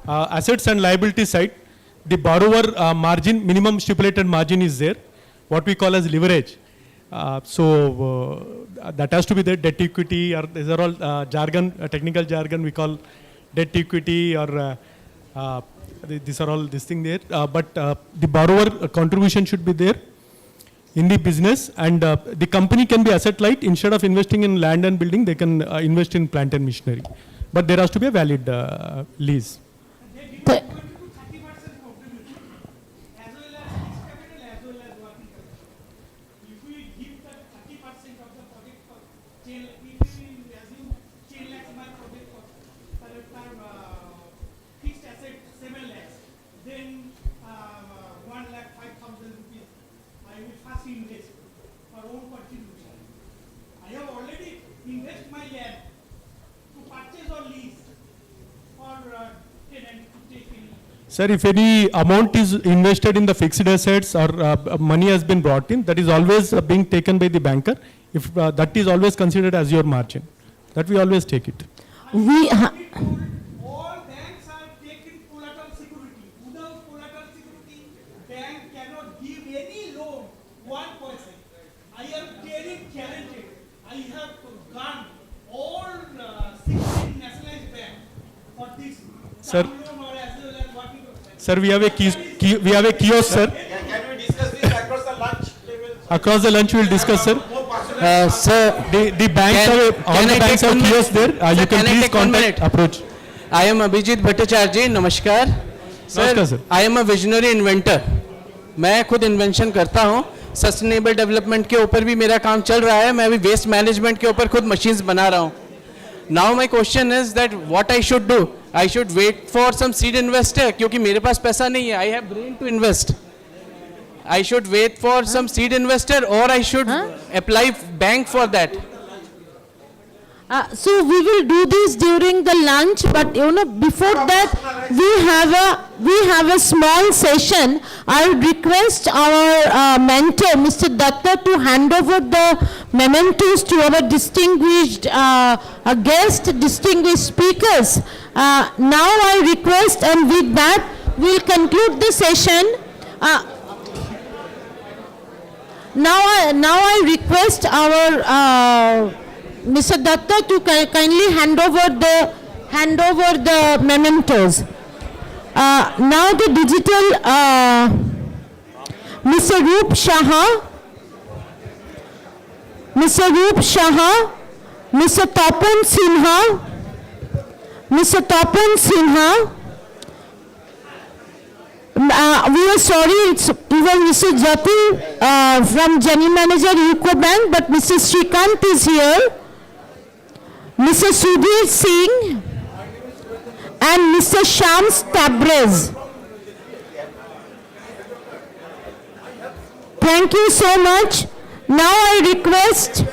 assets and liability side, the borrower margin, minimum stipulated margin is there, what we call as leverage. That has to be there, debt equity, or these are all jargon, technical jargon we call debt equity, or these are all this thing there. But the borrower contribution should be there in the business, and the company can be asset light. Instead of investing in land and building, they can invest in plant and machinery. But there has to be a valid lease. Sir, if any amount is invested in the fixed assets or money has been brought in, that is always being taken by the banker. If that is always considered as your margin, that we always take it. All banks are taking collateral security. Without collateral security, bank cannot give any loan 1%. I am very challenged. I have gone all 16 nationalized banks for this. Sir. Loan or as well as working. Sir, we have a kiosk, sir. Can we discuss this across the lunch table? Across the lunch, we will discuss, sir. Sir, The banks all the banks have kiosks there. You can please contact, approach. I am Abhijit Bhattacharya. Namaskar. Namaskar, sir. I am a visionary inventor. मैं खुद invention करता हूँ. Sustainable development के ऊपर भी मेरा काम चल रहा है. मैं अभी वेस्ट मैनेजमेंट के ऊपर खुद मशीन्स बना रहा हूँ. Now my question is that what I should do? I should wait for some seed investor क्योंकि मेरे पास पैसा नहीं है. I have brain to invest. I should wait for some seed investor or I should apply bank for that. So we will do this during the lunch, but before that we have a small session. I would request our mentor, Mr. Datta, to hand over the mementos to our distinguished guest, distinguished speakers. Now I request, and with that we'll conclude the session. Now I request our Mr. Datta to kindly hand over the mementos. Now the digital Mr. Roop Shaha, Mr. Tapan Sinha, we are sorry, it was Mr. Jatul from General Manager UCO Bank, but Mr. Shrikant is here, Mr. Sudhir Singh and Mr. Shams Tabrez. Thank you so much. Now I request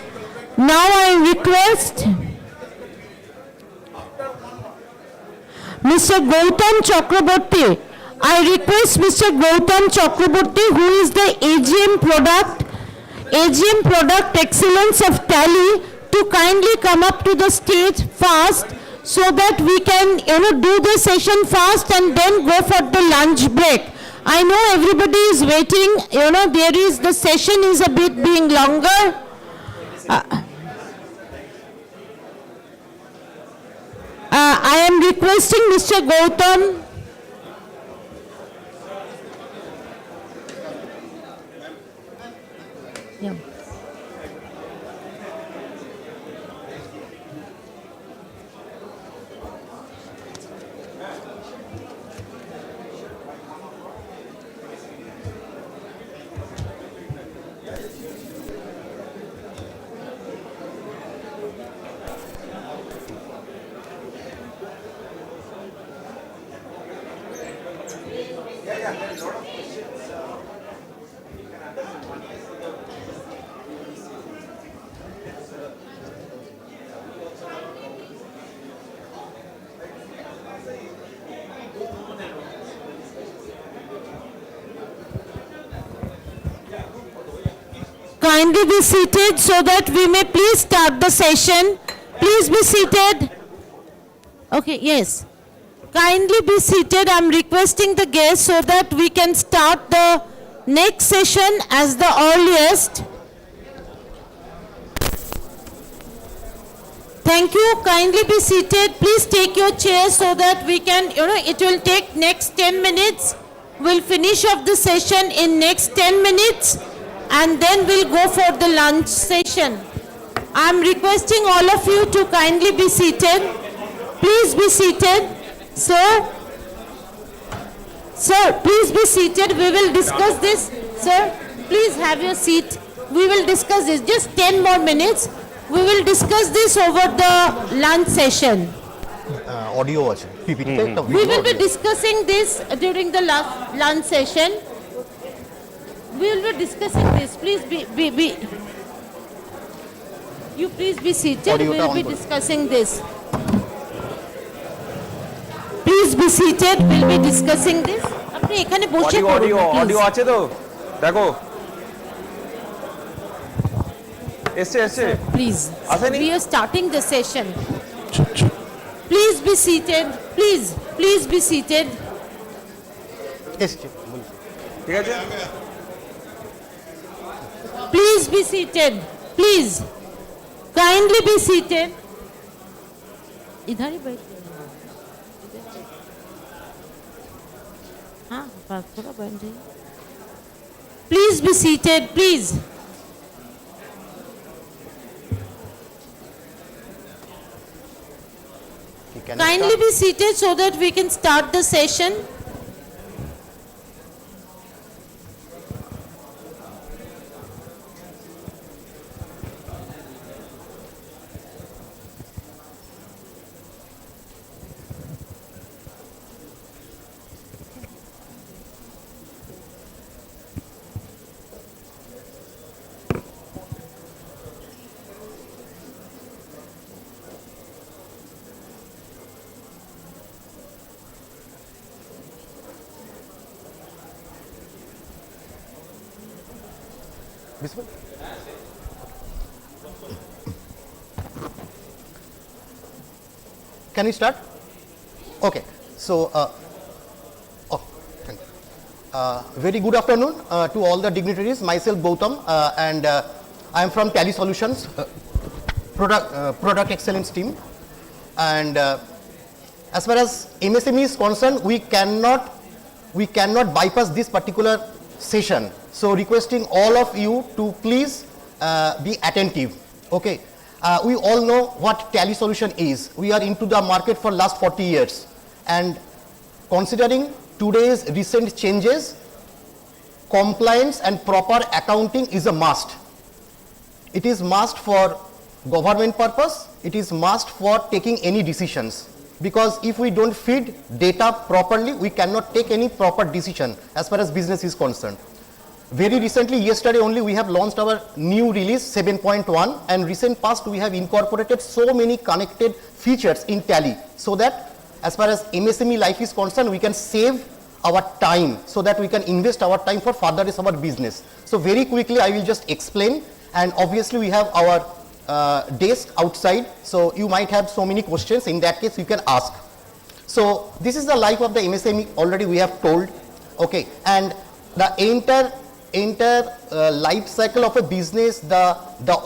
Mr. Gautam Chakraborty. I request Mr. Gautam Chakraborty, who is the AGM Product Excellence of Tally, to kindly come up to the stage fast so that we can do the session fast and then go for the lunch break. I know everybody is waiting, the session is a bit being longer. I am requesting Mr. Gautam. Yeah. Kindly be seated so that we may please start the session. Please be seated. Okay, yes. Kindly be seated. I am requesting the guests so that we can start the next session as the earliest. Thank you. Kindly be seated. Please take your chair so that we can, it will take next 10 minutes. We'll finish off the session in next 10 minutes. And then we'll go for the lunch session. I'm requesting all of you to kindly be seated. Please be seated. Sir, please be seated. We will discuss this. Sir, please have your seat. We will discuss this. Just 10 more minutes. We will discuss this over the lunch session. Audio আছে PPT তে একটা We will be discussing this during the lunch session. We will be discussing this. Please be. You please be seated. We will be discussing this. Please be seated. We'll be discussing this. আপনি এখানে বসে পড়ুন, audio please. আছে তো দেখো এসছে Please. আসেনি? We are starting the session. Please be seated. Please be seated. এসছে ঠিক আছে Please be seated. Please. Kindly be seated. इधर ही बैठ हाँ थोड़ा बैठ जाइए. Please be seated, please. Kindly be seated so that we can start the session. Visible? Can we start? Okay. So, thank you. Very good afternoon to all the dignitaries. Myself, Gautam, and I am from Tally Solutions, product excellence team. And as far as MSME is concerned, we cannot bypass this particular session. So requesting all of you to please be attentive. Okay. We all know what Tally Solution is. We are into the market for last 40 years. And considering today's recent changes, compliance and proper accounting is a must. It is must for government purpose. It is must for taking any decisions. Because if we don't feed data properly, we cannot take any proper decision as far as business is concerned. Very recently, yesterday only, we have launched our new release 7.1, and recent past we have incorporated so many connected features in Tally, so that as far as MSME life is concerned, we can save our time, so that we can invest our time for furtherance of our business. So very quickly I will just explain, and obviously we have our desk outside, so you might have so many questions. In that case you can ask. So this is the life of the MSME, already we have told, okay, and the entire life cycle of a business, the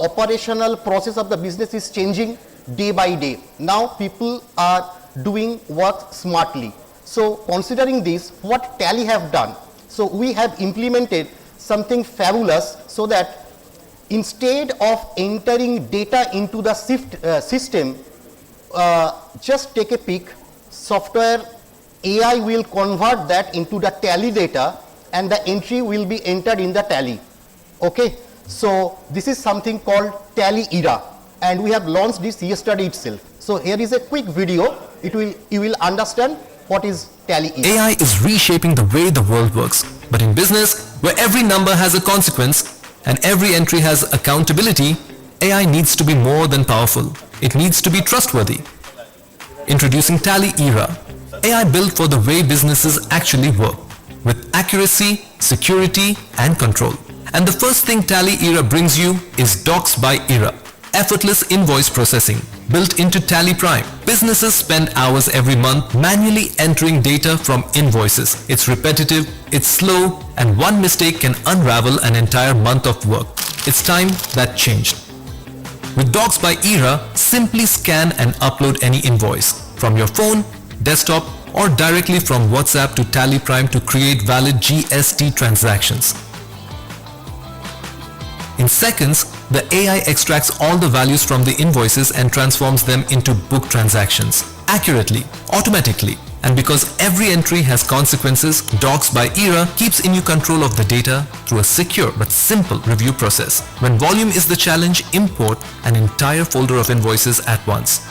operational process of the business is changing day by day. Now people are doing work smartly. So considering this, what Tally have done, so we have implemented something fabulous, so that instead of entering data into the system, just take a peek, software AI will convert that into the Tally data, and the entry will be entered in the Tally. Okay, so this is something called Tally Era, and we have launched this yesterday itself. So here is a quick video. You will understand what is Tally Era. AI is reshaping the way the world works, but in business, where every number has a consequence and every entry has accountability, AI needs to be more than powerful. It needs to be trustworthy. Introducing Tally Era, AI built for the way businesses actually work, with accuracy, security, and control. And the first thing Tally Era brings you is Docs by Era, effortless invoice processing, built into Tally Prime. Businesses spend hours every month manually entering data from invoices. It's repetitive, it's slow, and one mistake can unravel an entire month of work. It's time that changed. With Docs by Era, simply scan and upload any invoice from your phone, desktop, or directly from WhatsApp to Tally Prime to create valid GST transactions. In seconds, the AI extracts all the values from the invoices and transforms them into book transactions, accurately, automatically. And because every entry has consequences, Docs by Era keeps in you control of the data through a secure but simple review process. When volume is the challenge, import an entire folder of invoices at once.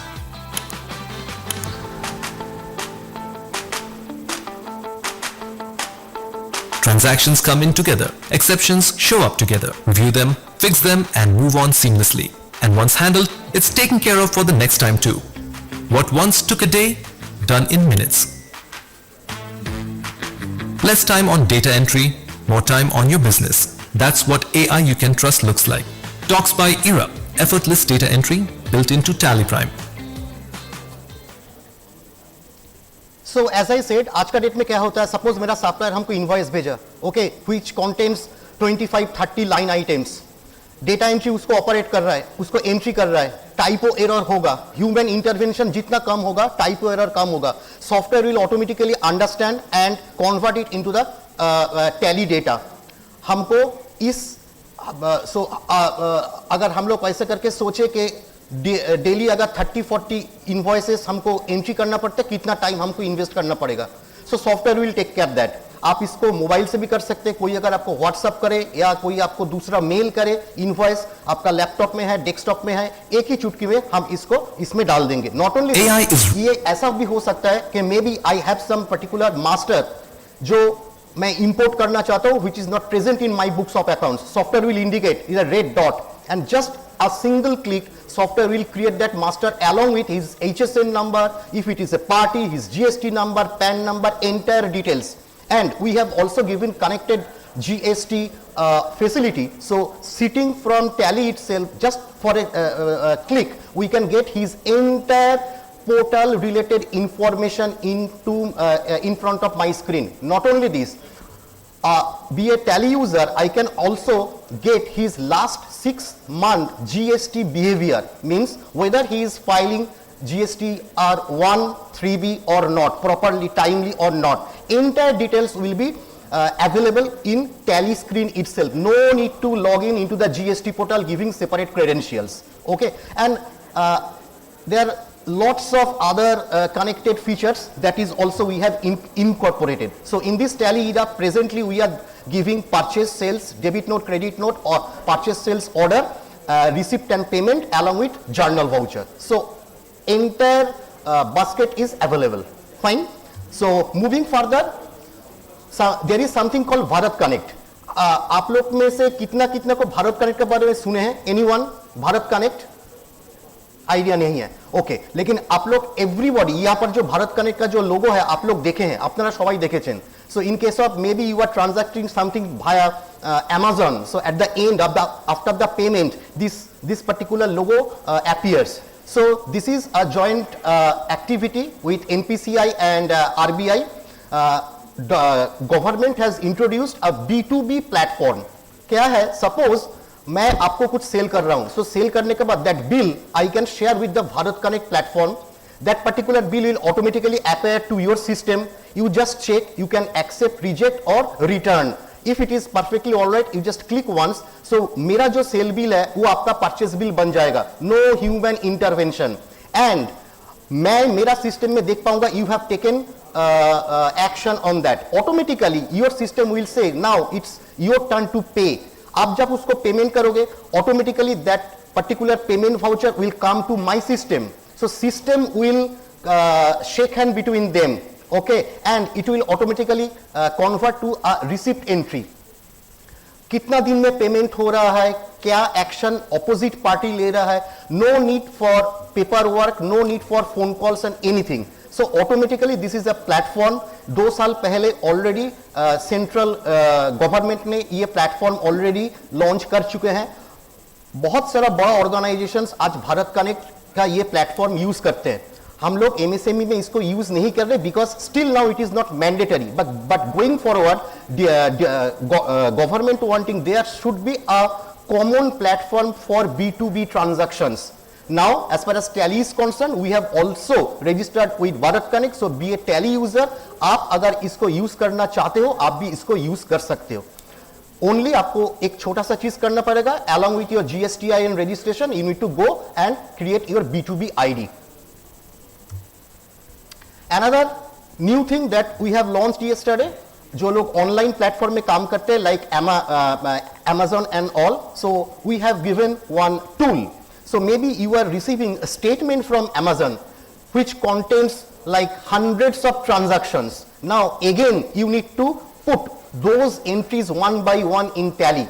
Transactions come in together. Exceptions show up together. Review them, fix them, and move on seamlessly. And once handled, it's taken care of for the next time too. What once took a day, done in minutes. Less time on data entry, more time on your business. That's what AI you can trust looks like. Talks by Era, effortless data entry built into Tally Prime. So as I said, आज का date में क्या होता है, suppose मेरा supplier हमको invoice भेजा, okay, which contains 25-30 line items, data entry उसको ऑपरेट कर रहा है, उसको एंट्री कर रहा है, टाइपो एरर होगा, ह्यूमन इंटरवेंशन जितना कम होगा टाइपो एरर कम होगा, software will automatically understand and convert it into the tally data. हमको इस अगर हम लोग ऐसे करके सोचे कि डेली अगर 30-40 इनवॉइसेस हमको एंट्री करना पड़ता है, कितना टाइम हमको इन्वेस्ट करना पड़ेगा. So software will take care that. आप इसको मोबाइल से भी कर सकते हैं, कोई अगर आपको व्हाट्सअप करे या कोई आपको दूसरा मेल करे, इनवॉइस आपका लैपटॉप में है, डेस्कटॉप में है, एक ही चुटकी में हम इसको इसमें डाल देंगे. नॉट ओनली ये ऐसा भी हो सकता है कि maybe I have some particular master जो मैं इंपोर्ट करना चाहता हूं, which is not present in my books of accounts. Software will indicate is a red dot, and just a single click, software will create that master along with his HSN number, if it is a party, his GST number, PAN number, entire details. And we have also given connected GST facility. So sitting from Tally itself, just for a click, we can get his entire portal related information into in front of my screen. Not only this, be a Tally user, I can also get his last 6 month GST behavior, means whether he is filing GST R1, 3B or not, properly, timely or not. Entire details will be available in Tally screen itself. No need to log in into the GST portal giving separate credentials. Okay, and there are lots of other connected features that is also we have incorporated. So in this Tally era, presently we are giving purchase sales, debit note, credit note, or purchase sales order, receipt and payment along with journal voucher. So entire basket is available. Fine. So moving further, so there is something called Bharat Connect. आप लोग में से कितना को Bharat connect के बारे में सुने हैं? एनीवन? भारत कनेक्ट आइडिया नहीं है, ओके. लेकिन आप लोग एवरीबॉडी यहाँ पर जो भारत कनेक्ट का जो लोगो है आप लोग देखे हैं, আপনারা সবাই দেখেছেন. So in case of maybe you are transacting something via Amazon, so at the end of the after the payment, this particular logo appears. So this is a joint activity with NPCI and RBI. The government has introduced a B2B platform. क्या है? Suppose मैं आपको कुछ cell कर रहा हूं, so cell करने के बाद that bill I can share with the Bharat Connect platform. That particular bill will automatically appear to your system. You just check, you can accept, reject or return. If it is perfectly alright, you just click once. So मेरा जो cell bill है वो आपका purchase bill बन जाएगा. No human intervention. And मैं मेरा system में देख पाऊंगा you have taken action on that. Automatically your system will say now it's your turn to pay. आप जब उसको पेमेंट करोगे, automatically that particular payment voucher will come to my system. So system will shake hand between them, okay, and it will automatically convert to a receipt entry. कितना दिन में payment हो रहा है, क्या एक्शन ऑपोजिट पार्टी ले रहा है. No need for paper work, no need for phone calls and anything. So automatically this is a platform. 2 साल पहले ऑलरेडी सेंट्रल गवर्नमेंट ने ये प्लेटफॉर्म ऑलरेडी लॉन्च कर चुके हैं. बहुत सारा बड़ा ऑर्गेनाइजेशंस आज भारत कनेक्ट का ये प्लेटफॉर्म यूज करते हैं. हम लोग एमएसएमई में इसको यूज नहीं कर रहे because still now it is not mandatory, but going forward government wanting there should be a common platform for B2B transactions. Now, as far as Tally is concerned, we have also registered with Bharat Connect. So, be a Tally user. आप अगर इसको use करना चाहते हो, आप भी इसको use कर सकते हो. Only आपको एक छोटा सा चीज करना पड़ेगा. Along with your GSTIN registration, you need to go and create your B2B ID. Another new thing that we have launched yesterday, जो लोग ऑनलाइन प्लेटफॉर्म में काम करते हैं, like Amazon and all. So, we have given one tool. So maybe you are receiving a statement from Amazon which contains like hundreds of transactions. Now again you need to put those entries one by one in Tally.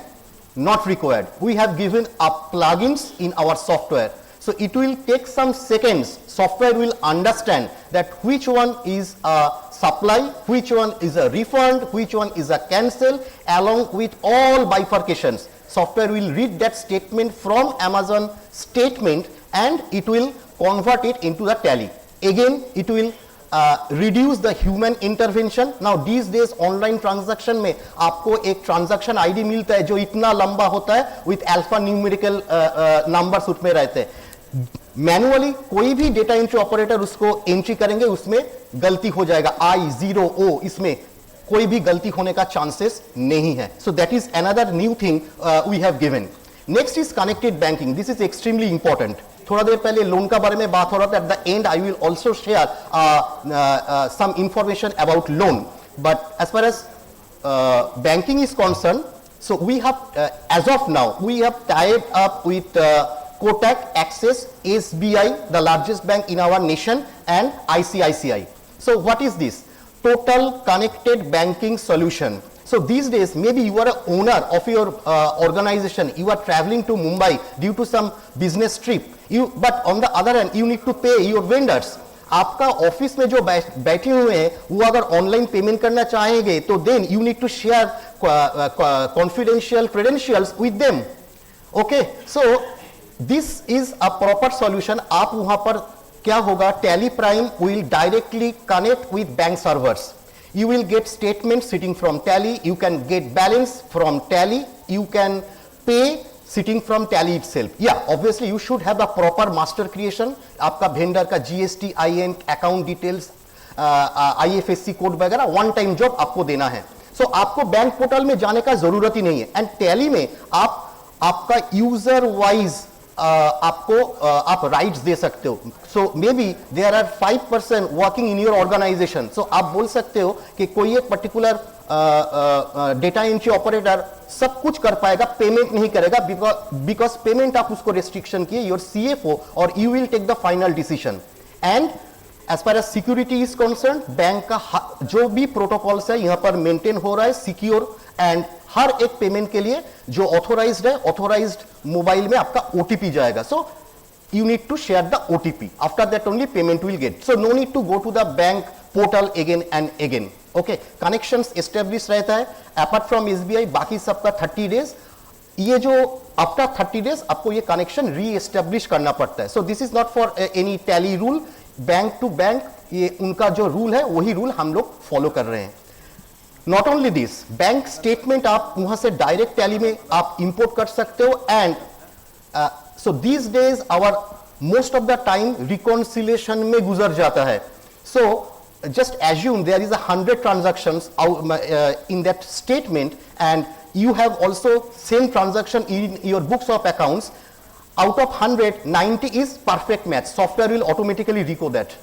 Not required. We have given up plugins in our software. So it will take some seconds. Software will understand that which one is a supply, which one is a refund, which one is a cancel, along with all bifurcations. Software will read that statement from Amazon statement and it will convert it into the tally. Again, it will reduce the human intervention. Now these days online transaction में आपको एक transaction ID मिलता है जो इतना लंबा होता है with alpha numerical numbers उसमें रहते हैं. मैनुअली कोई भी डेटा एंट्री ऑपरेटर उसको एंट्री करेंगे उसमें गलती हो जाएगा. I0O इसमें कोई भी गलती होने का चांसेस नहीं है. So that is another new thing we have given. Next is connected banking. This is extremely important. थोड़ा देर पहले लोन का बारे में बात हो रहा था. At the end I will also share some information about loan. But as far as banking is concerned, so we have as of now we have tied up with Kotak, Axis, SBI, the largest bank in our nation, and ICICI. So what is this? Total connected banking solution. So these days maybe you are an owner of your organization, you are traveling to Mumbai due to some business trip, but on the other hand you need to pay your vendors. आपका office में जो बैठे हुए हैं वो अगर online payment करना चाहेंगे तो then you need to share confidential credentials with them. Okay, so this is a proper solution. आप वहां पर क्या होगा, Tally Prime will directly connect with bank servers. You will get statement sitting from Tally, you can get balance from Tally, you can pay sitting from Tally itself. Yeah, obviously you should have a proper master creation. आपका vendor का GST, IN, account details, IFSC code वगैरह one time job आपको देना है. सो आपको bank portal में जाने का जरूरत ही नहीं है. एंड Tally में आप आपका यूजर वाइज आप राइट्स दे सकते हो. So may be there are 5% working in your organisation. So आप बोल सकते हो कि कोई एक पर्टिकुलर डेटा एंट्री ऑपरेटर सब कुछ कर पाएगा, पेमेंट नहीं करेगा बिकॉज पेमेंट आप उसको रेस्ट्रिक्शन किए योर CFO और you will take the final decision. And as far as security is concerned, bank का जो भी प्रोटोकॉल्स है यहाँ पर मेंटेन हो रहा है सिक्योर. एंड हर एक पेमेंट के लिए जो ऑथोराइज्ड है, ऑथोराइज्ड मोबाइल में आपका OTP जाएगा. सो you need to share the OTP. After that only payment will get. So no need to go to the bank portal again and again. Okay, connections established रहता है. Apart from SBI बाकी सबका 30 days. ये जो after 30 days आपको ये connection री-एस्टेब्लिश करना पड़ता है. So this is not for any tally rule. Bank to bank ये उनका जो रूल है वही रूल हम लोग फॉलो कर रहे हैं. Not only this, bank statement आप वहां से डायरेक्ट टैली में आप इंपोर्ट कर सकते हो. And so these days our most of the time reconciliation में गुजर जाता है. सो just assume there is 100 transactions in that statement and you have also same transaction in your books of accounts. Out of 100, 90 is perfect match. Software will automatically recode that.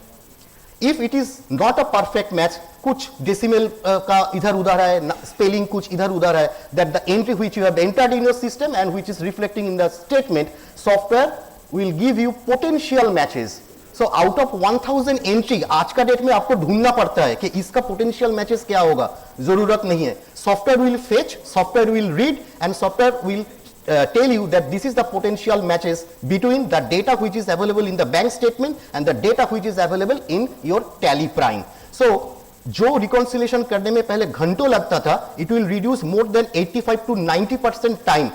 If it is not a perfect match, कुछ decimal का इधर उधर है, spelling कुछ इधर उधर है, that the entry which you have entered in your system and which is reflecting in the statement, software will give you potential matches. So out of 1000 entry आज का डेट में आपको ढूंढना पड़ता है कि इसका potential matches क्या होगा, जरूरत नहीं है. Software will fetch, software will read and software will tell you that this is the potential matches between the data which is available in the bank statement and the data which is available in your Tally Prime. So जो reconciliation करने में पहले घंटों लगता था, it will reduce more than 85 to 90% time.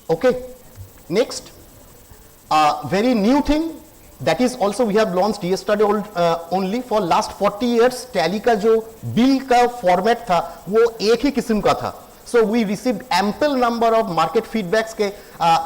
Okay, next, very new thing that is also we have launched yesterday only. For last 40 years Tally का जो bill का format था वो एक ही किस्म का था. So we received ample number of market feedbacks के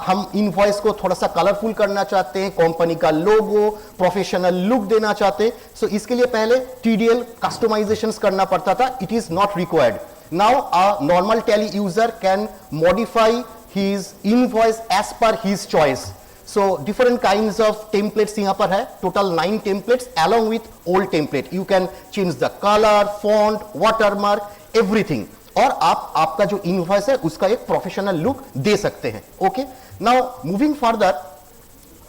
हम invoice को थोड़ा सा कलरफुल करना चाहते हैं, कंपनी का लोगो, प्रोफेशनल लुक देना चाहते हैं. So इसके लिए पहले TDL customizations करना पड़ता था. It is not required. Now a normal Tally user can modify his invoice as per his choice. So different kinds of templates यहाँ पर है, total 9 templates along with old template. You can change the color, font, watermark, everything. और आप आपका जो invoice है उसका एक प्रोफेशनल लुक दे सकते हैं. ओके, नाउ मूविंग फर्दर,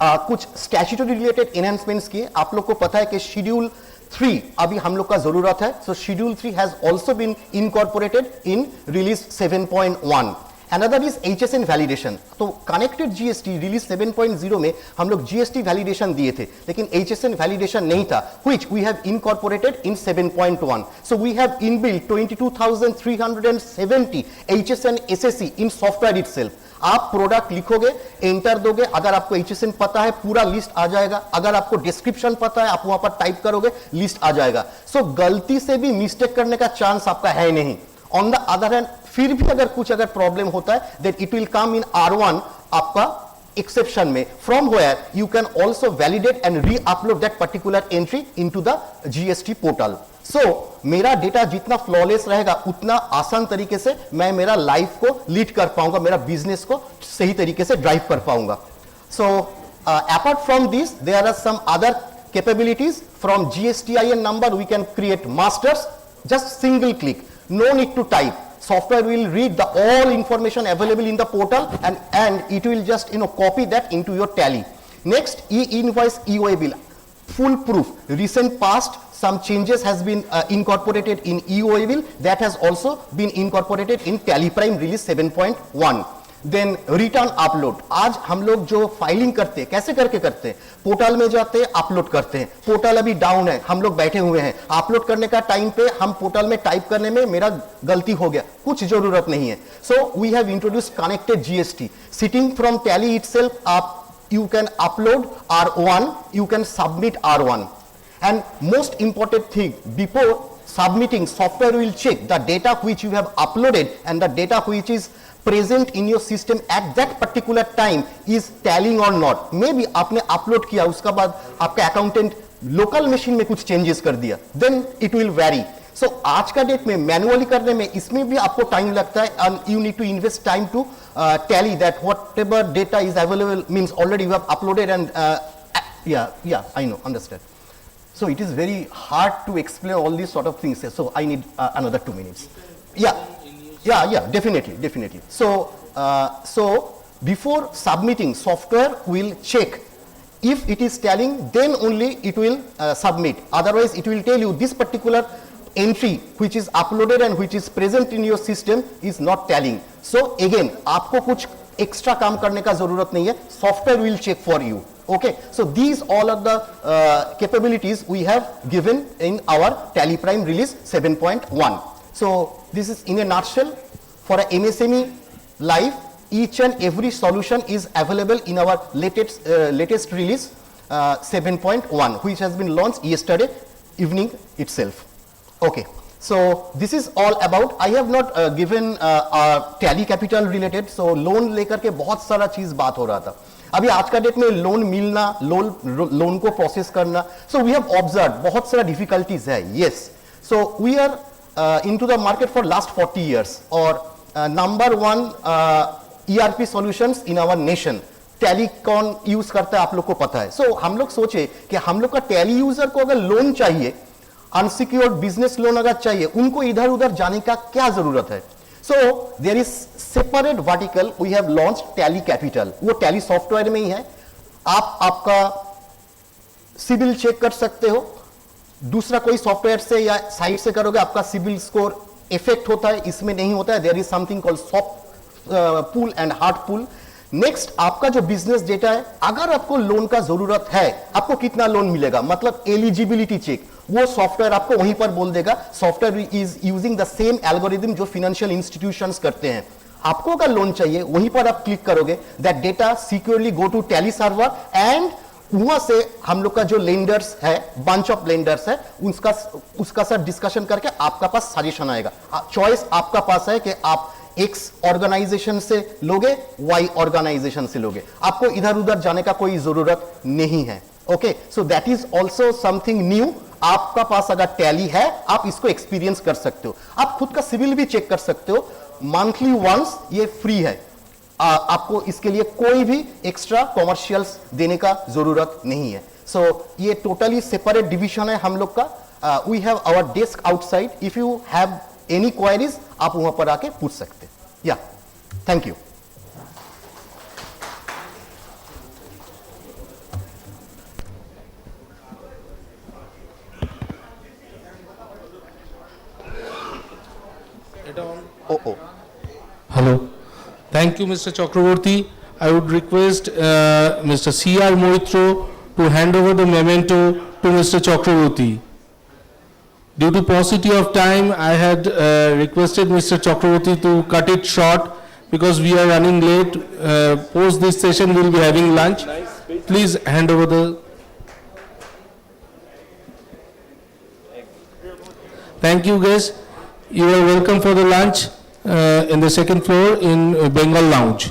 कुछ स्टैट्यूटरी रिलेटेड एनहांसमेंट्स किए. आप लोग को पता है कि शेड्यूल 3 अभी हम लोग का जरूरत है. So schedule 3 has also been incorporated in release 7.1 another is HSN validation. तो कनेक्टेड जीएसटी रिलीज 7.0 में हम लोग जीएसटी वैलिडेशन दिए थे, लेकिन HSN वैलिडेशन नहीं था, which we have incorporated in 7.1. So we have inbuilt 22,370 HSN SSE in software itself. आप प्रोडक्ट लिखोगे, एंटर दोगे, अगर आपको HSN पता है पूरा लिस्ट आ जाएगा, अगर आपको डिस्क्रिप्शन पता है आप वहां पर टाइप करोगे लिस्ट आ जाएगा। सो गलती से भी मिस्टेक करने का चांस आपका है नहीं। ऑन द अदर हैंड फिर भी अगर कुछ प्रॉब्लम होता है then it will come in R1 आपका एक्सेप्शन में, from where you can also validate and re upload that particular entry into the GST portal. So मेरा डेटा जितना फ्लॉलेस रहेगा उतना आसान तरीके से मैं मेरा लाइफ को लीड कर पाऊंगा, मेरा बिजनेस को सही तरीके से ड्राइव कर पाऊंगा। So apart from this there are some other capabilities from GSTIN number we can create masters, just single click, no need to type. Software will read the all information available in the portal and it will just copy that into your tally. Next, e-invoice EOA bill, full proof, recent past some changes has been incorporated in EOA bill, that has also been incorporated in Tally Prime release 7.1. Then return upload, आज हम लोग जो filing करते हैं कैसे करके करते हैं, पोर्टल में जाते हैं अपलोड करते हैं, पोर्टल अभी डाउन है, हम लोग बैठे हुए हैं, अपलोड करने का टाइम पे हम पोर्टल में टाइप करने में मेरा गलती हो गया, कुछ जरूरत नहीं है। So we have introduce connected GST setting from Tally itself, आप you can upload R1, you can submit R1, and most important thing, before submitting software will check the data which you have uploaded and the data which is present in your system at that particular time is tallying or not. Maybe आपने upload किया, उसका बाद आपका accountant local machine में कुछ changes कर दिया, then it will vary. So आज का डेट में मैनुअली करने में इसमें भी आपको टाइम लगता है and you need to invest time to tally that whatever data is available means already you have uploaded and yeah I know, understand. So it is very hard to explain all these sort of things, so I need another 2 minutes. Yeah, definitely. So before submitting, software will check if it is tallying, then only it will submit. Otherwise, it will tell you this particular entry which is uploaded and which is present in your system is not tallying. So again, आपको कुछ extra काम करने का जरूरत नहीं है, software will check for you. Okay, so these all are the capabilities we have given in our Tally Prime release 7.1. So this is in a nutshell for a MSME life. Each and every solution is available in our latest release 7.1, which has been launched yesterday evening itself. Okay, so this is all about. I have not given Tally Capital related. So loan लेकर के बहुत सारा चीज बात हो रहा था। अभी आज का डेट में लोन मिलना, लोन को प्रोसेस करना, सो वी हैव ऑब्जर्व बहुत सारा डिफिकल्टीज है। Yes, so we are into the market for last 40 years or number 1 ERP solutions in our nation. Tally कौन यूज करता है आप लोग को पता है। सो हम लोग सोचे कि हम लोग का टैली यूजर को अगर लोन चाहिए, अनसिक्योर्ड बिजनेस लोन अगर चाहिए, उनको इधर उधर जाने का क्या जरूरत है। So there is separate vertical we have launch Tally capital, वो टैली सॉफ्टवेयर में ही है। आप आपका सिबिल चेक कर सकते हो, दूसरा कोई सॉफ्टवेयर से या साइट से करोगे आपका सिबिल स्कोर इफेक्ट होता है, इसमें नहीं होता है। There is something called soft pool and hard pool. Next, आपका जो बिजनेस डेटा है, अगर आपको लोन का जरूरत है, आपको कितना लोन मिलेगा, मतलब एलिजिबिलिटी चेक, वो सॉफ्टवेयर आपको वहीं पर बोल देगा। Software is using the same algorithm जो फाइनेंशियल इंस्टीट्यूशंस करते हैं। आपको अगर लोन चाहिए, वहीं पर आप क्लिक करोगे, that data securely go to Tally server and वहां से हम लोग का जो लेंडर्स है, बंच ऑफ लेंडर्स है, उसका साथ डिस्कशन करके आपका पास सजेशन आएगा। चॉइस आपका पास है कि आप एक्स ऑर्गेनाइजेशन से लोगे, वाई ऑर्गेनाइजेशन से लोगे, आपको इधर उधर जाने का कोई जरूरत नहीं है। Okay, so that is also something new. आपका पास अगर टैली है, आप इसको एक्सपीरियंस कर सकते हो। आप खुद का सिविल भी चेक कर सकते हो, मंथली वंस, ये फ्री है। आपको इसके लिए कोई भी एक्स्ट्रा कॉमर्शियल्स देने का जरूरत नहीं है। सो ये टोटली सेपरेट डिवीजन है हम लोग का। We have our desk outside, if you have any queries आप वहां पर आके पूछ सकते हैं। या thank you. Hello. Thank you, Mr. Chakraborty. I would request Mr. C.R. Moitro to hand over the memento to Mr. Chakraborty. Due to paucity of time, I had requested Mr. Chakraborty to cut it short because we are running late. Post this session, we will be having lunch. Please hand over the... Thank you, guys. You are welcome for the lunch in the second floor in Bengal Lounge.